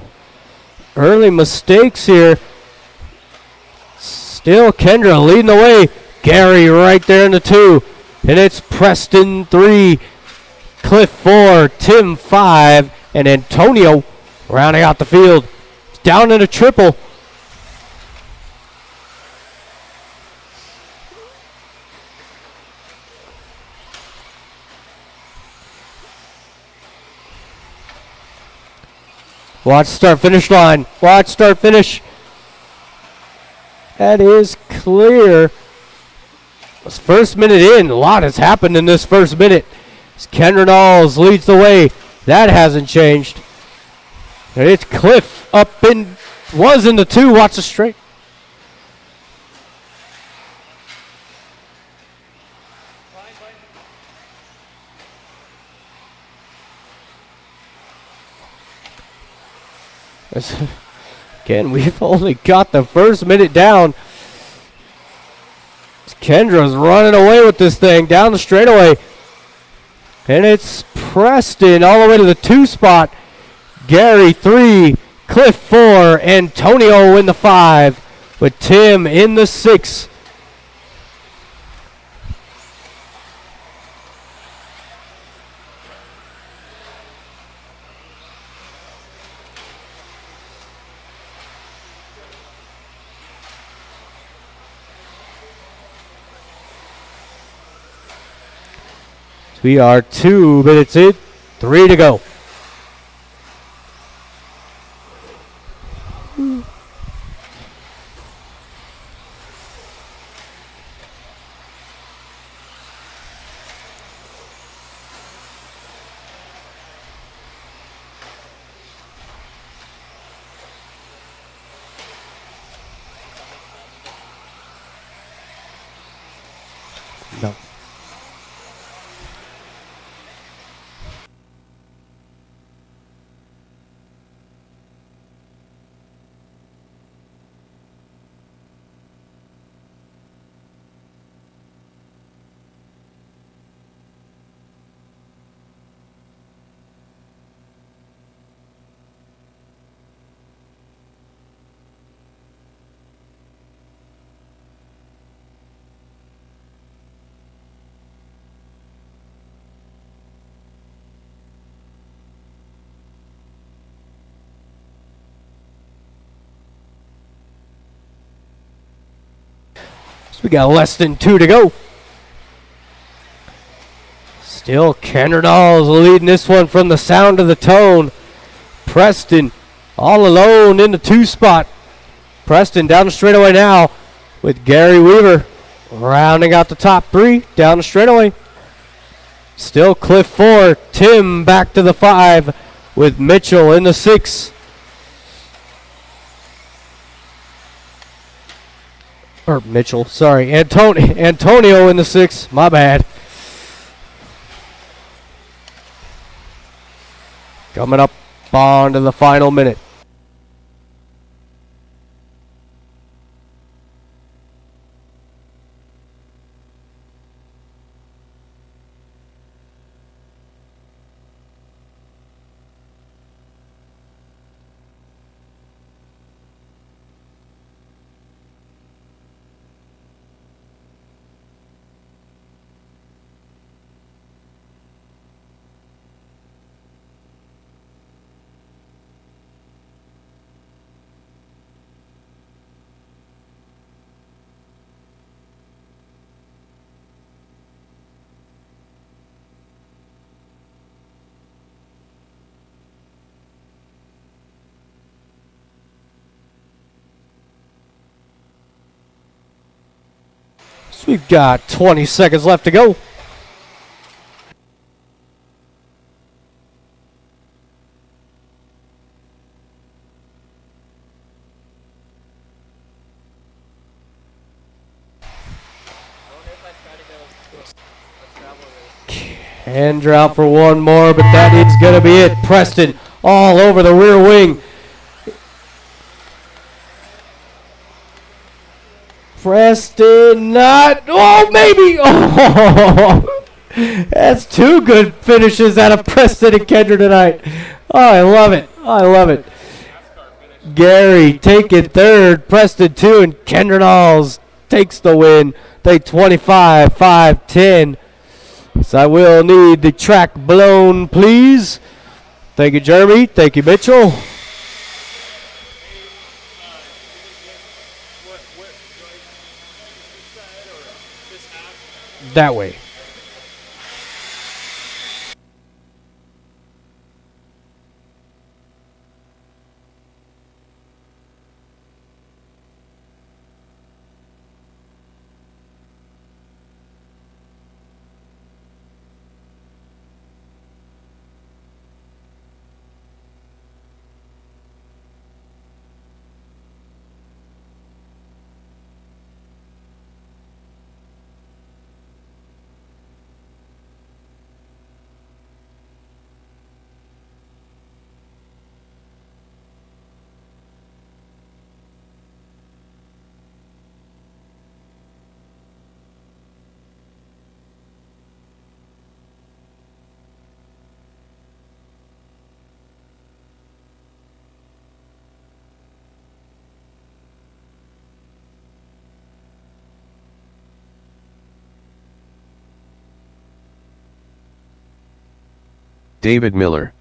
early mistakes here. Still Kendra leading the way. Gary right there in the 2. And it's Preston 3, Cliff 4, Tim 5, and Antonio rounding out the field. Down in a triple. Watch start finish line. Watch start finish. That is clear. This first minute in, a lot has happened in this first minute. As Kendra Knowles leads the way. That hasn't changed. And it's Cliff up in, was in the 2. Watch the straight. Again, we've only got the first minute down. Kendra's running away with this thing down the straightaway. And it's Preston all the way to the 2 spot. Gary 3, Cliff 4, Antonio in the 5, with Tim in the 6. We are 2 minutes in, 3 to go. No. We got less than 2 to go. Still Kendall leading this one from the sound of the tone. Preston all alone in the 2 spot. Preston down the straightaway now with Gary Weaver rounding out the top 3 down the straightaway. Still Cliff 4, Tim back to the 5 with Mitchell in the 6. Or Mitchell, sorry. Antonio in the 6. My bad. Coming up on to the final minute. So we've got 20 seconds left to go. Kendra out for one more, but that is going to be it. Preston all over the rear wing. Preston not. Oh, maybe. Oh, that's 2 good finishes out of Preston and Kendra tonight. Oh, I love it. I love it. Gary taking 3rd, Preston 2, and Kendra Knowles takes the win. They 25, 5, 10. So I will need the track blown, please. Thank you, Jeremy. Thank you, Mitchell. That way. David Miller,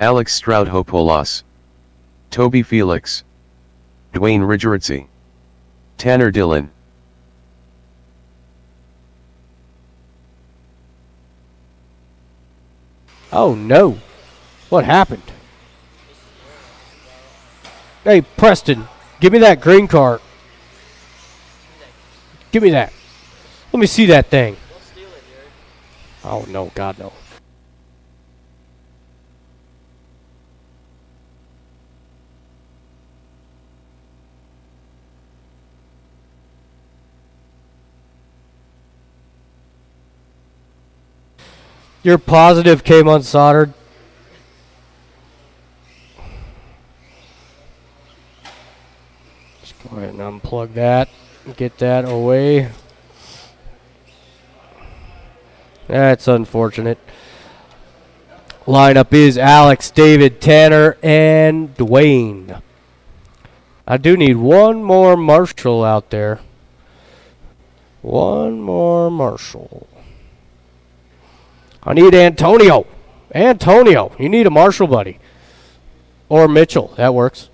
Alex Stroudhopoulos, Toby Felix, Dwayne Ridgeritzy, Tanner Dillon. Oh no. What happened? Hey, Preston, give me that green card. Give me that. Let me see that thing. Oh no, God no. Your positive came unsoldered. Just go ahead and unplug that. Get that away. That's unfortunate. Lineup is Alex, David, Tanner, and Dwayne. I do need one more Marshall out there. One more Marshall. I need Antonio. Antonio, you need a Marshall buddy. Or Mitchell, that works.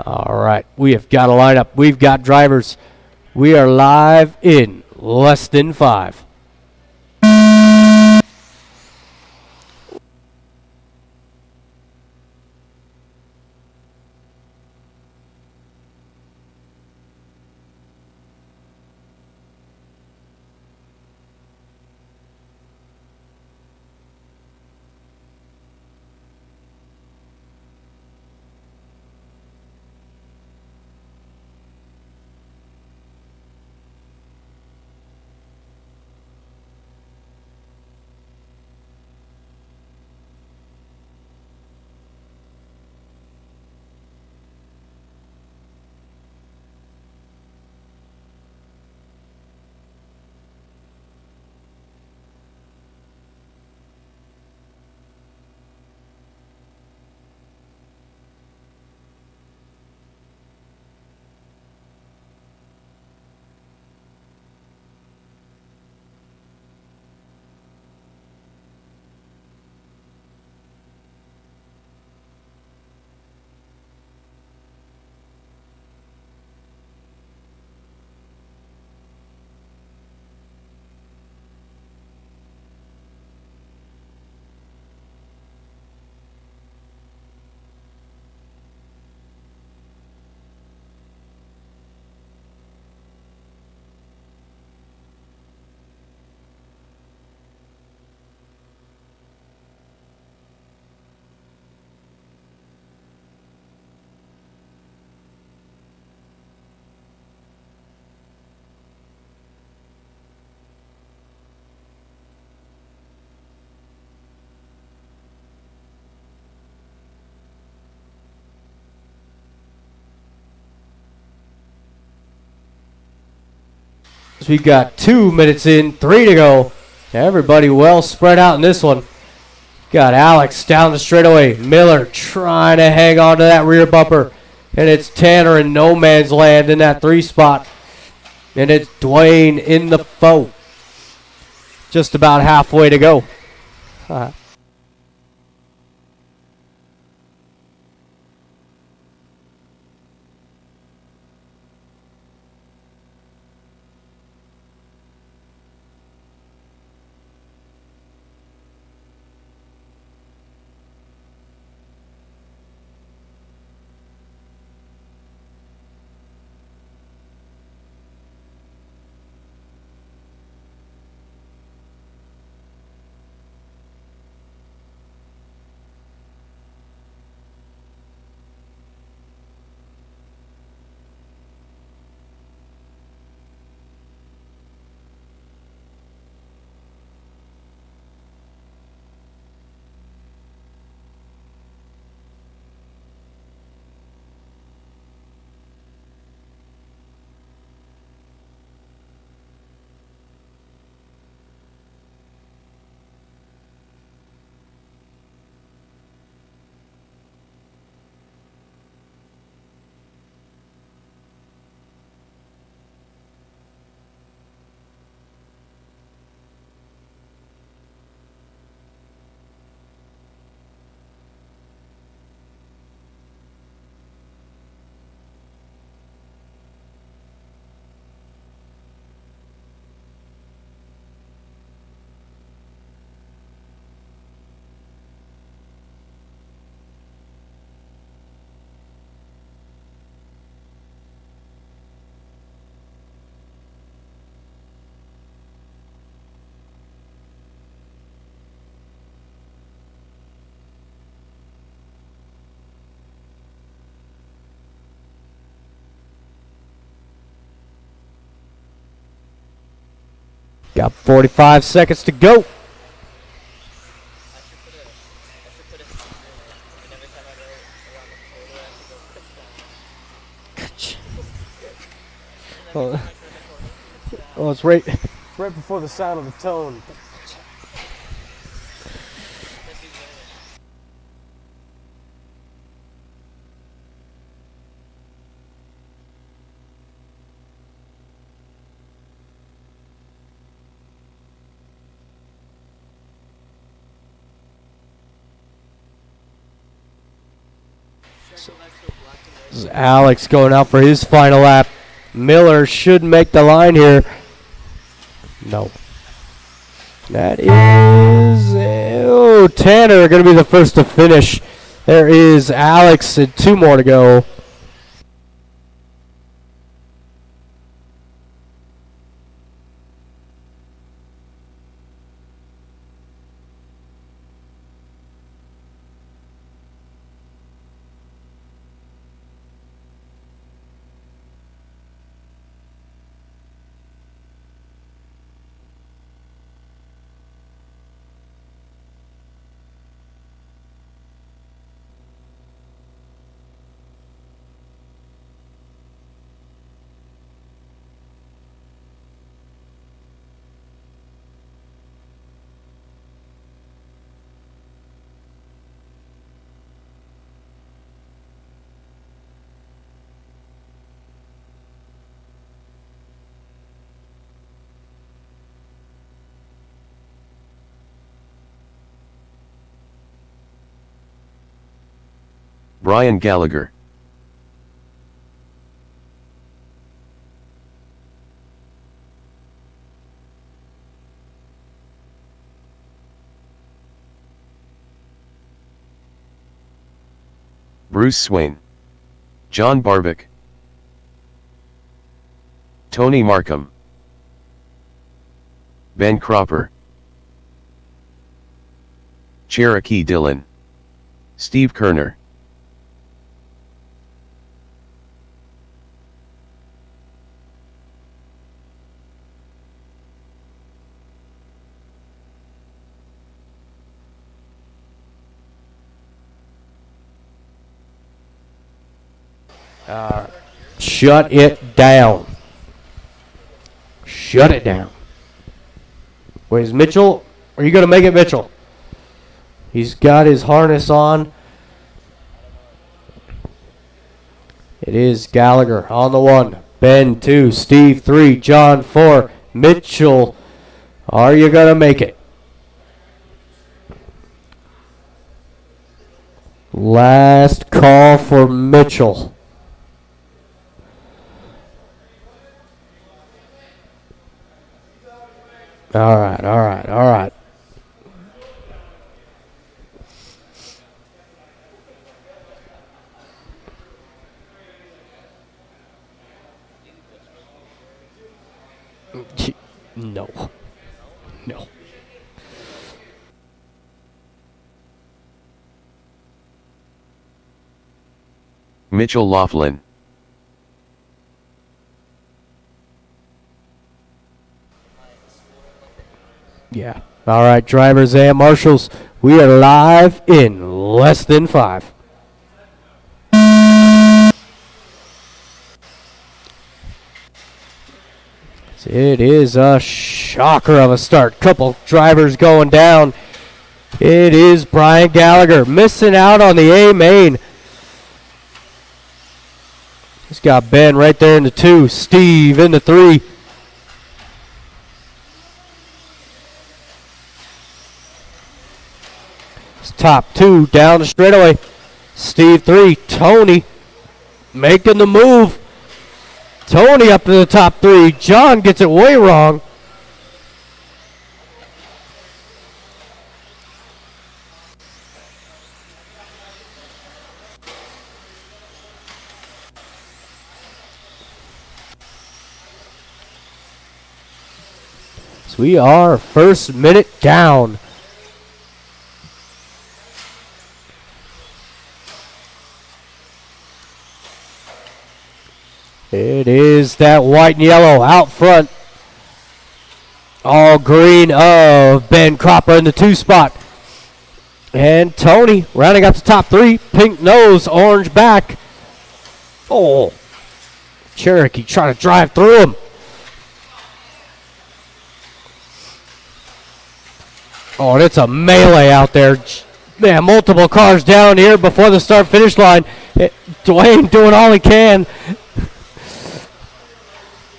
All right, we have got a lineup. We've got drivers. We are live in less than 5. So we got 2 minutes in, 3 to go. Everybody well spread out in this one. Got Alex down the straightaway. Miller trying to hang on to that rear bumper. And it's Tanner in no man's land in that 3 spot. And it's Dwayne in the foe. Just about halfway to go. Got 45 seconds to go. Oh, it's right before the sound of the tone. This is Alex going out for his final lap. Miller should make the line here. No. That is... Oh, Tanner going to be the first to finish. There is Alex and 2 more to go. Brian Gallagher. Bruce Swain. John Barbic. Tony Markham. Ben Cropper. Cherokee Dillon. Steve Kerner. Shut it down. Shut it down. Where's Mitchell? Are you going to make it, Mitchell? He's got his harness on. It is Gallagher on the 1. Ben 2. Steve 3. John 4. Mitchell. Are you going to make it? Last call for Mitchell. All right. No. Mitchell Laughlin. Yeah. All right, drivers and marshals, we are live in less than 5. It is a shocker of a start. Couple drivers going down. It is Brian Gallagher missing out on the A main. He's got Ben right there in the 2. Steve in the 3. Top 2 down the straightaway. Steve 3. Tony making the move. Tony up to the top 3. John gets it way wrong. So we are first minute down. It is that white and yellow out front. All green of Ben Cropper in the 2 spot. And Tony rounding out the top 3. Pink nose, orange back. Oh, Cherokee trying to drive through him. Oh, and it's a melee out there. Man, multiple cars down here before the start-finish line. Dwayne doing all he can.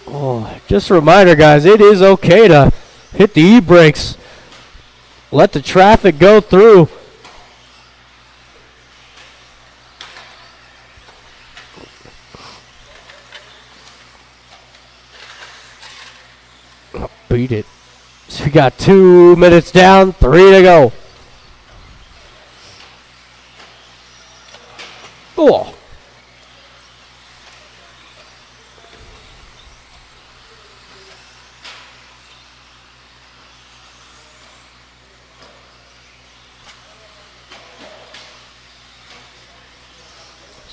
Oh, just a reminder, guys, it is okay to hit the e-brakes. Let the traffic go through. Oh, beat it. So we got 2 minutes down, 3 to go. Oh.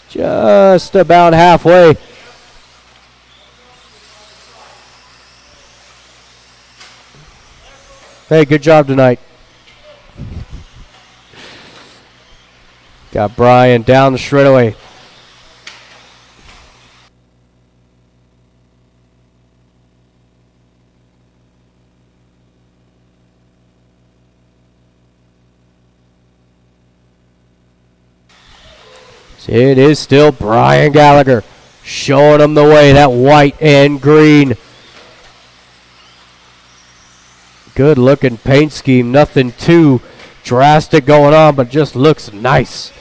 Just about halfway. Hey, good job tonight. Got Brian down the straightaway. It is still Brian Gallagher showing them the way, that white and green. Good looking paint scheme, nothing too drastic going on, but just looks nice.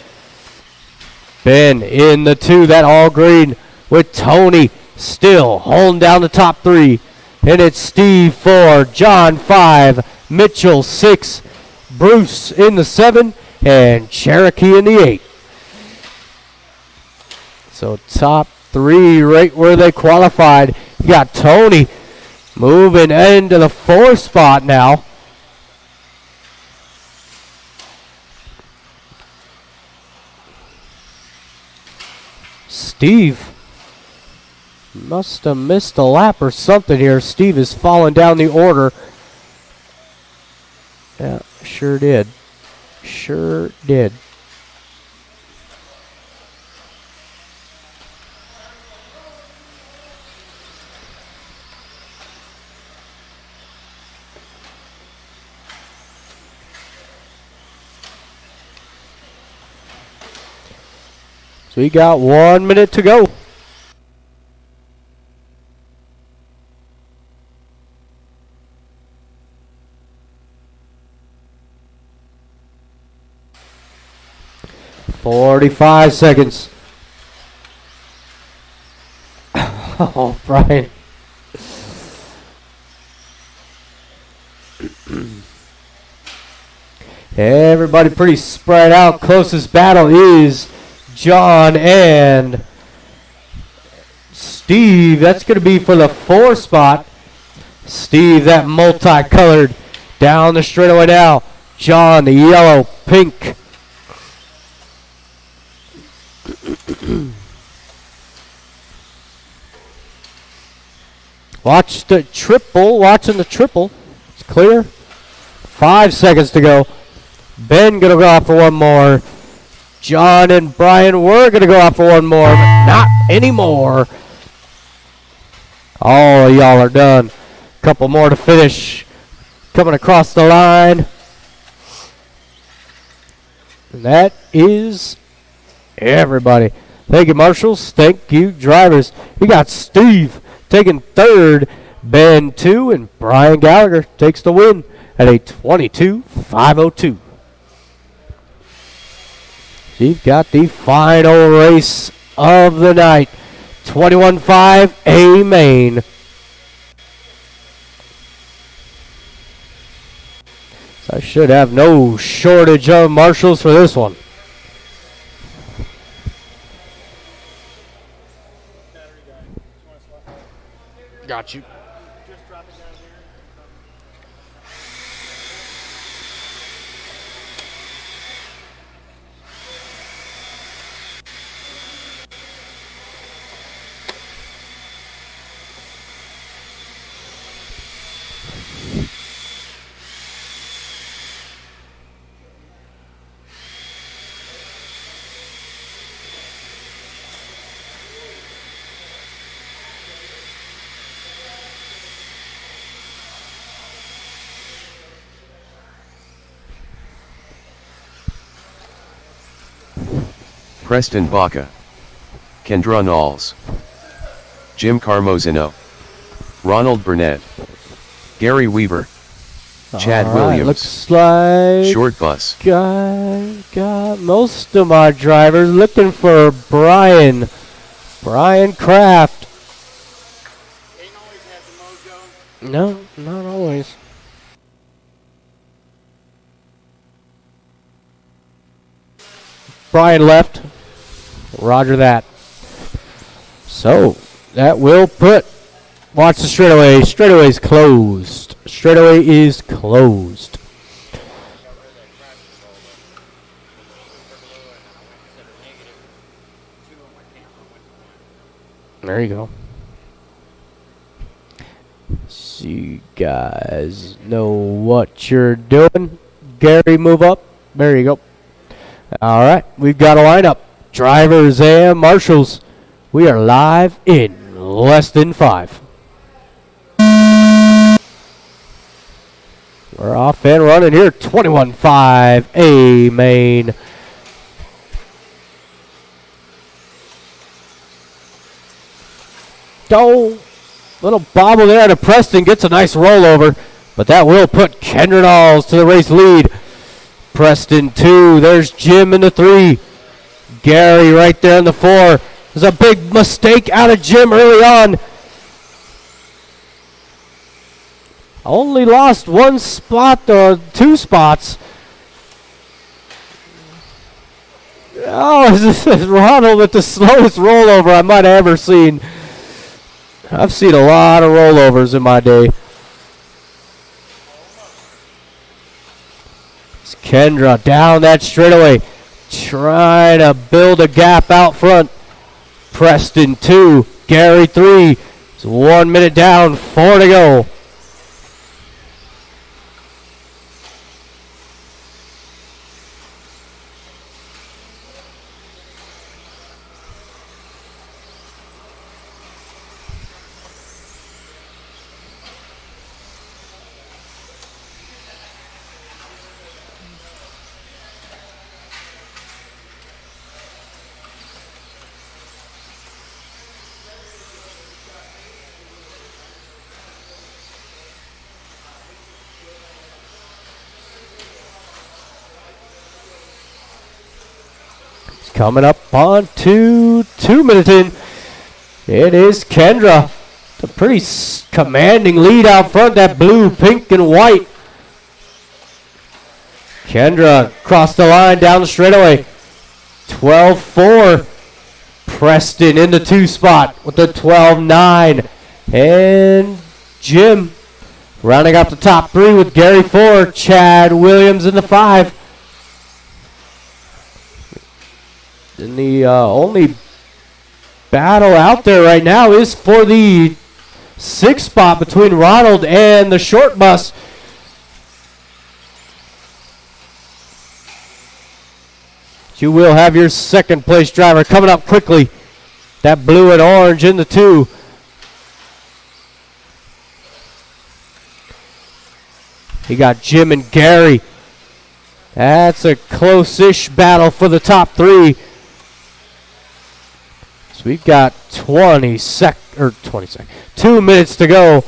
Ben in the 2, that all green with Tony still holding down the top 3. And it's Steve 4, John 5, Mitchell 6, Bruce in the 7, and Cherokee in the 8. So top 3 right where they qualified. You got Tony moving into the 4th spot now. Steve must have missed a lap or something here. Steve is falling down the order. Yeah, sure did. Sure did. So we got 1 minute to go. "45 seconds. Oh, Brian. Everybody pretty spread out. Closest battle is John and Steve. That's going to be for the 4 spot. Steve, that multicolored down the straightaway now. John, the yellow, pink. Watch the triple. Watching the triple. It's clear. 5 seconds to go. Ben going to go out for one more. John and Brian were going to go out for one more, but not anymore. All of y'all are done. Couple more to finish. Coming across the line. And that is everybody. Thank you, marshals. Thank you, drivers. We got Steve taking 3rd, Ben 2, and Brian Gallagher takes the win at a 22.502. You've got the final race of the night. 21.5 A main. So I should have no shortage of marshals for this one. Got you. Preston Baca, Kendra Knowles, Jim Carmozino, Ronald Burnett, Gary Weaver, Chad All right, Williams, looks like Short Bus, got most of my drivers. Looking for Brian Kraft. Ain't always had the mojo. No, not always. Brian left. Roger that. So that will put. Watch the straightaway. Straightaway's closed. Straightaway is closed. There you go. So you guys know what you're doing. Gary, move up. There you go. All right, we've got a lineup. Drivers and marshals. We are live in less than 5. We're off and running here. 21.5 A main. Oh, little bobble there to Preston. Gets a nice rollover, but that will put Kendra Knowles to the race lead. Preston 2. There's Jim in the 3. Gary right there in the 4. There's a big mistake out of Jim early on. Only lost 1 spot or 2 spots. Oh, this is Ronald with the slowest rollover I might have ever seen. I've seen a lot of rollovers in my day. It's Kendra down that straightaway, trying to build a gap out front. Preston 2, Gary 3. It's 1 minute down, 4 to go. Coming up on 2 minutes in. It is Kendra. A pretty commanding lead out front. That blue, pink, and white. Kendra crossed the line down the straightaway. 12-4. Preston in the 2 spot with the 12-9. And Jim rounding up the top 3 with Gary 4. Chad Williams in the 5. And the only battle out there right now is for the 6th spot between Ronald and the short bus. You will have your 2nd place driver coming up quickly. That blue and orange in the 2. You got Jim and Gary. That's a close-ish battle for the top 3. So we've got 2 minutes to go.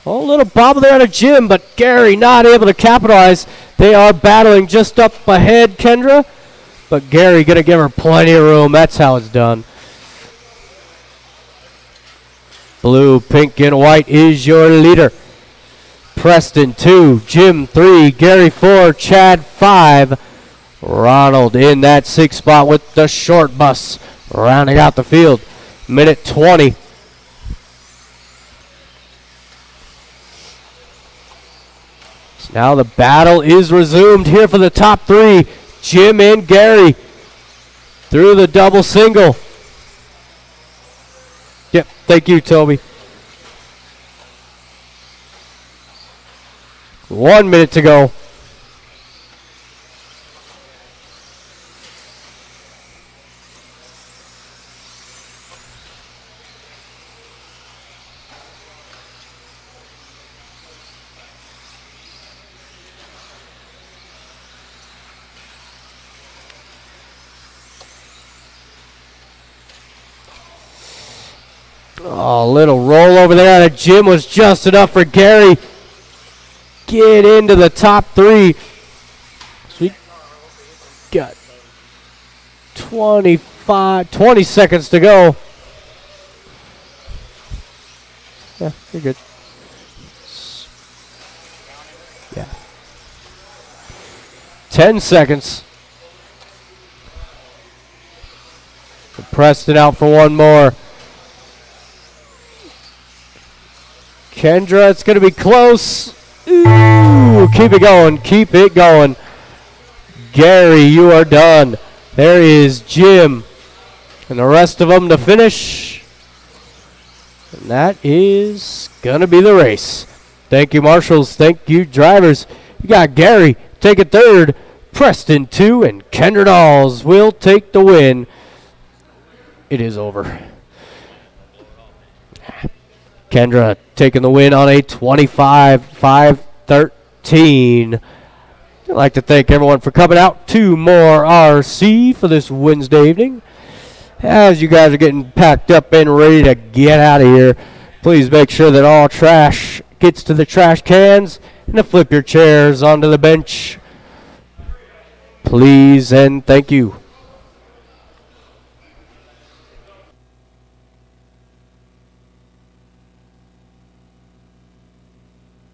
Oh, a little bobble there to Jim, but Gary not able to capitalize. They are battling just up ahead, Kendra. But Gary going to give her plenty of room. That's how it's done. Blue, pink, and white is your leader. Preston 2, Jim 3, Gary 4, Chad 5. Ronald in that 6th spot with the short bus rounding out the field. Minute 20. Now the battle is resumed here for the top 3. Jim and Gary through the double single. Yep, thank you, Toby. 1 minute to go. Oh, little roll over there out of Jim was just enough for Gary. Get into the top 3. So we got 20 seconds to go. Yeah, you're good. Yeah. 10 seconds. Preston out for one more. Kendra, it's going to be close. Ooh, keep it going. Keep it going. Gary, you are done. There is Jim. And the rest of them to finish. And that is going to be the race. Thank you, marshals. Thank you, drivers. You got Gary taking third. Preston 2. And Kendra Knowles will take the win. It is over. Kendra taking the win on a 25-5-13. I'd like to thank everyone for coming out to MHOR RC for this Wednesday evening. As you guys are getting packed up and ready to get out of here, please make sure that all trash gets to the trash cans and to flip your chairs onto the bench. Please and thank you.